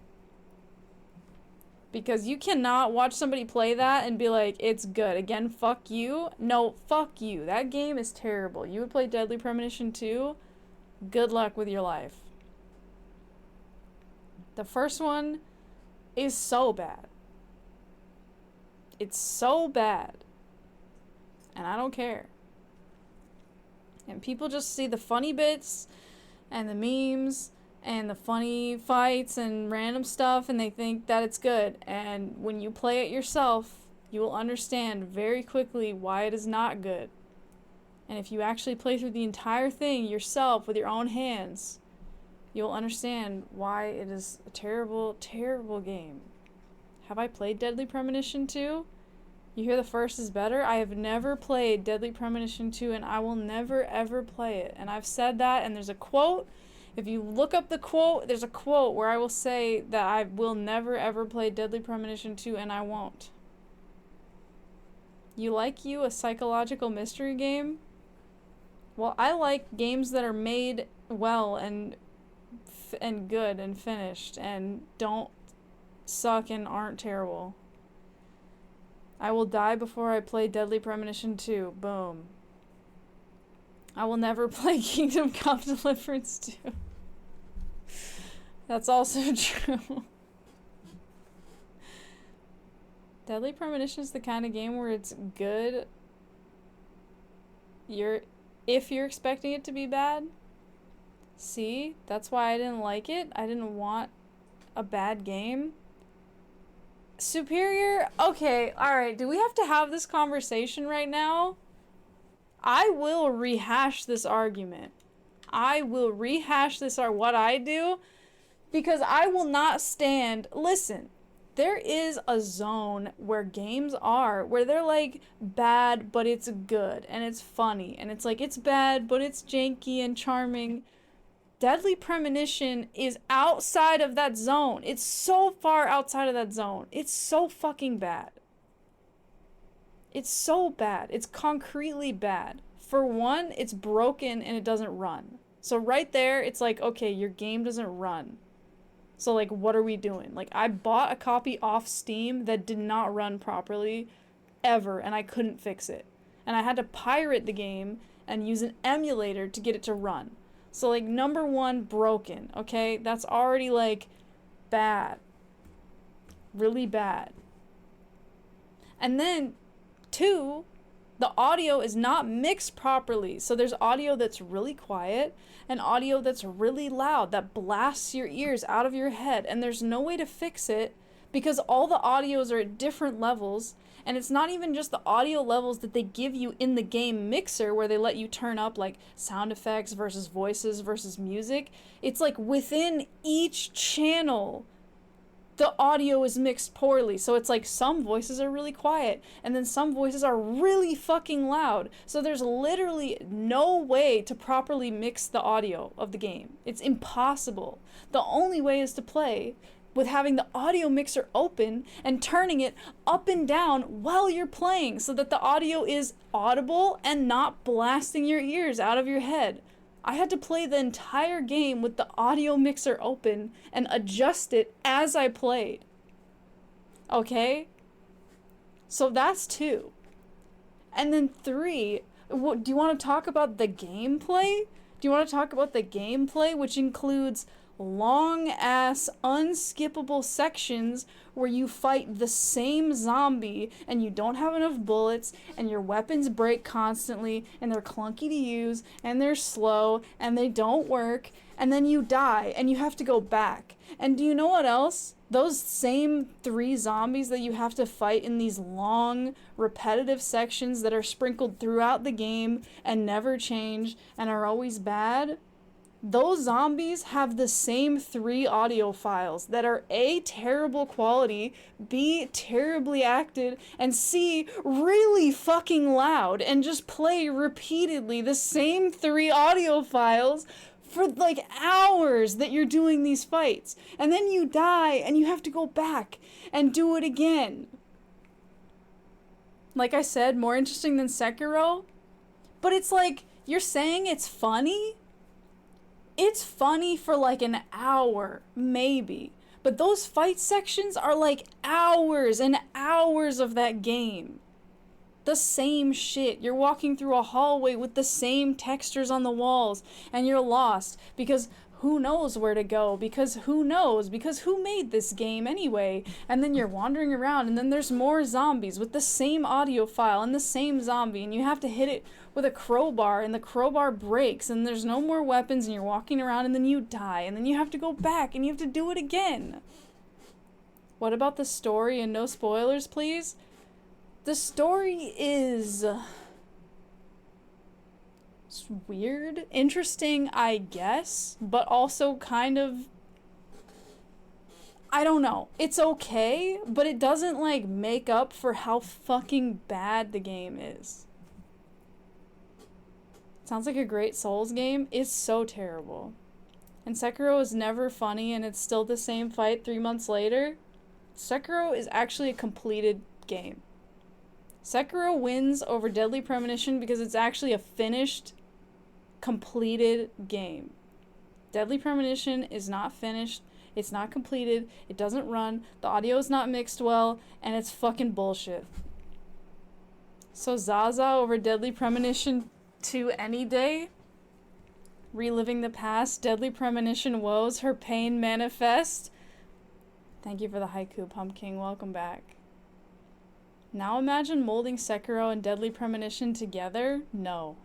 Because you cannot watch somebody play that and be like, it's good. Again, fuck you. No, fuck you. That game is terrible. You would play Deadly Premonition 2? Good luck with your life. The first one is so bad. It's so bad. And I don't care. And people just see the funny bits and the memes and the funny fights and random stuff, and they think that it's good. And when you play it yourself, you will understand very quickly why it is not good. And if you actually play through the entire thing yourself with your own hands, you'll understand why it is a terrible, terrible game. Have I played Deadly Premonition 2? You hear the first is better? I have never played Deadly Premonition 2, and I will never ever play it. And I've said that, and there's a quote. If you look up the quote, there's a quote where I will say that I will never ever play Deadly Premonition 2, and I won't. You like a psychological mystery game? Well, I like games that are made well and good and finished and don't suck and aren't terrible. I will die before I play Deadly Premonition 2. Boom. I will never play Kingdom Come Deliverance 2. That's also true. Deadly Premonition is the kind of game where it's good. If you're expecting it to be bad. See? That's why I didn't like it. I didn't want a bad game. Superior? Okay, alright. Do we have to have this conversation right now? I will rehash this argument. I will rehash this what I do, because I will not stand. Listen, there is a zone where games are where they're like bad but it's good and it's funny, and it's like it's bad but it's janky and charming. Deadly Premonition is outside of that zone. It's so far outside of that zone. It's so fucking bad. It's so bad. It's concretely bad. For one, it's broken and it doesn't run. So right there, it's like, okay, your game doesn't run. So like, what are we doing? Like, I bought a copy off Steam that did not run properly ever, and I couldn't fix it. And I had to pirate the game and use an emulator to get it to run. So like, number one, broken, okay? That's already like bad. Really bad. And then 2, the audio is not mixed properly. So there's audio that's really quiet and audio that's really loud that blasts your ears out of your head, and there's no way to fix it because all the audios are at different levels, and it's not even just the audio levels that they give you in the game mixer where they let you turn up like sound effects versus voices versus music. It's like within each channel the audio is mixed poorly. So it's like some voices are really quiet and then some voices are really fucking loud. So there's literally no way to properly mix the audio of the game. It's impossible. The only way is to play with having the audio mixer open and turning it up and down while you're playing so that the audio is audible and not blasting your ears out of your head. I had to play the entire game with the audio mixer open and adjust it as I played. Okay? So that's 2. And then 3, do you want to talk about the gameplay? Do you want to talk about the gameplay, which includes long-ass, unskippable sections where you fight the same zombie and you don't have enough bullets and your weapons break constantly and they're clunky to use and they're slow and they don't work, and then you die and you have to go back. And do you know what else? Those same 3 zombies that you have to fight in these long, repetitive sections that are sprinkled throughout the game and never change and are always bad, those zombies have the same 3 audio files that are A, terrible quality, B, terribly acted, and C, really fucking loud, and just play repeatedly the same 3 audio files for like hours that you're doing these fights. And then you die and you have to go back and do it again. Like I said, more interesting than Sekiro. But it's like, you're saying it's funny? It's funny for like an hour, maybe. But those fight sections are like hours and hours of that game. The same shit. You're walking through a hallway with the same textures on the walls, and you're lost because who knows where to go, because who knows, because who made this game anyway? And then you're wandering around, and then there's more zombies with the same audio file and the same zombie, and you have to hit it with a crowbar, and the crowbar breaks, and there's no more weapons, and you're walking around, and then you die, and then you have to go back, and you have to do it again. What about the story? And no spoilers, please? The story is weird, interesting, I guess, but also kind of, I don't know. It's okay, but it doesn't like make up for how fucking bad the game is. Sounds like a great Souls game. It's so terrible. And Sekiro is never funny and it's still the same fight 3 months later. Sekiro is actually a completed game. Sekiro wins over Deadly Premonition because it's actually a finished, completed game. Deadly Premonition is not finished, it's not completed, it doesn't run, the audio is not mixed well, and it's fucking bullshit. So Zaza over Deadly Premonition 2 any day? Reliving the past, Deadly Premonition woes, her pain manifest. Thank you for the haiku, Pumpkin, welcome back. Now imagine molding Sekiro and Deadly Premonition together? No.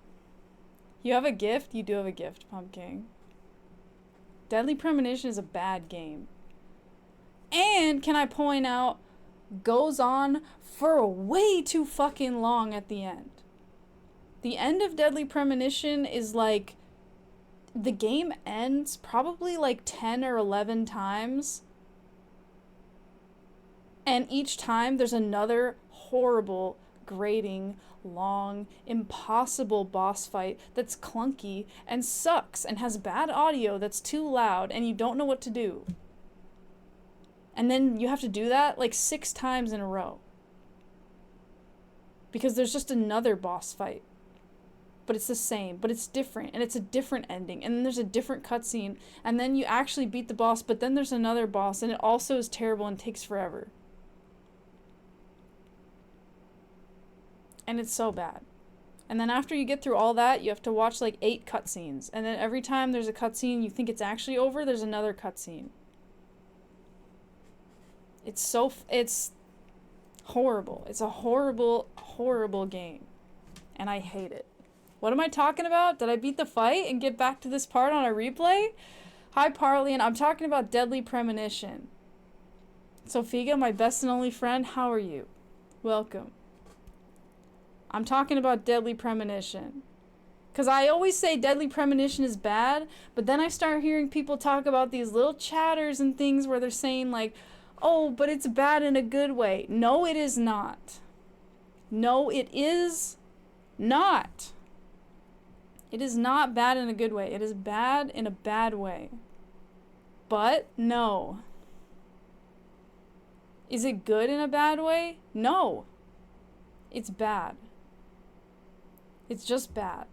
You have a gift? You do have a gift, Pumpkin. Deadly Premonition is a bad game. And, can I point out, goes on for way too fucking long at the end. The end of Deadly Premonition is like, the game ends probably like 10 or 11 times. And each time there's another horrible, grating, long, impossible boss fight that's clunky and sucks and has bad audio that's too loud and you don't know what to do. And then you have to do that like 6 times in a row. Because there's just another boss fight. But it's the same, but it's different, and it's a different ending, and then there's a different cutscene, and then you actually beat the boss, but then there's another boss, and it also is terrible and takes forever. And it's so bad. And then after you get through all that, you have to watch like 8 cutscenes. And then every time there's a cutscene you think it's actually over, there's another cutscene. It's horrible. It's a horrible, horrible game. And I hate it. What am I talking about? Did I beat the fight and get back to this part on a replay? Hi, Parley, and I'm talking about Deadly Premonition. Sofiga, my best and only friend, how are you? Welcome. I'm talking about Deadly Premonition. Because I always say Deadly Premonition is bad, but then I start hearing people talk about these little chatters and things where they're saying like, oh, but it's bad in a good way. No, it is not. No, it is not. It is not bad in a good way. It is bad in a bad way. But no. Is it good in a bad way? No. It's bad. It's just bad.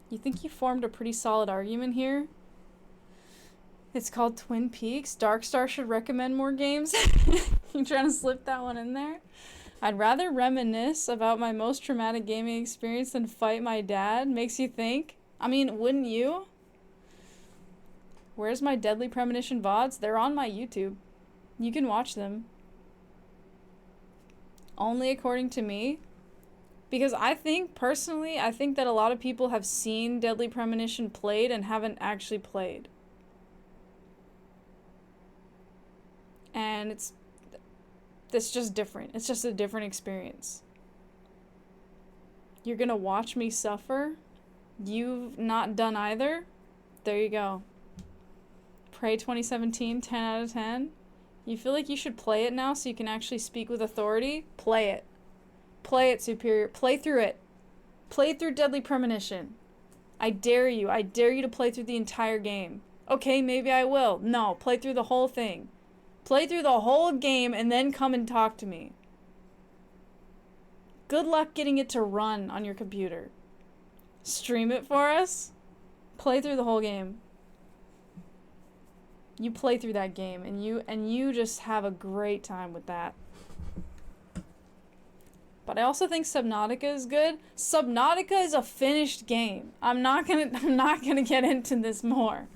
You think you formed a pretty solid argument here? It's called Twin Peaks. Darkstar should recommend more games. You trying to slip that one in there? I'd rather reminisce about my most traumatic gaming experience than fight my dad. Makes you think? I mean, wouldn't you? Where's my Deadly Premonition VODs? They're on my YouTube. You can watch them. Only according to me. Because I think, personally, I think that a lot of people have seen Deadly Premonition played and haven't actually played. And it's just different. It's just a different experience. You're gonna watch me suffer? You've not done either? There you go. Prey 2017, 10 out of 10. You feel like you should play it now so you can actually speak with authority? Play it. Play it, Superior. Play through it. Play through Deadly Premonition. I dare you. I dare you to play through the entire game. Okay, maybe I will. No, play through the whole thing. Play through the whole game and then come and talk to me. Good luck getting it to run on your computer. Stream it for us. Play through the whole game. You play through that game and you just have a great time with that. But I also think Subnautica is good. Subnautica is a finished game. I'm not gonna get into this more.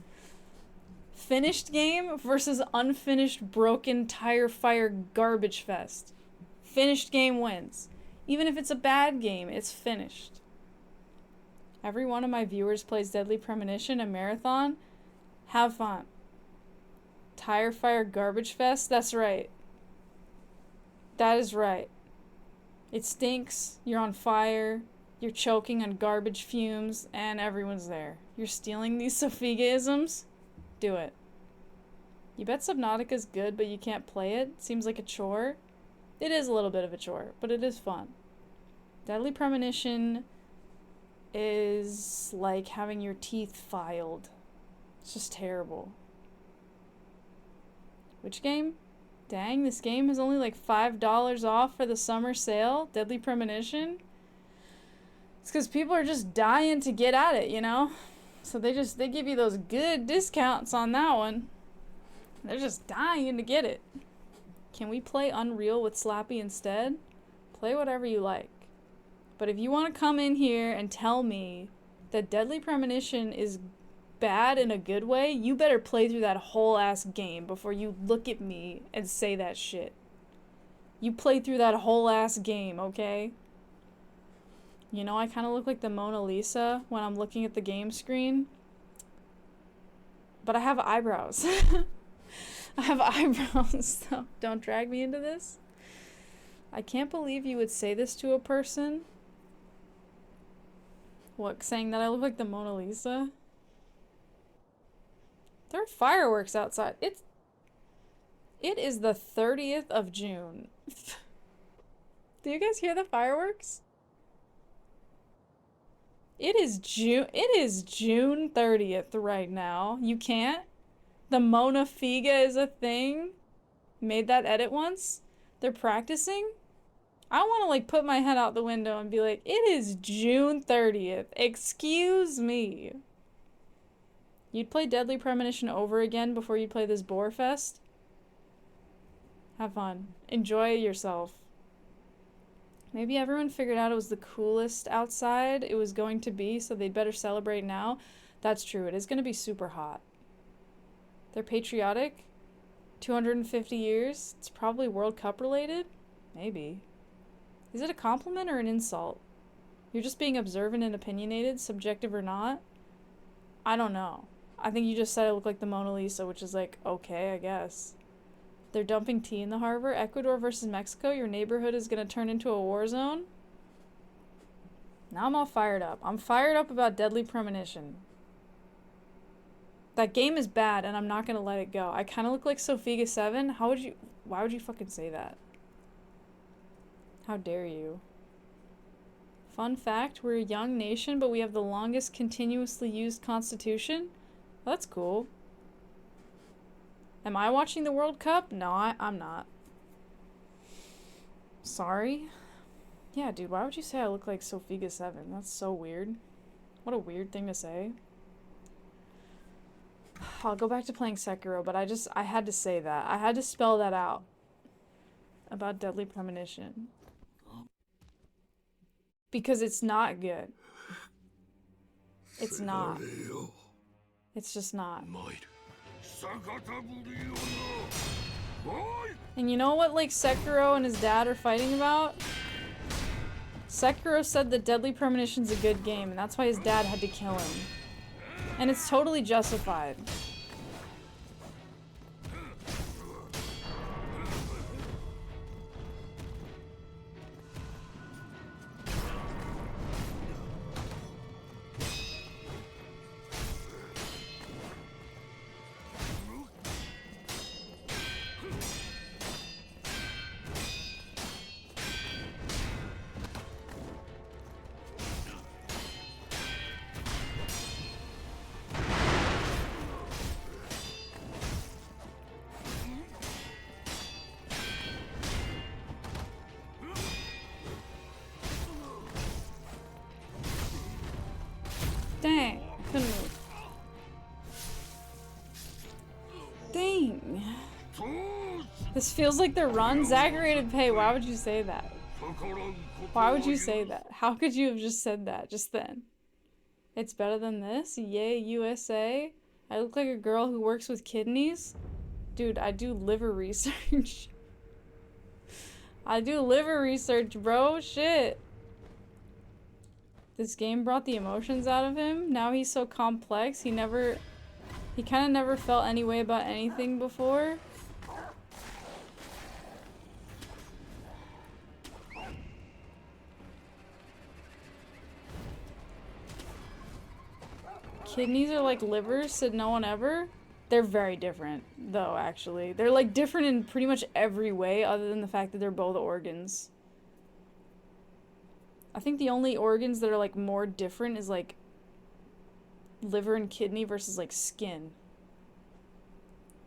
Finished game versus unfinished broken tire fire garbage fest. Finished game wins. Even if it's a bad game, it's finished. Every one of my viewers plays Deadly Premonition, a marathon. Have fun. Tire fire garbage fest? That's right. That is right. It stinks, you're on fire, you're choking on garbage fumes, and everyone's there. You're stealing these Sophiga-isms? Do it. You bet Subnautica's good, but you can't play it? Seems like a chore? It is a little bit of a chore, but it is fun. Deadly Premonition is like having your teeth filed. It's just terrible. Which game? Dang, this game is only like $5 off for the summer sale. Deadly Premonition. It's because people are just dying to get at it, you know? So they give you those good discounts on that one. They're just dying to get it. Can we play Unreal with Slappy instead? Play whatever you like. But if you want to come in here and tell me that Deadly Premonition is bad in a good way, you better play through that whole ass game before you look at me and say that shit. You play through that whole ass game, okay? You know, I kind of look like the Mona Lisa when I'm looking at the game screen. But I have eyebrows. I have eyebrows, so don't drag me into this. I can't believe you would say this to a person. What, saying that I look like the Mona Lisa? There are fireworks outside. It is the 30th of June. Do you guys hear the fireworks? It is June 30th right now. You can't? The Mona Figa is a thing? Made that edit once? They're practicing? I want to like put my head out the window and be like, it is June 30th. Excuse me. You'd play Deadly Premonition over again before you play this Boar Fest? Have fun. Enjoy yourself. Maybe everyone figured out it was the coolest outside it was going to be, so they'd better celebrate now. That's true. It is going to be super hot. They're patriotic. 250 years. It's probably World Cup related. Maybe. Is it a compliment or an insult? You're just being observant and opinionated, subjective or not? I don't know. I think you just said I look like the Mona Lisa, which is like, okay, I guess. They're dumping tea in the harbor. Ecuador versus Mexico. Your neighborhood is going to turn into a war zone. Now I'm all fired up. I'm fired up about Deadly Premonition. That game is bad, and I'm not going to let it go. I kind of look like Sophiga 7. Why would you fucking say that? How dare you? Fun fact, we're a young nation, but we have the longest continuously used constitution. Well, that's cool. Am I watching the World Cup? No, I'm not. Sorry? Yeah, dude, why would you say I look like Sophiga 7? That's so weird. What a weird thing to say. I'll go back to playing Sekiro, but I had to say that. I had to spell that out. About Deadly Premonition. Because it's not good. It's not. It's just not. And you know what, like, Sekiro and his dad are fighting about? Sekiro said that Deadly Premonition's a good game, and that's why his dad had to kill him. And it's totally justified. Dang, couldn't move. Dang. This feels like the run. Zachary pay. Why would you say that? Why would you say that? How could you have just said that just then? It's better than this? Yay, USA. I look like a girl who works with kidneys? Dude, I do liver research. I do liver research, bro. Shit. This game brought the emotions out of him. Now he's so complex. He kind of never felt any way about anything before. Kidneys are like livers, said no one ever. They're very different, though, actually. They're like different in pretty much every way, other than the fact that they're both organs. I think the only organs that are like more different is like liver and kidney versus like skin.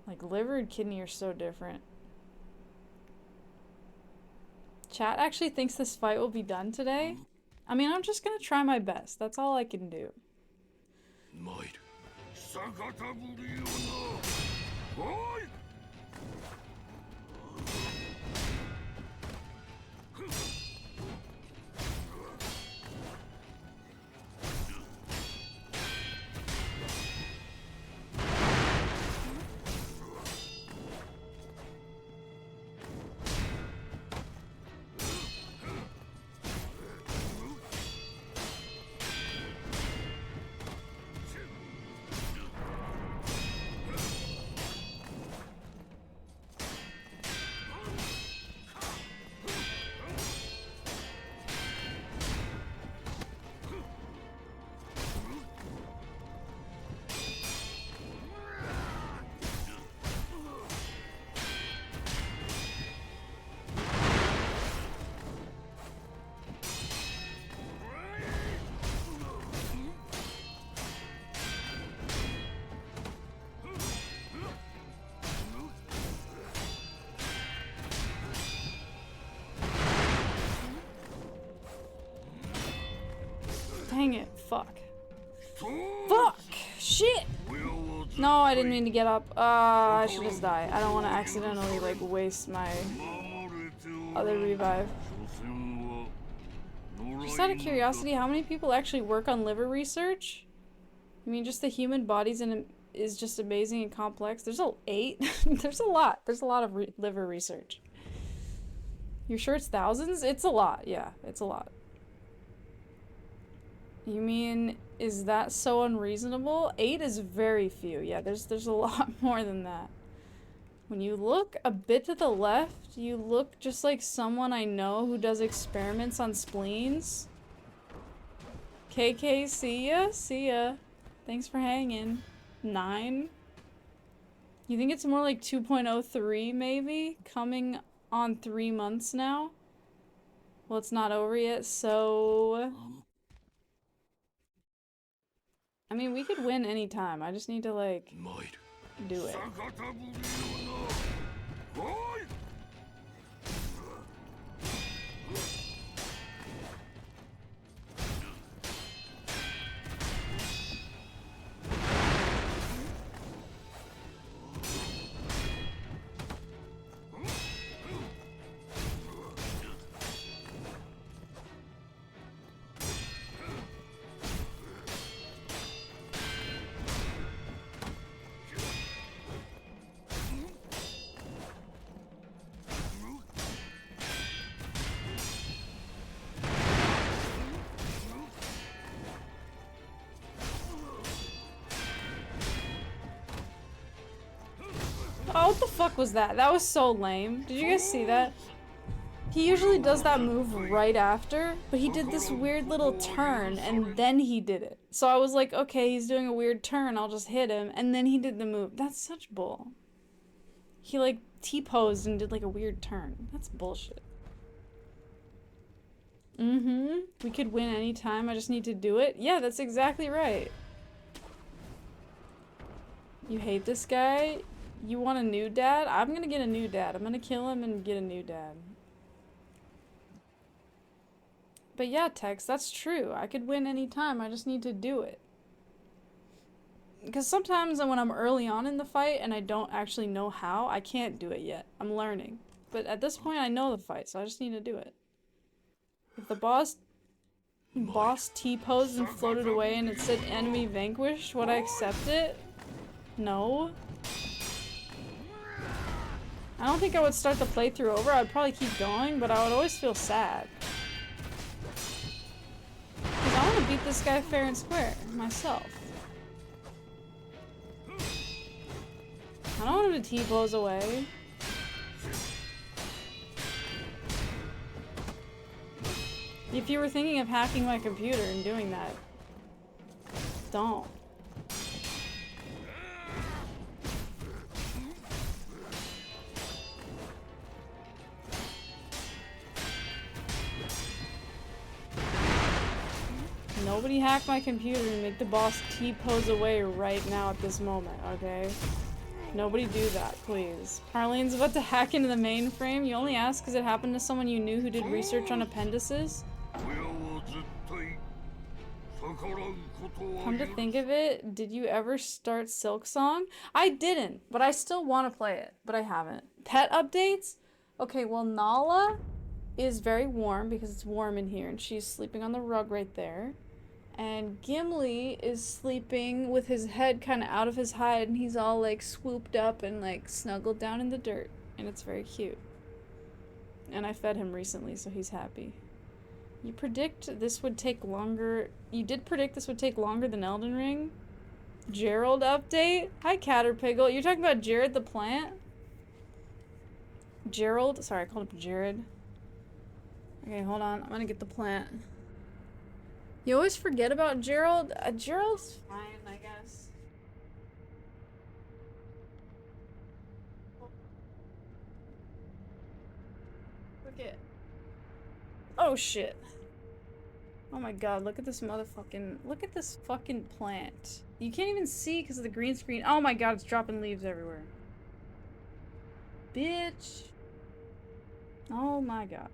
Like liver and kidney are so different. Chat actually thinks this fight will be done today. I mean, I'm just gonna try my best. That's all I can do. Dang it, fuck. Fuck! Shit! No, I didn't mean to get up. I should just die. I don't want to accidentally, like, waste my other revive. Just out of curiosity, how many people actually work on liver research? I mean, just the human body's is just amazing and complex. There's 8? There's a lot. There's a lot of liver research. You're sure it's thousands? It's a lot. Yeah, it's a lot. You mean, is that so unreasonable? 8 is very few. Yeah, there's a lot more than that. When you look a bit to the left, you look just like someone I know who does experiments on spleens. KK, see ya? See ya. Thanks for hanging. 9? You think it's more like 2.03 maybe? Coming on 3 months now? Well, it's not over yet, so... I mean, we could win any time. I just need to, like, do it. Oh, what the fuck was that? That was so lame. Did you guys see that? He usually does that move right after, but he did this weird little turn and then he did it. So I was like, okay, he's doing a weird turn, I'll just hit him, and then he did the move. That's such bull. He like T-posed and did like a weird turn. That's bullshit. Mm-hmm. We could win anytime, I just need to do it. Yeah, that's exactly right. You hate this guy? You want a new dad? I'm gonna get a new dad. I'm gonna kill him and get a new dad. But yeah, Tex, that's true. I could win anytime, I just need to do it. Because sometimes when I'm early on in the fight and I don't actually know how, I can't do it yet. I'm learning. But at this point, I know the fight, so I just need to do it. If the boss T-posed and floated away and it said enemy vanquished, would I accept it? No. I don't think I would start the playthrough over. I'd probably keep going, but I would always feel sad. Because I want to beat this guy fair and square, myself. I don't want him to T-pose away. If you were thinking of hacking my computer and doing that, don't. Nobody hack my computer and make the boss T-pose away right now at this moment, okay? Nobody do that, please. Harlene's about to hack into the mainframe. You only ask because it happened to someone you knew who did research on appendices? Come to think of it, did you ever start Silk Song? I didn't, but I still want to play it, but I haven't. Pet updates? Okay, well, Nala is very warm because it's warm in here, and she's sleeping on the rug right there. And Gimli is sleeping with his head kind of out of his hide, and he's all like swooped up and like snuggled down in the dirt, and it's very cute. And I fed him recently, so he's happy. You predict this would take longer. You did predict this would take longer than Elden Ring? Gerald update? Hi, Caterpiggle. You're talking about Jared the plant? Gerald? Sorry, I called him Jared. Okay, hold on. I'm gonna get the plant. You always forget about Gerald. Gerald's fine, I guess. Look at. Oh shit. Oh my god, look at this motherfucking. Look at this fucking plant. You can't even see because of the green screen. Oh my god, it's dropping leaves everywhere. Bitch. Oh my god.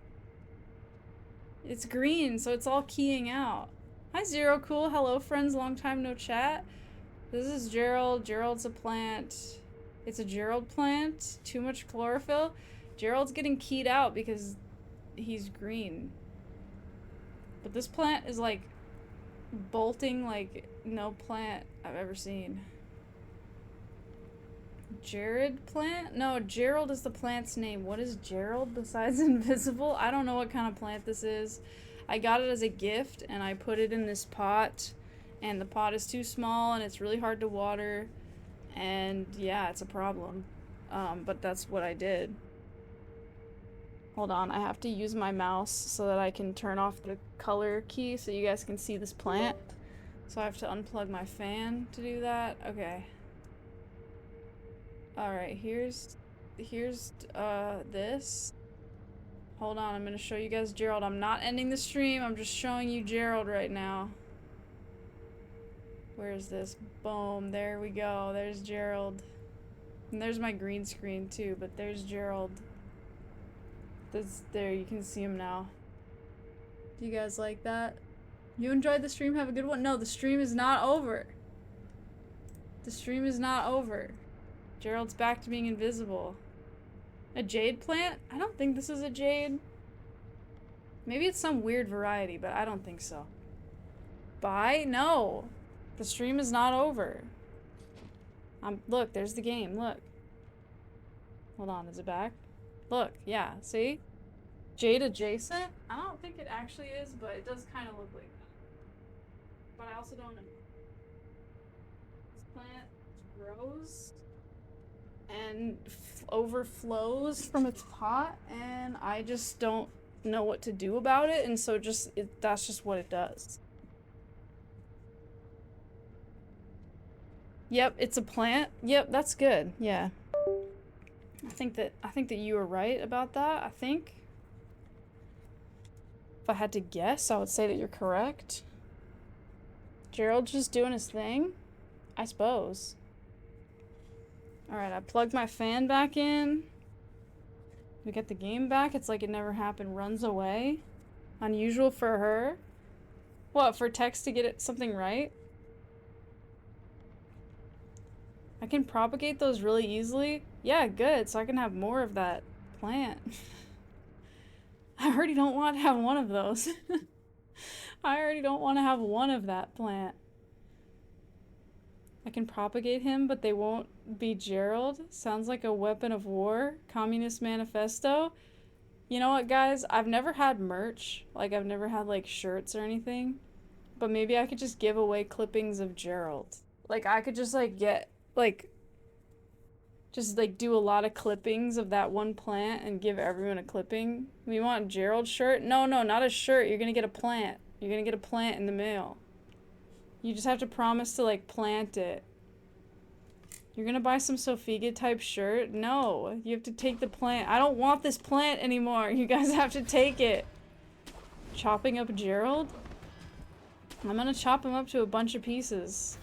It's green, so it's all keying out. Hi, Zero Cool. Hello, friends. Long time no chat. This is Gerald. Gerald's a plant. It's a Gerald plant. Too much chlorophyll. Gerald's getting keyed out because he's green. But this plant is like bolting like no plant I've ever seen. Jared plant? No, Gerald is the plant's name. What is Gerald besides invisible? I don't know what kind of plant this is. I got it as a gift and I put it in this pot, and the pot is too small and it's really hard to water, and yeah, it's a problem. But that's what I did. Hold on, I have to use my mouse so that I can turn off the color key so you guys can see this plant. So I have to unplug my fan to do that. Okay. Alright, here's this. Hold on, I'm gonna show you guys Gerald. I'm not ending the stream, I'm just showing you Gerald right now. Where is this? Boom, there we go. There's Gerald. And there's my green screen too, but there's Gerald. There, you can see him now. Do you guys like that? You enjoyed the stream? Have a good one? No, the stream is not over. The stream is not over. Gerald's back to being invisible. A jade plant? I don't think this is a jade. Maybe it's some weird variety, but I don't think so. Bye? No. The stream is not over. Look, there's the game. Look. Hold on, is it back? Look, yeah, see? Jade adjacent? I don't think it actually is, but it does kind of look like that. But I also don't know. This plant grows, and overflows from its pot, and I just don't know what to do about it, and so that's just what it does. Yep, it's a plant. Yep, that's good. Yeah. I think that you were right about that. I think. If I had to guess, I would say that you're correct. Gerald's just doing his thing, I suppose. Alright, I plugged my fan back in. We get the game back. It's like it never happened. Runs away. Unusual for her. What, for Tex to get something right? I can propagate those really easily. Yeah, good. So I can have more of that plant. I already don't want to have one of those. I already don't want to have one of that plant. I can propagate him, but they won't be Gerald. Sounds like a weapon of war. Communist Manifesto. You know what, guys? I've never had merch. Like, I've never had, like, shirts or anything. But maybe I could just give away clippings of Gerald. Like, I could just, like, get, like... just, like, do a lot of clippings of that one plant and give everyone a clipping. We want Gerald's shirt? No, not a shirt. You're gonna get a plant. You're gonna get a plant in the mail. You just have to promise to, like, plant it. You're gonna buy some Sofiga type shirt? No. You have to take the plant. I don't want this plant anymore. You guys have to take it. Chopping up Gerald? I'm gonna chop him up to a bunch of pieces.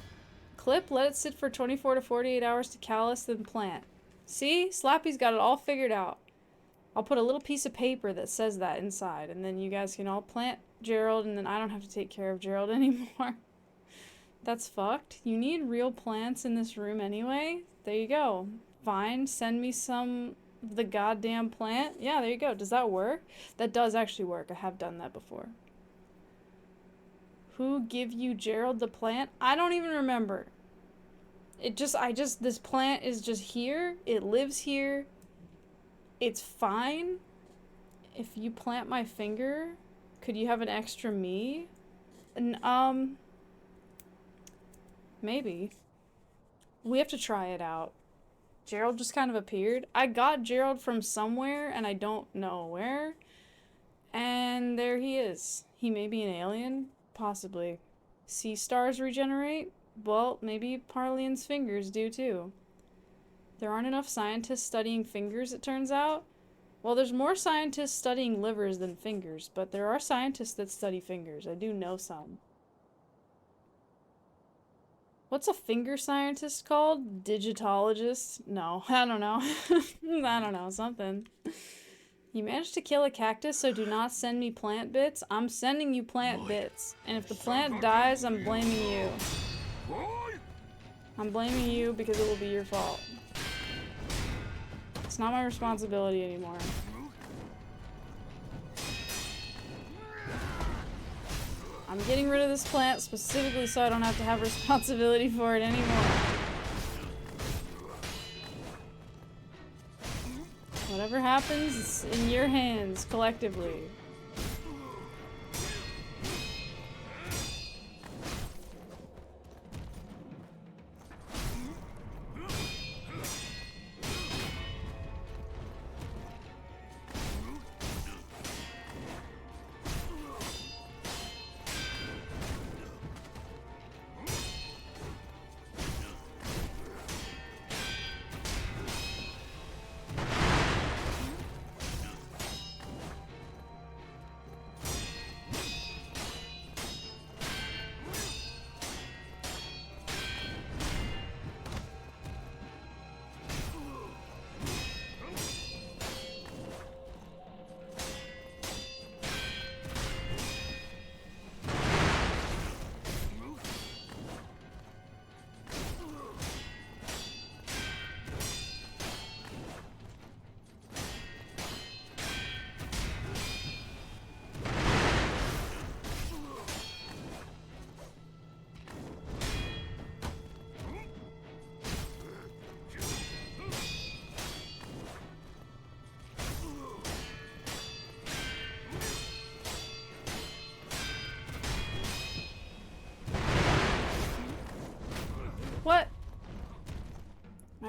Clip, let it sit for 24 to 48 hours to callus, then plant. See? Slappy's got it all figured out. I'll put a little piece of paper that says that inside, and then you guys can all plant Gerald, and then I don't have to take care of Gerald anymore. That's fucked. You need real plants in this room anyway? There you go. Fine, send me some of the goddamn plant. Yeah, there you go. Does that work? That does actually work. I have done that before. Who give you Gerald the plant? I don't even remember. This plant is just here. It lives here. It's fine. If you plant my finger, could you have an extra me? And, maybe. We have to try it out. Gerald just kind of appeared. I got Gerald from somewhere, and I don't know where. And there he is. He may be an alien. Possibly. Sea stars regenerate? Well, maybe Parlian's fingers do too. There aren't enough scientists studying fingers, it turns out. Well, there's more scientists studying livers than fingers, but there are scientists that study fingers. I do know some. What's a finger scientist called? Digitologist? No, I don't know. I don't know, something. You managed to kill a cactus, so do not send me plant bits. I'm sending you plant bits. And if the plant dies, I'm blaming you. I'm blaming you because it will be your fault. It's not my responsibility anymore. I'm getting rid of this plant specifically so I don't have to have responsibility for it anymore. Whatever happens, it's in your hands, collectively.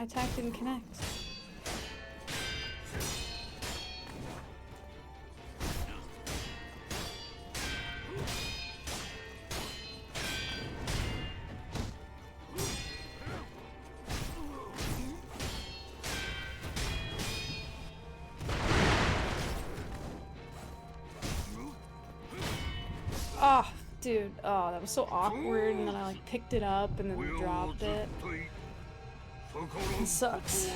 My attack didn't connect. Oh, dude. Oh, that was so awkward, and then I like picked it up and then dropped it. It sucks.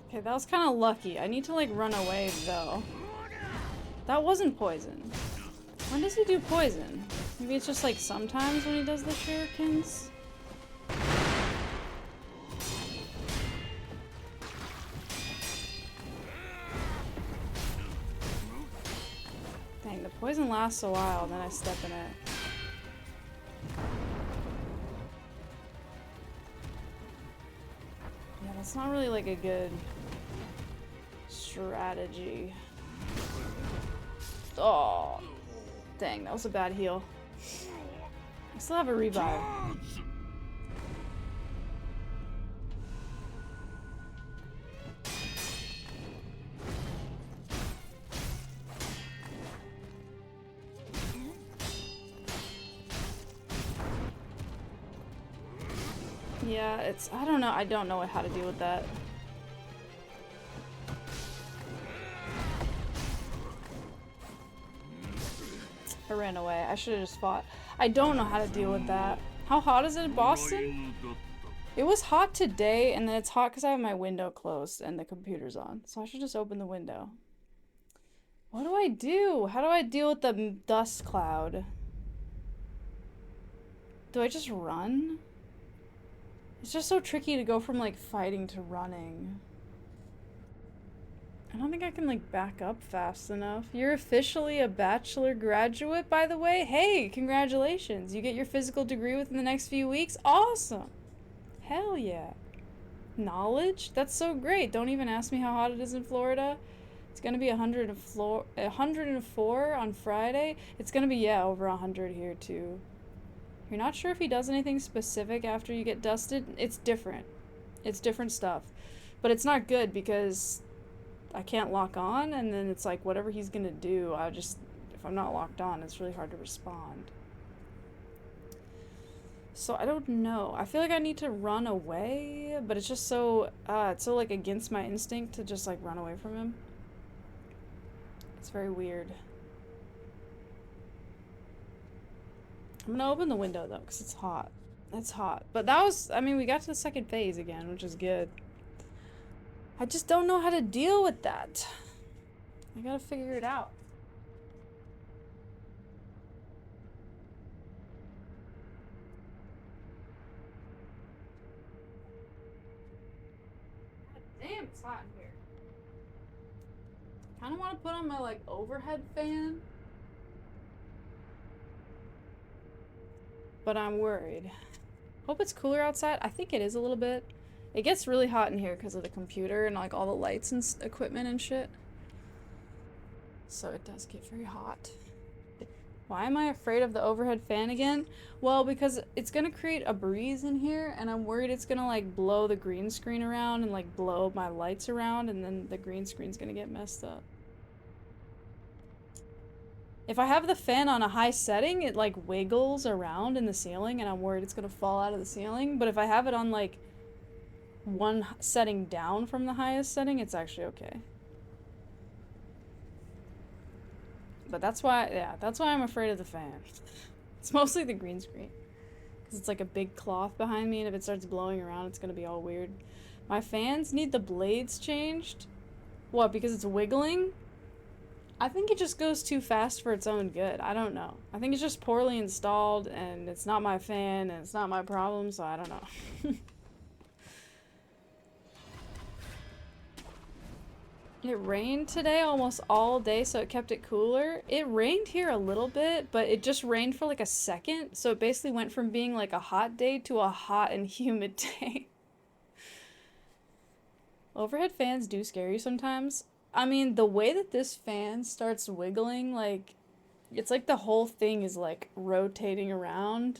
Okay, that was kind of lucky. I need to like run away though. That wasn't poison. When does he do poison? Maybe it's just like sometimes when he does the shurikens? Dang, the poison lasts a while, then I step in it. Yeah, that's not really like a good strategy. Oh, dang, that was a bad heal. I still have a revive. Yeah, it's, I don't know how to deal with that. I ran away. I should have just fought. I don't know how to deal with that. How hot is it in Boston? It was hot today, and then it's hot because I have my window closed and the computer's on. So I should just open the window. What do I do? How do I deal with the dust cloud? Do I just run? It's just so tricky to go from like fighting to running. I don't think I can like back up fast enough. You're officially a bachelor graduate, by the way. Hey, congratulations. You get your physical degree within the next few weeks. Awesome. Hell yeah. Knowledge? That's so great. Don't even ask me how hot it is in Florida. It's gonna be 104 on Friday. It's gonna be, yeah, over 100 here too. You're not sure if he does anything specific after you get dusted? It's different. It's different stuff. But it's not good because I can't lock on, and then it's like whatever he's gonna do, if I'm not locked on, it's really hard to respond. So I don't know. I feel like I need to run away, but it's just so, it's so like against my instinct to just like run away from him. It's very weird. I'm gonna open the window though, because it's hot. It's hot. But that was, I mean, we got to the second phase again, which is good. I just don't know how to deal with that. I gotta figure it out. God damn, it's hot in here. I kinda wanna put on my like overhead fan. but I'm worried. Hope it's cooler outside. I think it is a little bit. It gets really hot in here because of the computer and like all the lights and equipment and shit. So it does get very hot. Why am I afraid of the overhead fan again? Well, because it's gonna create a breeze in here and I'm worried it's gonna like blow the green screen around and like blow my lights around and then the green screen's gonna get messed up. If I have the fan on a high setting, it like wiggles around in the ceiling and I'm worried it's gonna fall out of the ceiling. But if I have it on like one setting down from the highest setting, it's actually okay. But that's why, yeah, that's why I'm afraid of the fan. It's mostly the green screen. Because it's like a big cloth behind me and if it starts blowing around, it's gonna be all weird. My fans need the blades changed. What, because it's wiggling? I think it just goes too fast for its own good. I don't know. I think it's just poorly installed and it's not my fan and it's not my problem, so I don't know. It rained today almost all day, so it kept it cooler. It rained here a little bit, but it just rained for like a second, so it basically went from being like a hot day to a hot and humid day. Overhead fans do scare you sometimes. I mean, the way that this fan starts wiggling, like, it's like the whole thing is like rotating around.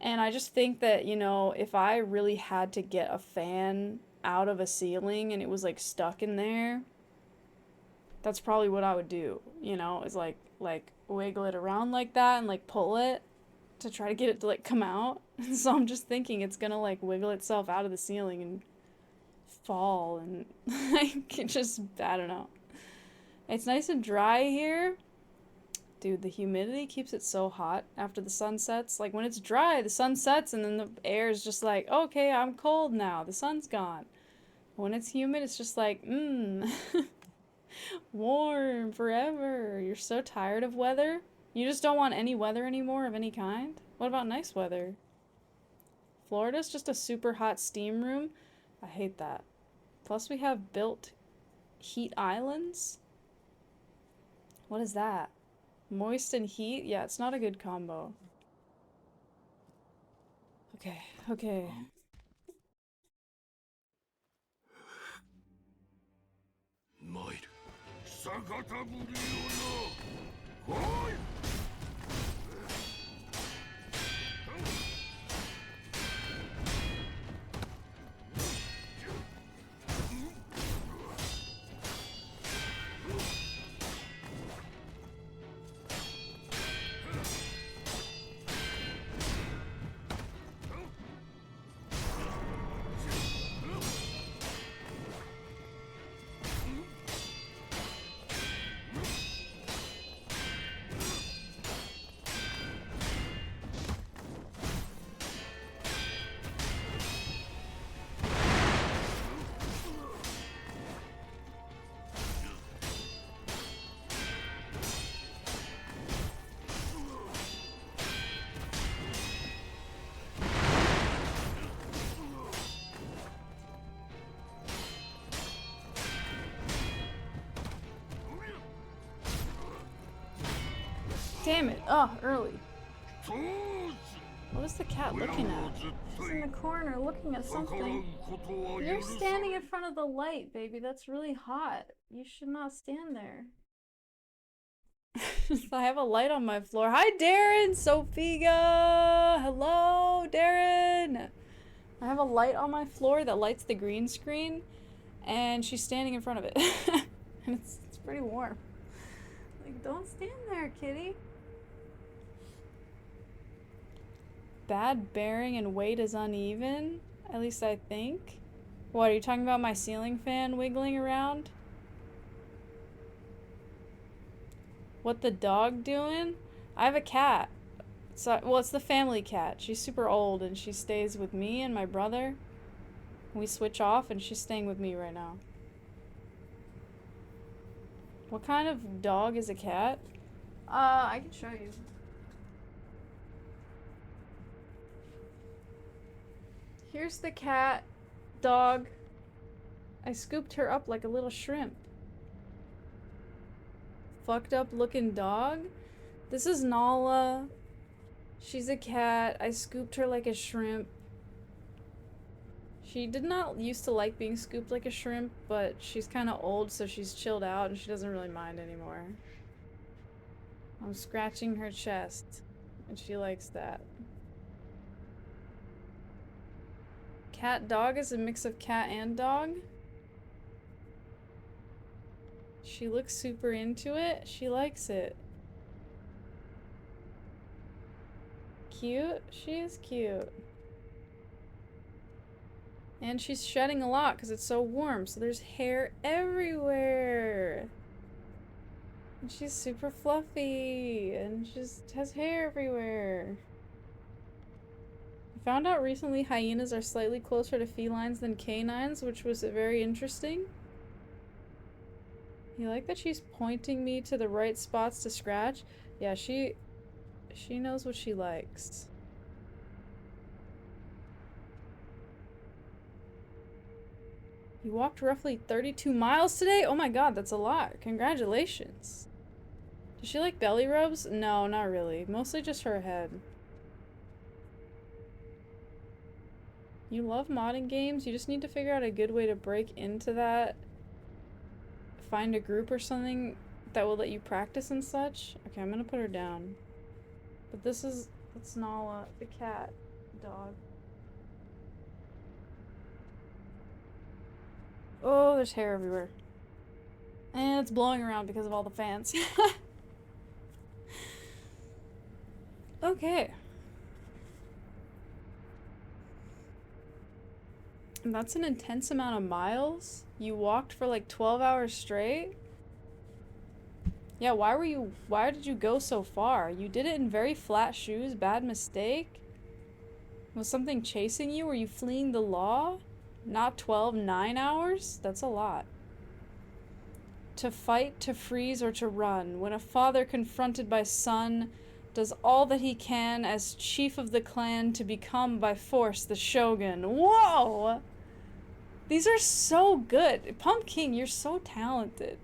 And I just think that, you know, if I really had to get a fan out of a ceiling and it was like stuck in there, that's probably what I would do, you know, is like wiggle it around like that and like pull it to try to get it to like come out. So I'm just thinking it's gonna like wiggle itself out of the ceiling and fall and like it just, I don't know. It's nice and dry here. Dude, the humidity keeps it so hot after the sun sets. Like when it's dry, the sun sets and then the air is just like, okay, I'm cold now. The sun's gone. When it's humid, it's just like, warm forever. You're so tired of weather. You just don't want any weather anymore of any kind. What about nice weather? Florida's just a super hot steam room. I hate that. Plus we have built heat islands. What is that? Moist and heat? Yeah, it's not a good combo. Okay, okay. Damn it. Oh, early. What is the cat looking at? She's in the corner looking at something. You're standing in front of the light, baby. That's really hot. You should not stand there. I have a light on my floor. Hi, Darren! Sophiga! Hello, Darren! I have a light on my floor that lights the green screen, and she's standing in front of it. And it's pretty warm. Like, don't stand there, kitty. Bad bearing and weight is uneven. At least I think. What, are you talking about my ceiling fan wiggling around? What the dog doing? I have a cat. So, well, it's the family cat. She's super old and she stays with me and my brother. We switch off and she's staying with me right now. What kind of dog is a cat? I can show you. Here's the cat, dog. I scooped her up like a little shrimp. Fucked up looking dog. This is Nala. She's a cat. I scooped her like a shrimp. She did not used to like being scooped like a shrimp, but she's kind of old, so she's chilled out and she doesn't really mind anymore. I'm scratching her chest, and she likes that. Cat dog is a mix of cat and dog. She looks super into it. She likes it. Cute? She is cute. And she's shedding a lot because it's so warm, so there's hair everywhere. And she's super fluffy, and she just has hair everywhere. I found out recently hyenas are slightly closer to felines than canines, which was very interesting. You like that she's pointing me to the right spots to scratch? Yeah, she knows what she likes. You walked roughly 32 miles today? Oh my god, that's a lot. Congratulations. Does she like belly rubs? No, not really. Mostly just her head. You love modding games? You just need to figure out a good way to break into that. Find a group or something that will let you practice and such. Okay, I'm gonna put her down. But that's Nala, the cat dog. Oh, there's hair everywhere. And it's blowing around because of all the fans. Okay. And that's an intense amount of miles? You walked for like 12 hours straight? Yeah, why did you go so far? You did it in very flat shoes, bad mistake? Was something chasing you? Were you fleeing the law? Not 12, 9 hours? That's a lot. To fight, to freeze, or to run. When a father confronted by son does all that he can as chief of the clan to become by force the shogun. Whoa! These are so good. Pumpkin, you're so talented.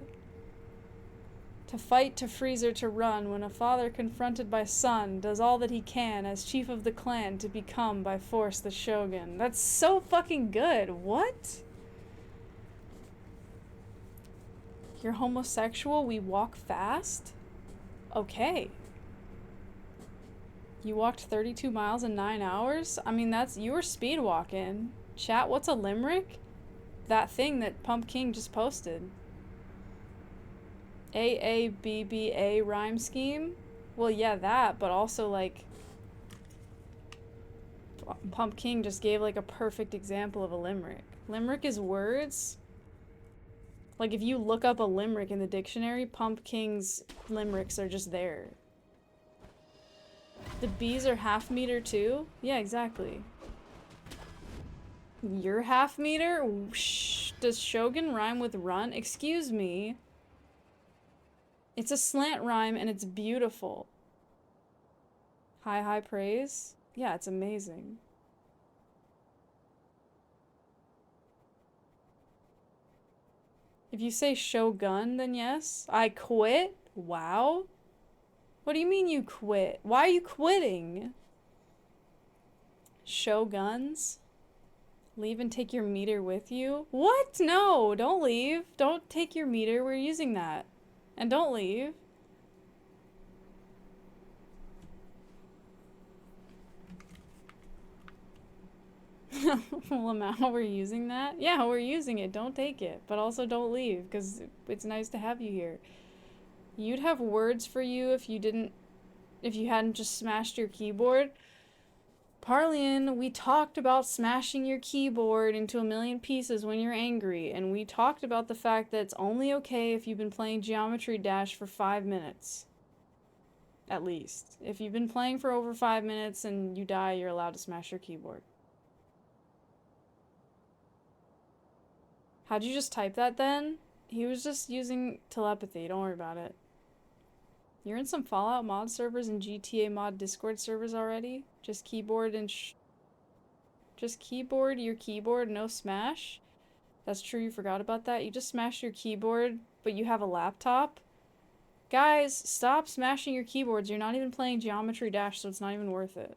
To fight, to freeze, or to run. When a father confronted by son does all that he can as chief of the clan to become by force the shogun. That's so fucking good. What? You're homosexual? We walk fast? Okay. You walked 32 miles in 9 hours? I mean, you were speed walking. Chat, what's a limerick? That thing that Pump King just posted. AABBA rhyme scheme? Well, yeah, that, but also, like, Pump King just gave, like, a perfect example of a limerick. Limerick is words. Like, if you look up a limerick in the dictionary, Pump King's limericks are just there. The bees are half meter too? Yeah, exactly. You're half meter? Does Shogun rhyme with run? Excuse me. It's a slant rhyme and it's beautiful. High praise? Yeah, it's amazing. If you say Shogun, then yes. I quit? Wow. What do you mean you quit? Why are you quitting? Shoguns? Leave and take your meter with you? What? No, don't leave. Don't take your meter. We're using that. And don't leave. Well, how we're using that? Yeah, we're using it. Don't take it. But also don't leave, because it's nice to have you here. You'd have words for you if you hadn't just smashed your keyboard. Parlian, we talked about smashing your keyboard into a million pieces when you're angry, and we talked about the fact that it's only okay if you've been playing Geometry Dash for 5 minutes. At least. If you've been playing for over 5 minutes and you die, you're allowed to smash your keyboard. How'd you just type that then? He was just using telepathy, don't worry about it. You're in some Fallout mod servers and GTA mod Discord servers already? Just keyboard your keyboard, no smash? That's true, you forgot about that? You just smashed your keyboard, but you have a laptop? Guys, stop smashing your keyboards. You're not even playing Geometry Dash, so it's not even worth it.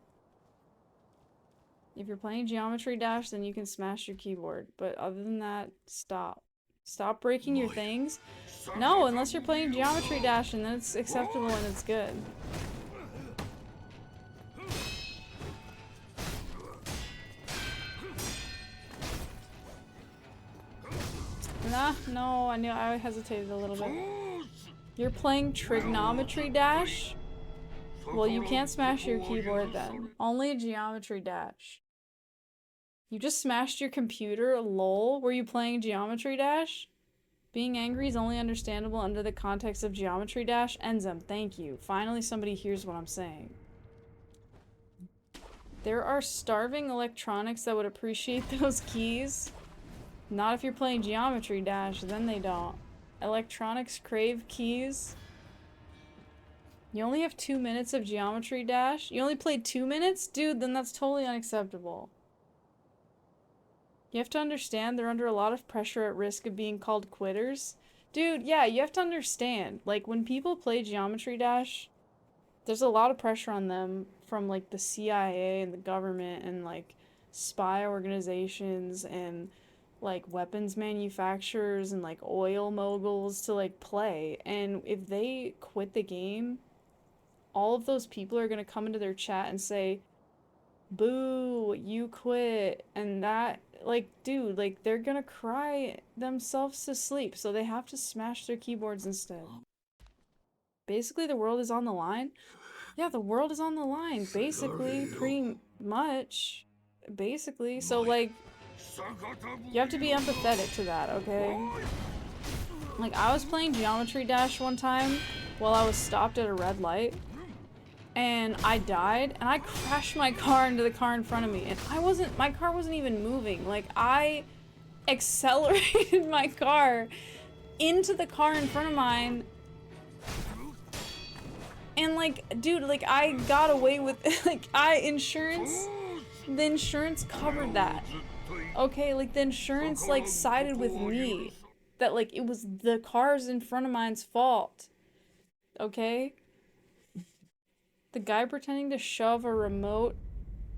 If you're playing Geometry Dash, then you can smash your keyboard. But other than that, stop. Stop breaking your things. No, unless you're playing Geometry Dash, and then it's acceptable and it's good. Nah, no, I hesitated a little bit. You're playing Trigonometry Dash? Well, you can't smash your keyboard then. Only a Geometry Dash. You just smashed your computer? Lol. Were you playing Geometry Dash? Being angry is only understandable under the context of Geometry Dash. Enzem, thank you. Finally somebody hears what I'm saying. There are starving electronics that would appreciate those keys. Not if you're playing Geometry Dash, then they don't. Electronics crave keys. You only have 2 minutes of Geometry Dash? You only played 2 minutes? Dude, then that's totally unacceptable. You have to understand they're under a lot of pressure at risk of being called quitters. Dude, yeah, you have to understand. Like, when people play Geometry Dash, there's a lot of pressure on them from, like, the CIA and the government and, like, spy organizations and, like, weapons manufacturers and, like, oil moguls to, like, play. And if they quit the game, all of those people are gonna come into their chat and say, boo, you quit. And that, like, dude, like, they're gonna cry themselves to sleep, so they have to smash their keyboards instead. Basically, the world is on the line. Yeah, the world is on the line, basically, pretty much. Basically, so, like, you have to be empathetic to that, okay? Like, I was playing Geometry Dash one time while I was stopped at a red light, and I died, and I crashed my car into the car in front of me, and my car wasn't even moving. Like, I accelerated my car into the car in front of mine, and, like, dude, like, I got away with, like, the insurance covered that. Okay, like, the insurance, like, sided with me. That, like, it was the cars in front of mine's fault. Okay? The guy pretending to shove a remote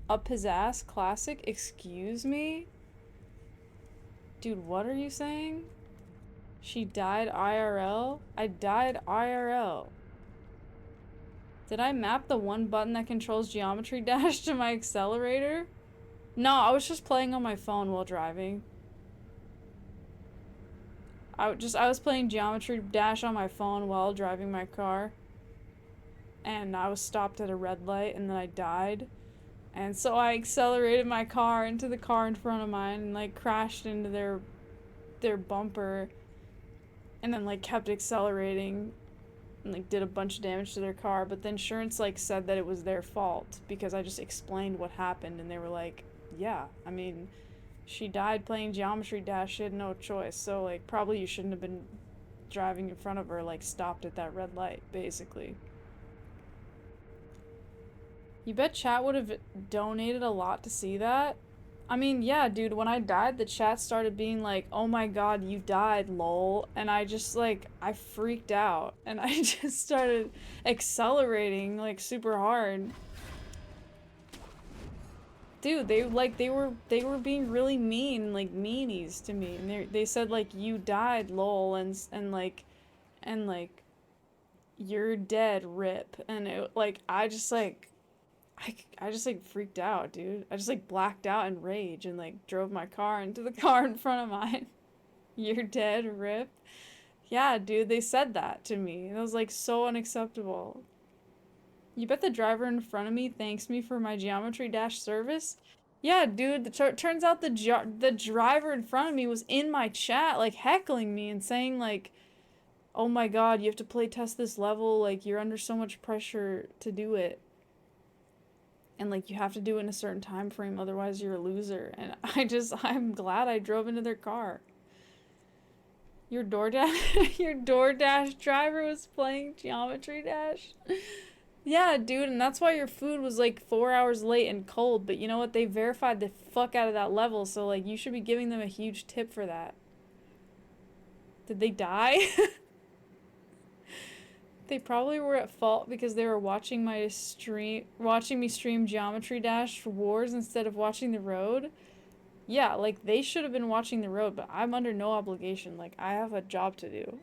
up his ass, classic. Excuse me? Dude, what are you saying? She died IRL? I died IRL. Did I map the one button that controls Geometry Dash to my accelerator? No, I was just playing on my phone while driving. I was playing Geometry Dash on my phone while driving my car. And I was stopped at a red light, and then I died. And so I accelerated my car into the car in front of mine and, like, crashed into their bumper. And then, like, kept accelerating and, like, did a bunch of damage to their car. But the insurance, like, said that it was their fault because I just explained what happened, and they were like, yeah, I mean, she died playing Geometry Dash, she had no choice, so, like, probably you shouldn't have been driving in front of her, like, stopped at that red light, basically. You bet chat would have donated a lot to see that? I mean, yeah, dude, when I died, the chat started being like, oh my god, you died, lol. And I just, like, I freaked out. And I just started accelerating, like, super hard. Dude, they were being really mean, like, meanies to me. And they said, like, you died, lol, and like, you're dead, rip. And it, like, I just, like, freaked out, dude. I just, like, blacked out in rage and, like, drove my car into the car in front of mine. You're dead, rip. Yeah, dude, they said that to me. It was, like, so unacceptable. You bet the driver in front of me thanks me for my Geometry Dash service? Yeah, dude, turns out the driver in front of me was in my chat, like, heckling me and saying, like, oh my god, you have to play test this level, like, you're under so much pressure to do it. And, like, you have to do it in a certain time frame, otherwise you're a loser. And I'm glad I drove into their car. Your DoorDash driver was playing Geometry Dash? Yeah, dude, and that's why your food was, like, 4 hours late and cold, but you know what? They verified the fuck out of that level, so, like, you should be giving them a huge tip for that. Did they die? They probably were at fault because they were watching me stream Geometry Dash Wars instead of watching the road. Yeah, like they should have been watching the road, but I'm under no obligation. Like I have a job to do.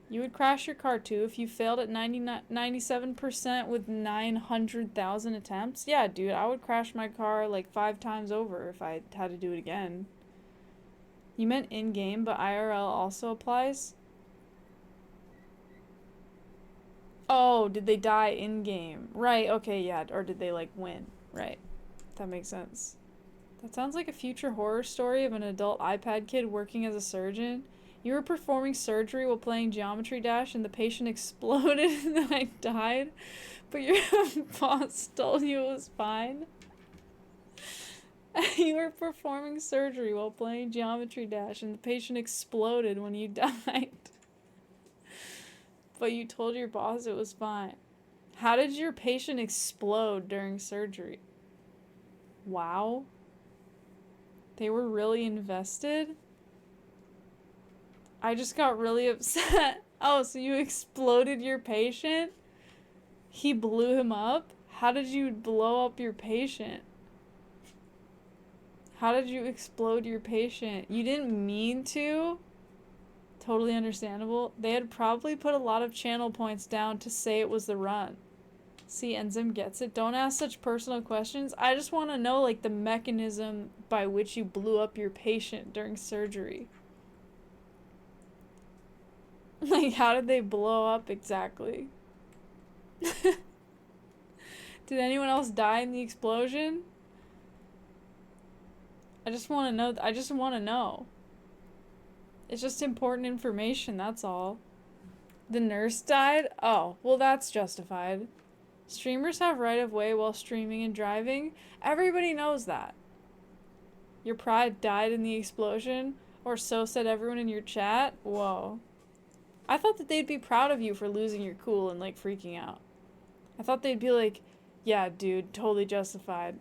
You would crash your car too if you failed at 97% with 900,000 attempts? Yeah, dude, I would crash my car like 5 times over if I had to do it again. You meant in-game, but IRL also applies? Oh, did they die in-game? Right, okay, yeah, or did they like win? Right, that makes sense. That sounds like a future horror story of an adult iPad kid working as a surgeon. You were performing surgery while playing Geometry Dash and the patient exploded and then I died, but your boss told you it was fine. You were performing surgery while playing Geometry Dash and the patient exploded when you died. But you told your boss it was fine. How did your patient explode during surgery? Wow. They were really invested? I just got really upset. Oh, so you exploded your patient? He blew him up? How did you blow up your patient? How did you explode your patient? You didn't mean to? Totally understandable. They had probably put a lot of channel points down to say it was the run. See, Enzym gets it. Don't ask such personal questions. I just want to know, like, the mechanism by which you blew up your patient during surgery. Like, how did they blow up exactly? Did anyone else die in the explosion? I just want to know. I just want to know. It's just important information, that's all. The nurse died? Oh, well, that's justified. Streamers have right of way while streaming and driving. Everybody knows that. Your pride died in the explosion? Or so said everyone in your chat? Whoa. I thought that they'd be proud of you for losing your cool and, like, freaking out. I thought they'd be like, yeah, dude, totally justified.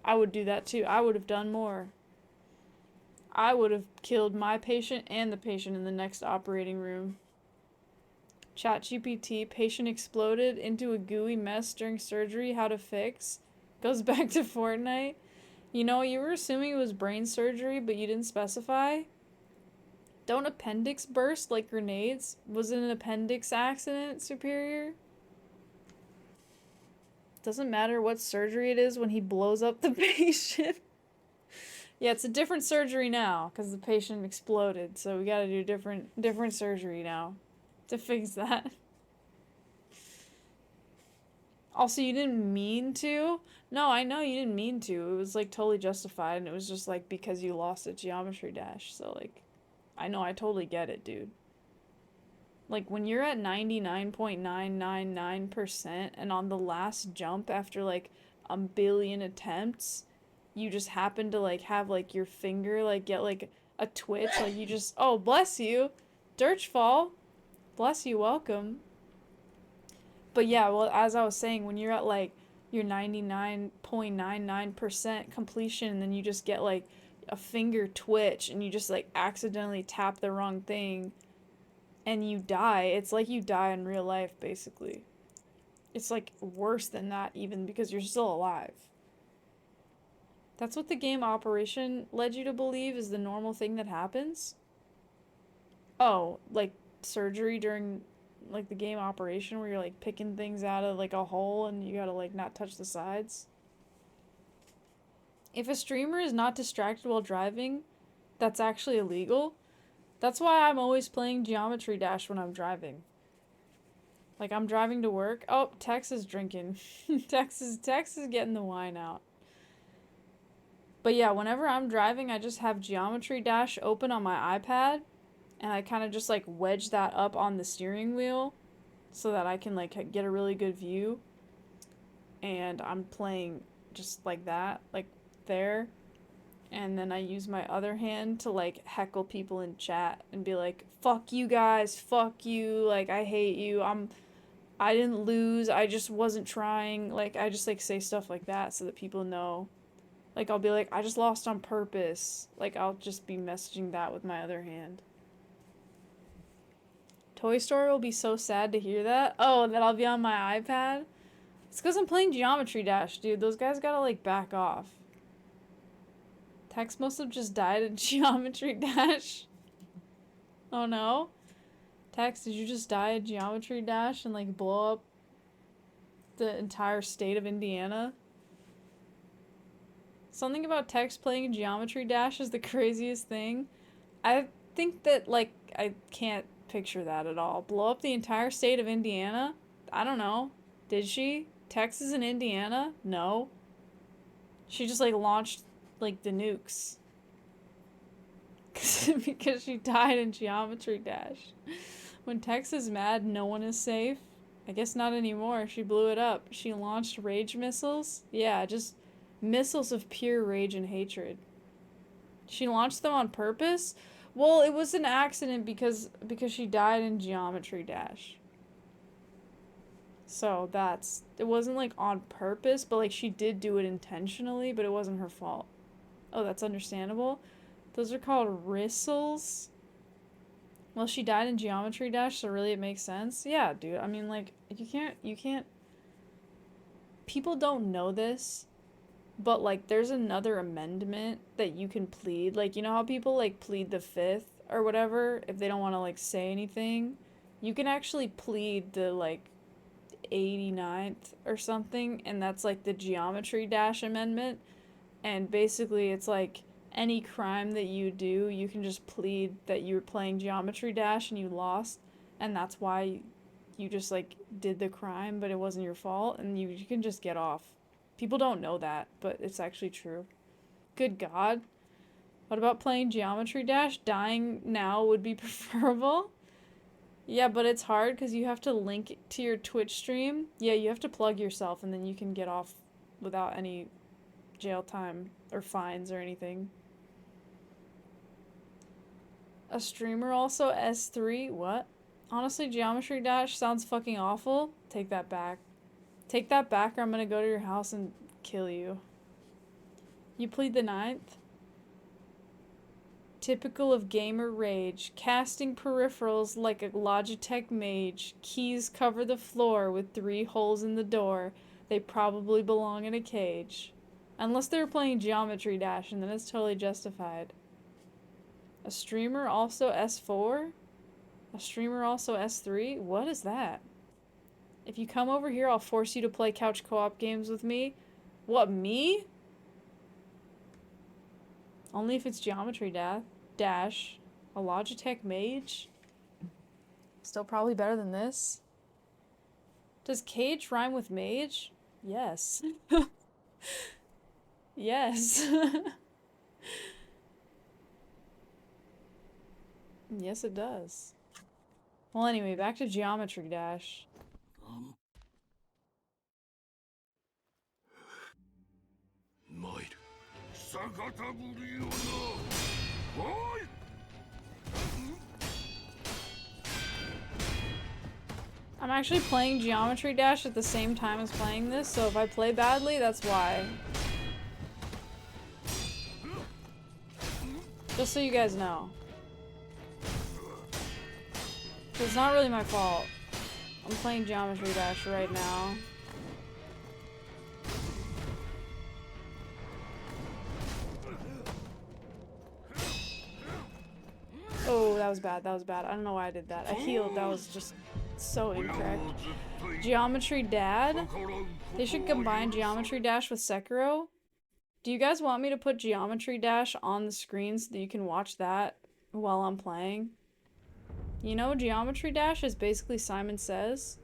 I would do that too. I would have done more. I would have killed my patient and the patient in the next operating room. ChatGPT, patient exploded into a gooey mess during surgery, how to fix. Goes back to Fortnite. You know, you were assuming it was brain surgery, but you didn't specify. Don't appendix burst like grenades? Was it an appendix accident, Superior? Doesn't matter what surgery it is when he blows up the patient. Yeah, it's a different surgery now because the patient exploded, so we gotta do different surgery now to fix that. Also, you didn't mean to? No, I know you didn't mean to. It was like totally justified, and it was just like because you lost a Geometry Dash. So like, I know, I totally get it, dude. Like when you're at 99.999% and on the last jump after like a billion attempts, you just happen to like have like your finger like get like a twitch, like you just, oh, bless you, Dirchfall, bless you, welcome. But yeah, well, as I was saying, when you're at like your 99.99% completion and then you just get like a finger twitch and you just like accidentally tap the wrong thing and you die, it's like you die in real life, basically. It's like worse than that even because you're still alive. That's what the game Operation led you to believe is the normal thing that happens? Oh, like surgery during like the game Operation where you're like picking things out of like a hole and you gotta like not touch the sides? If a streamer is not distracted while driving, that's actually illegal. That's why I'm always playing Geometry Dash when I'm driving. Like I'm driving to work. Oh, Tex is drinking. Tex is getting the wine out. But yeah, whenever I'm driving, I just have Geometry Dash open on my iPad and I kind of just like wedge that up on the steering wheel so that I can like get a really good view. And I'm playing just like that, like there. And then I use my other hand to like heckle people in chat and be like, fuck you guys, fuck you, like I hate you, I didn't lose, I just wasn't trying. Like I just like say stuff like that so that people know. Like I'll be like, I just lost on purpose. Like I'll just be messaging that with my other hand. Toy Story will be so sad to hear that. Oh, that I'll be on my iPad? It's because I'm playing Geometry Dash, dude. Those guys gotta, like, back off. Tex must have just died in Geometry Dash. Oh no. Tex, did you just die in Geometry Dash and, like, blow up the entire state of Indiana? Something about Tex playing Geometry Dash is the craziest thing. I think that, like, I can't picture that at all. Blow up the entire state of Indiana? I don't know. Did she? Texas and Indiana? No. She just, like, launched, like, the nukes. Because she died in Geometry Dash. When Tex is mad, no one is safe. I guess not anymore. She blew it up. She launched rage missiles? Yeah, just missiles of pure rage and hatred. She launched them on purpose? Well, it was an accident because she died in Geometry Dash. So it wasn't like on purpose, but like she did do it intentionally, but it wasn't her fault. Oh, that's understandable. Those are called rissels. Well, she died in Geometry Dash, so really it makes sense. Yeah, dude. I mean, like, you can't. People don't know this, but, like, there's another amendment that you can plead. Like, you know how people, like, plead the 5th or whatever if they don't want to, like, say anything? You can actually plead the, like, 89th or something, and that's, like, the Geometry Dash amendment. And basically, it's, like, any crime that you do, you can just plead that you were playing Geometry Dash and you lost, and that's why you just, like, did the crime, but it wasn't your fault, and you can just get off. People don't know that, but it's actually true. Good God. What about playing Geometry Dash? Dying now would be preferable. Yeah, but it's hard because you have to link it to your Twitch stream. Yeah, you have to plug yourself and then you can get off without any jail time or fines or anything. A streamer also, S3? What? Honestly, Geometry Dash sounds fucking awful. Take that back. Take that back or I'm gonna go to your house and kill you. You plead the 9th? Typical of gamer rage. Casting peripherals like a Logitech mage. Keys cover the floor with 3 holes in the door. They probably belong in a cage. Unless they were playing Geometry Dash, and then it's totally justified. A streamer also S4? A streamer also S3? What is that? If you come over here, I'll force you to play couch co-op games with me. What, me? Only if it's Geometry Dash. A Logitech mage? Still probably better than this. Does cage rhyme with mage? Yes. Yes. Yes, it does. Well, anyway, back to Geometry Dash. I'm actually playing Geometry Dash at the same time as playing this, so if I play badly, that's why. Just so you guys know. It's not really my fault. I'm playing Geometry Dash right now. Oh, that was bad. That was bad. I don't know why I did that. I healed. That was just so incorrect. Geometry Dad? They should combine Geometry Dash with Sekiro. Do you guys want me to put Geometry Dash on the screen so that you can watch that while I'm playing? You know, Geometry Dash is basically Simon Says.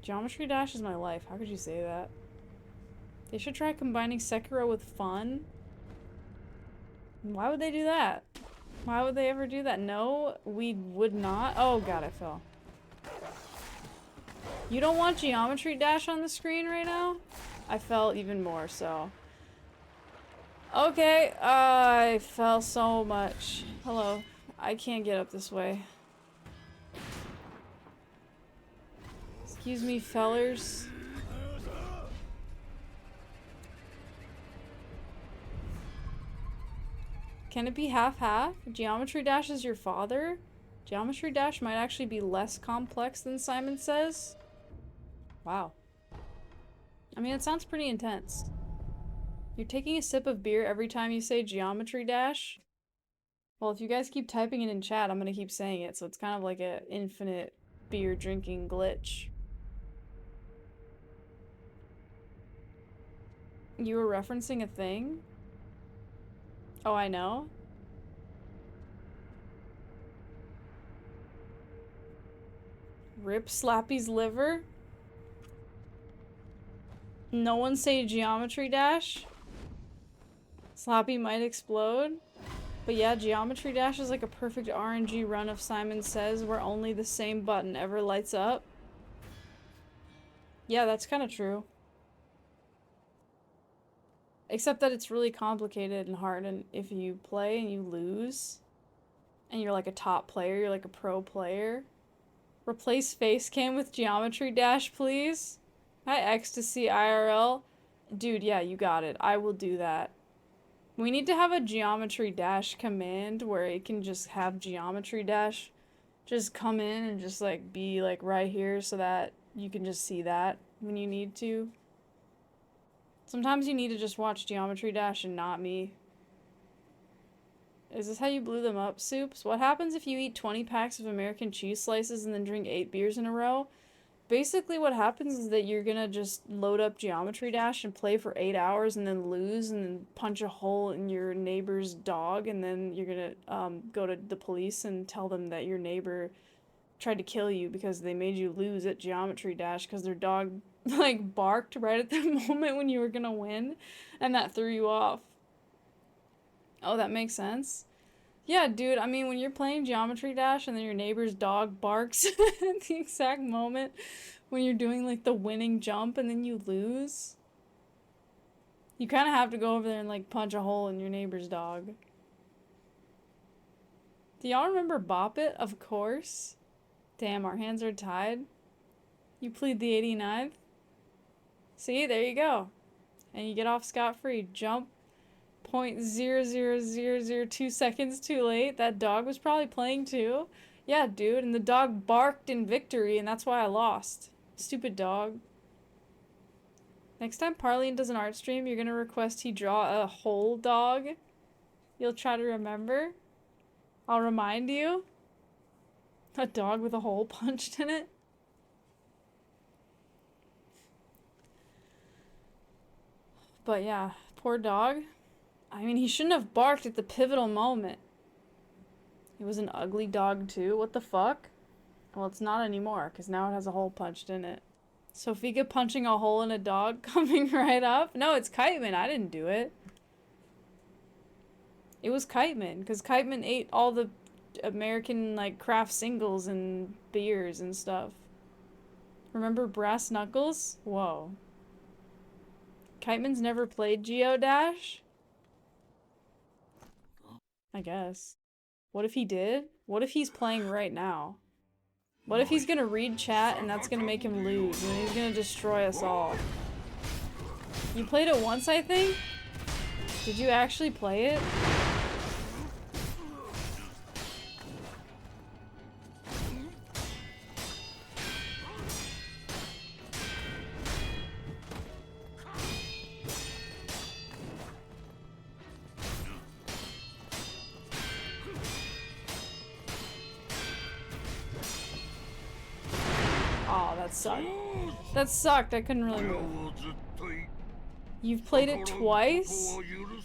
Geometry Dash is my life. How could you say that? They should try combining Sekiro with fun. Why would they do that? Why would they ever do that? No, we would not. Oh god, I fell. You don't want Geometry Dash on the screen right now? I fell even more, so. Okay, I fell so much. Hello. I can't get up this way. Excuse me, fellers. Can it be half-half? Geometry Dash is your father? Geometry Dash might actually be less complex than Simon Says. Wow. I mean, it sounds pretty intense. You're taking a sip of beer every time you say Geometry Dash? Well, if you guys keep typing it in chat, I'm gonna keep saying it, so it's kind of like an infinite beer drinking glitch. You were referencing a thing? Oh, I know? Rip Slappy's liver? No one say Geometry Dash? Slappy might explode? But yeah, Geometry Dash is like a perfect RNG run of Simon Says where only the same button ever lights up. Yeah, that's kind of true. Except that it's really complicated and hard, and if you play and you lose, and you're like a top player, you're like a pro player. Replace Facecam with Geometry Dash, please. Hi, Ecstasy IRL. Dude, yeah, you got it. I will do that. We need to have a Geometry Dash command where it can just have Geometry Dash just come in and just like be like right here so that you can just see that when you need to. Sometimes you need to just watch Geometry Dash and not me. Is this how you blew them up, Soups? What happens if you eat 20 packs of American cheese slices and then drink 8 beers in a row? Basically what happens is that you're gonna just load up Geometry Dash and play for 8 hours and then lose and then punch a hole in your neighbor's dog, and then you're gonna go to the police and tell them that your neighbor tried to kill you because they made you lose at Geometry Dash because their dog like barked right at the moment when you were gonna win, and that threw you off. Oh, that makes sense. Yeah, dude, I mean, when you're playing Geometry Dash and then your neighbor's dog barks at the exact moment when you're doing like the winning jump and then you lose, you kind of have to go over there and like punch a hole in your neighbor's dog. Do y'all remember Bop It? Of course. Damn, our hands are tied. You plead the 89th. See, there you go. And you get off scot-free. Jump 0.00002 seconds too late. That dog was probably playing too. Yeah, dude, and the dog barked in victory, and that's why I lost. Stupid dog. Next time Parlian does an art stream, you're gonna request he draw a whole dog. You'll try to remember. I'll remind you. A dog with a hole punched in it. But yeah, poor dog. I mean, he shouldn't have barked at the pivotal moment. He was an ugly dog too. What the fuck? Well, it's not anymore, because now it has a hole punched in it. Sofika punching a hole in a dog coming right up? No, it's Kiteman. I didn't do it. It was Kiteman, because Kiteman ate all the American, like, craft singles and beers and stuff. Remember Brass Knuckles? Whoa. Kiteman's never played Geodash? I guess. What if he did? What if he's playing right now? What if he's gonna read chat and that's gonna make him lose and he's gonna destroy us all? You played it once, I think? Did you actually play it? Sucked. That sucked. I couldn't really move. You've played it twice?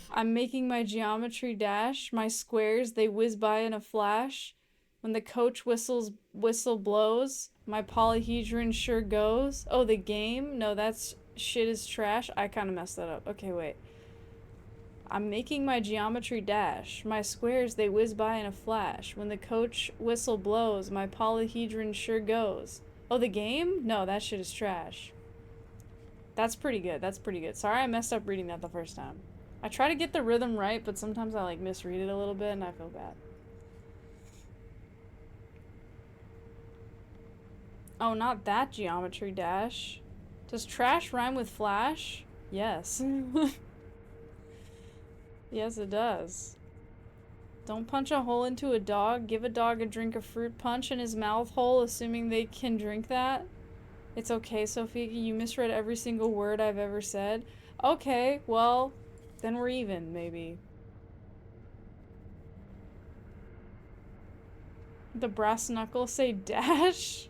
I'm making my Geometry Dash. My squares, they whiz by in a flash. When the coach whistle blows, my polyhedron sure goes. Oh, the game? No, that's shit is trash. I kind of messed that up. Okay, wait. I'm making my Geometry Dash. My squares, they whiz by in a flash. When the coach whistle blows, my polyhedron sure goes. Oh, the game? No, that shit is trash. That's pretty good. That's pretty good. Sorry I messed up reading that the first time. I try to get the rhythm right, but sometimes I like misread it a little bit and I feel bad. Oh, not that Geometry Dash. Does trash rhyme with flash? Yes. Yes, it does. Don't punch a hole into a dog. Give a dog a drink of fruit punch in his mouth hole, assuming they can drink that. It's okay, Sophia. You misread every single word I've ever said. Okay, well, then we're even, maybe. The brass knuckles say dash?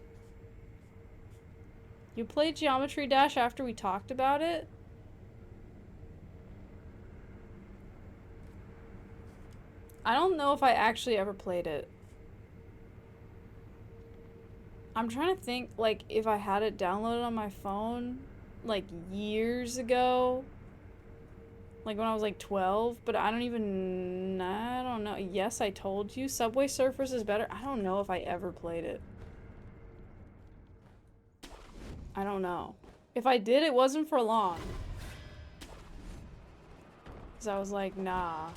You played Geometry Dash after we talked about it? I don't know if I actually ever played it. I'm trying to think, like, if I had it downloaded on my phone, like, years ago. Like, when I was, like, 12. But I don't know. Yes, I told you. Subway Surfers is better. I don't know if I ever played it. I don't know. If I did, it wasn't for long. Because I was like, nah.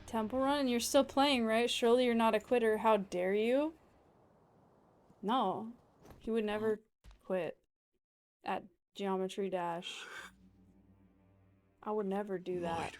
Temple Run? And you're still playing, right? Surely you're not a quitter. How dare you? No. He would never quit at Geometry Dash. I would never do that.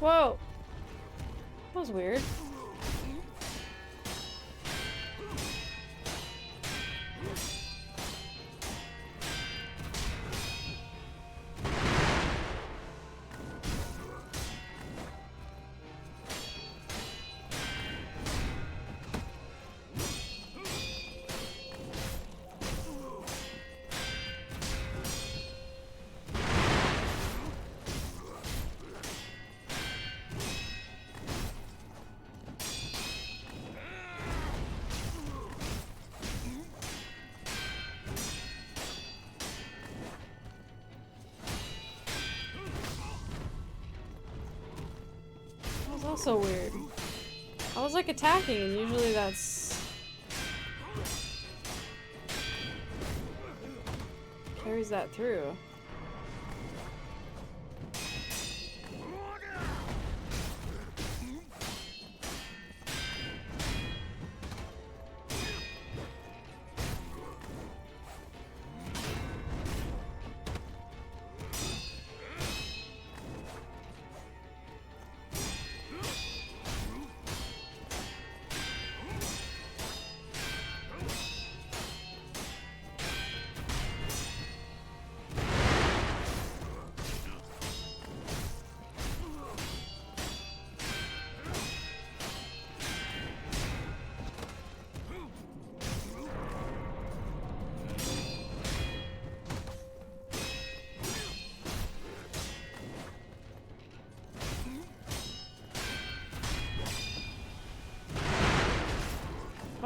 Whoa! That was weird. Also weird. I was like attacking, and usually that's carries that through.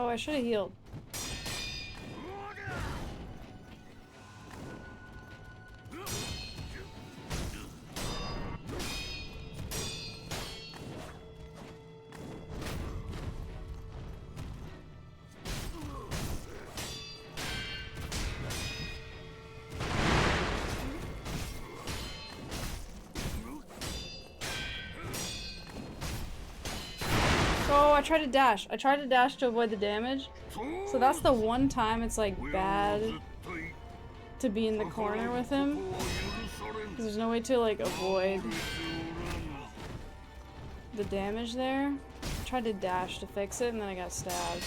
Oh, I should have healed. Oh, I tried to dash. I tried to dash to avoid the damage. So that's the one time it's like bad to be in the corner with him. Because there's no way to like avoid the damage there. I tried to dash to fix it and then I got stabbed.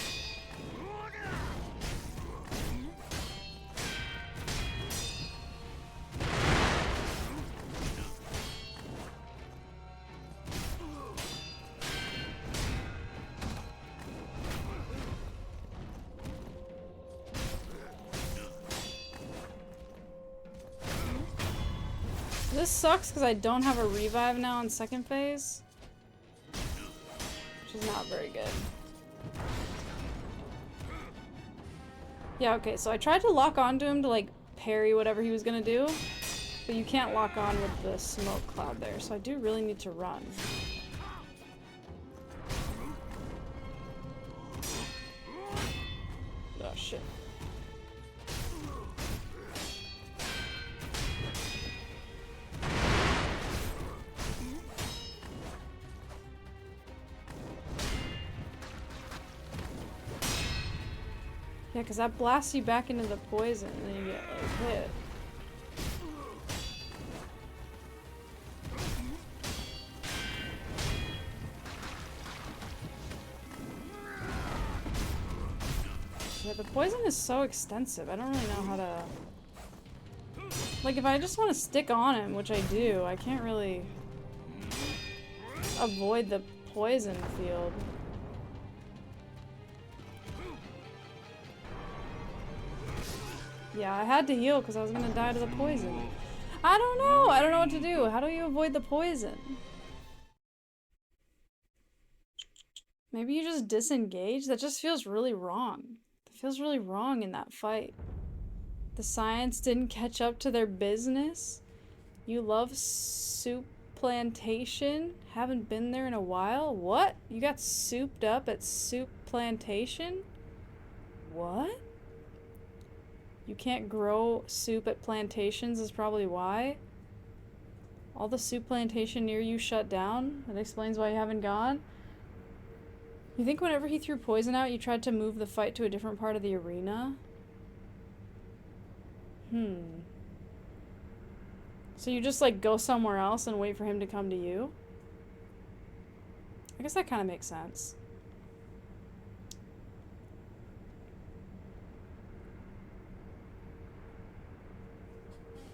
This sucks because I don't have a revive now in second phase. Which is not very good. Yeah, okay, so I tried to lock onto him to, like, parry whatever he was gonna do. But you can't lock on with the smoke cloud there, so I do really need to run. Oh, shit. Yeah, because that blasts you back into the poison and then you get, like, hit. Yeah, the poison is so extensive. I don't really know how to... Like, if I just want to stick on him, which I do, I can't really avoid the poison field. Yeah, I had to heal because I was gonna die to the poison. I don't know! I don't know what to do. How do you avoid the poison? Maybe you just disengage? That just feels really wrong. It feels really wrong in that fight. The science didn't catch up to their business? You love soup plantation? Haven't been there in a while? What? You got souped up at soup plantation? What? You can't grow soup at plantations is probably why. All the soup plantation near you shut down? That explains why you haven't gone. You think whenever he threw poison out, you tried to move the fight to a different part of the arena? So you just, like, go somewhere else and wait for him to come to you? I guess that kind of makes sense.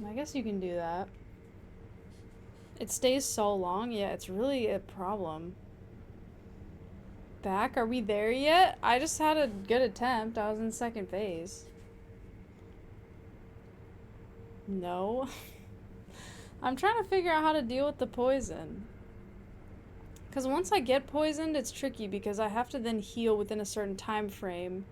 I guess you can do that. It stays so long? Yeah, it's really a problem. Back? Are we there yet? I just had a good attempt. I was in second phase. No. I'm trying to figure out how to deal with the poison. Because once I get poisoned, it's tricky because I have to then heal within a certain time frame.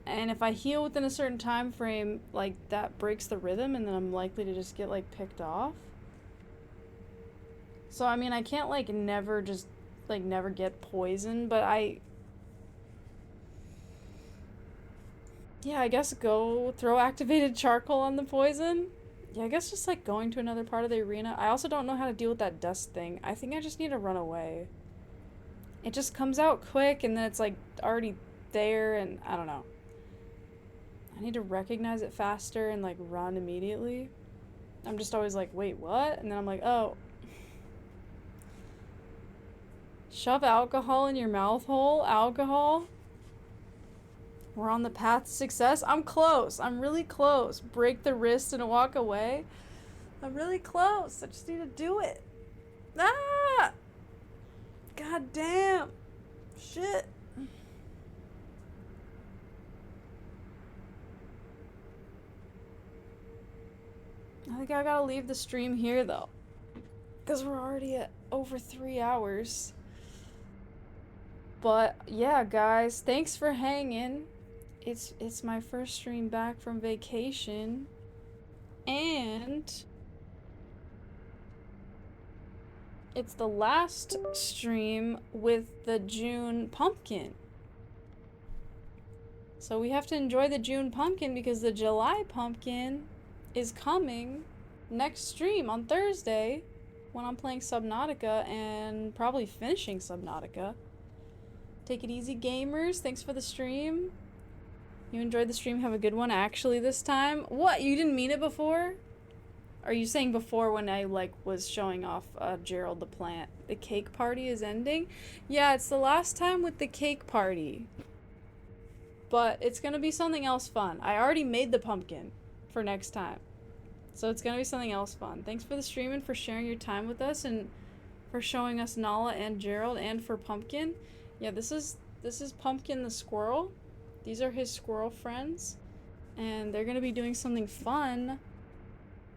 And if I heal within a certain time frame, like, that breaks the rhythm and then I'm likely to just get, like, picked off. So, I mean, I can't, like, never just, like, never get poisoned, but yeah, I guess go throw activated charcoal on the poison. Yeah, I guess just, like, going to another part of the arena. I also don't know how to deal with that dust thing. I think I just need to run away. It just comes out quick and then it's, like, already there and I don't know. I need to recognize it faster and, like, run immediately. I'm just always like, wait, what? And then I'm like, oh. Shove alcohol in your mouth hole? Alcohol? We're on the path to success? I'm close. I'm really close. Break the wrist and walk away? I'm really close. I just need to do it. Ah! God damn. Shit. I think I gotta leave the stream here, though. Because we're already at over 3 hours. But, yeah, guys, thanks for hanging. It's my first stream back from vacation. And it's the last stream with the June pumpkin. So we have to enjoy the June pumpkin because the July pumpkin is coming next stream on Thursday when I'm playing Subnautica and probably finishing Subnautica. Take it easy, gamers. Thanks for the stream. You enjoyed the stream. Have a good one actually this time. What? You didn't mean it before? Are you saying before when I, like, was showing off Gerald the plant? The cake party is ending? Yeah, it's the last time with the cake party. But it's gonna be something else fun. I already made the pumpkin for next time. So it's gonna be something else fun. Thanks for the stream and for sharing your time with us and for showing us Nala and Gerald and for Pumpkin. Yeah, this is Pumpkin the squirrel. These are his squirrel friends. And they're gonna be doing something fun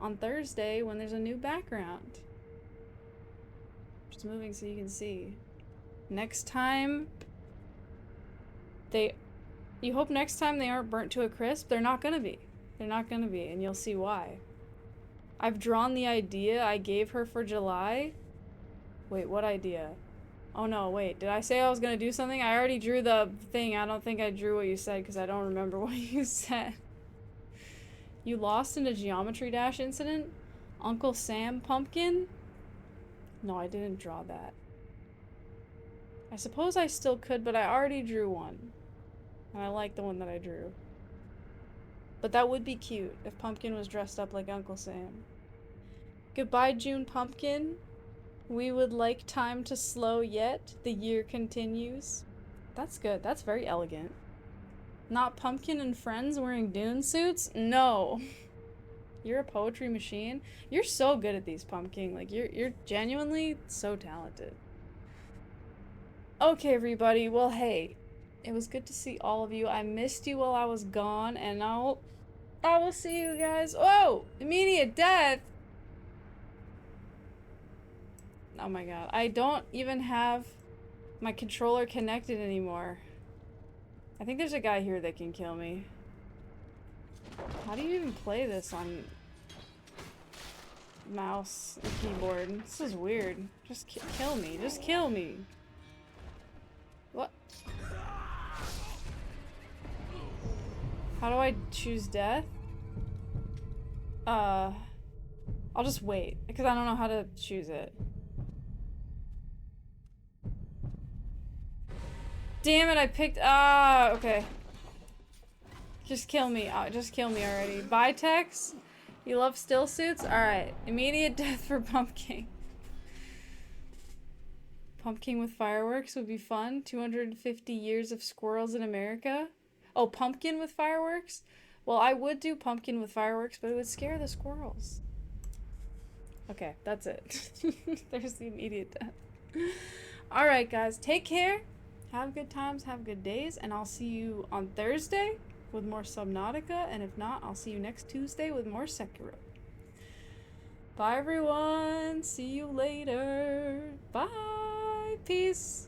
on Thursday when there's a new background. Just moving so you can see. Next time you hope next time they aren't burnt to a crisp. They're not gonna be. They're not gonna be, and you'll see why. I've drawn the idea I gave her for July. Wait, what idea? Oh no, wait, did I say I was gonna do something? I already drew the thing. I don't think I drew what you said because I don't remember what you said. You lost in a Geometry Dash incident? Uncle Sam pumpkin? No, I didn't draw that. I suppose I still could, but I already drew one. And I like the one that I drew. But that would be cute if Pumpkin was dressed up like Uncle Sam. Goodbye, June Pumpkin. We would like time to slow yet. The year continues. That's good. That's very elegant. Not Pumpkin and friends wearing Dune suits? No. You're a poetry machine. You're so good at these, Pumpkin. Like, you're genuinely so talented. Okay, everybody. Well, hey. It was good to see all of you. I missed you while I was gone, and I will see you guys. Whoa! Immediate death! Oh my god. I don't even have my controller connected anymore. I think there's a guy here that can kill me. How do you even play this on mouse and keyboard? This is weird. Just kill me. Just kill me. What? How do I choose death? I'll just wait, because I don't know how to choose it. Damn it, I picked- okay. Just kill me. Just kill me already. Bye, Tex. You love still suits? Alright. Immediate death for Pumpkin. Pumpkin with fireworks would be fun. 250 years of squirrels in America. Oh, pumpkin with fireworks? Well, I would do pumpkin with fireworks, but it would scare the squirrels. Okay, that's it. There's the immediate death. Alright, guys. Take care. Have good times. Have good days. And I'll see you on Thursday with more Subnautica. And if not, I'll see you next Tuesday with more Sekiro. Bye, everyone. See you later. Bye. Peace.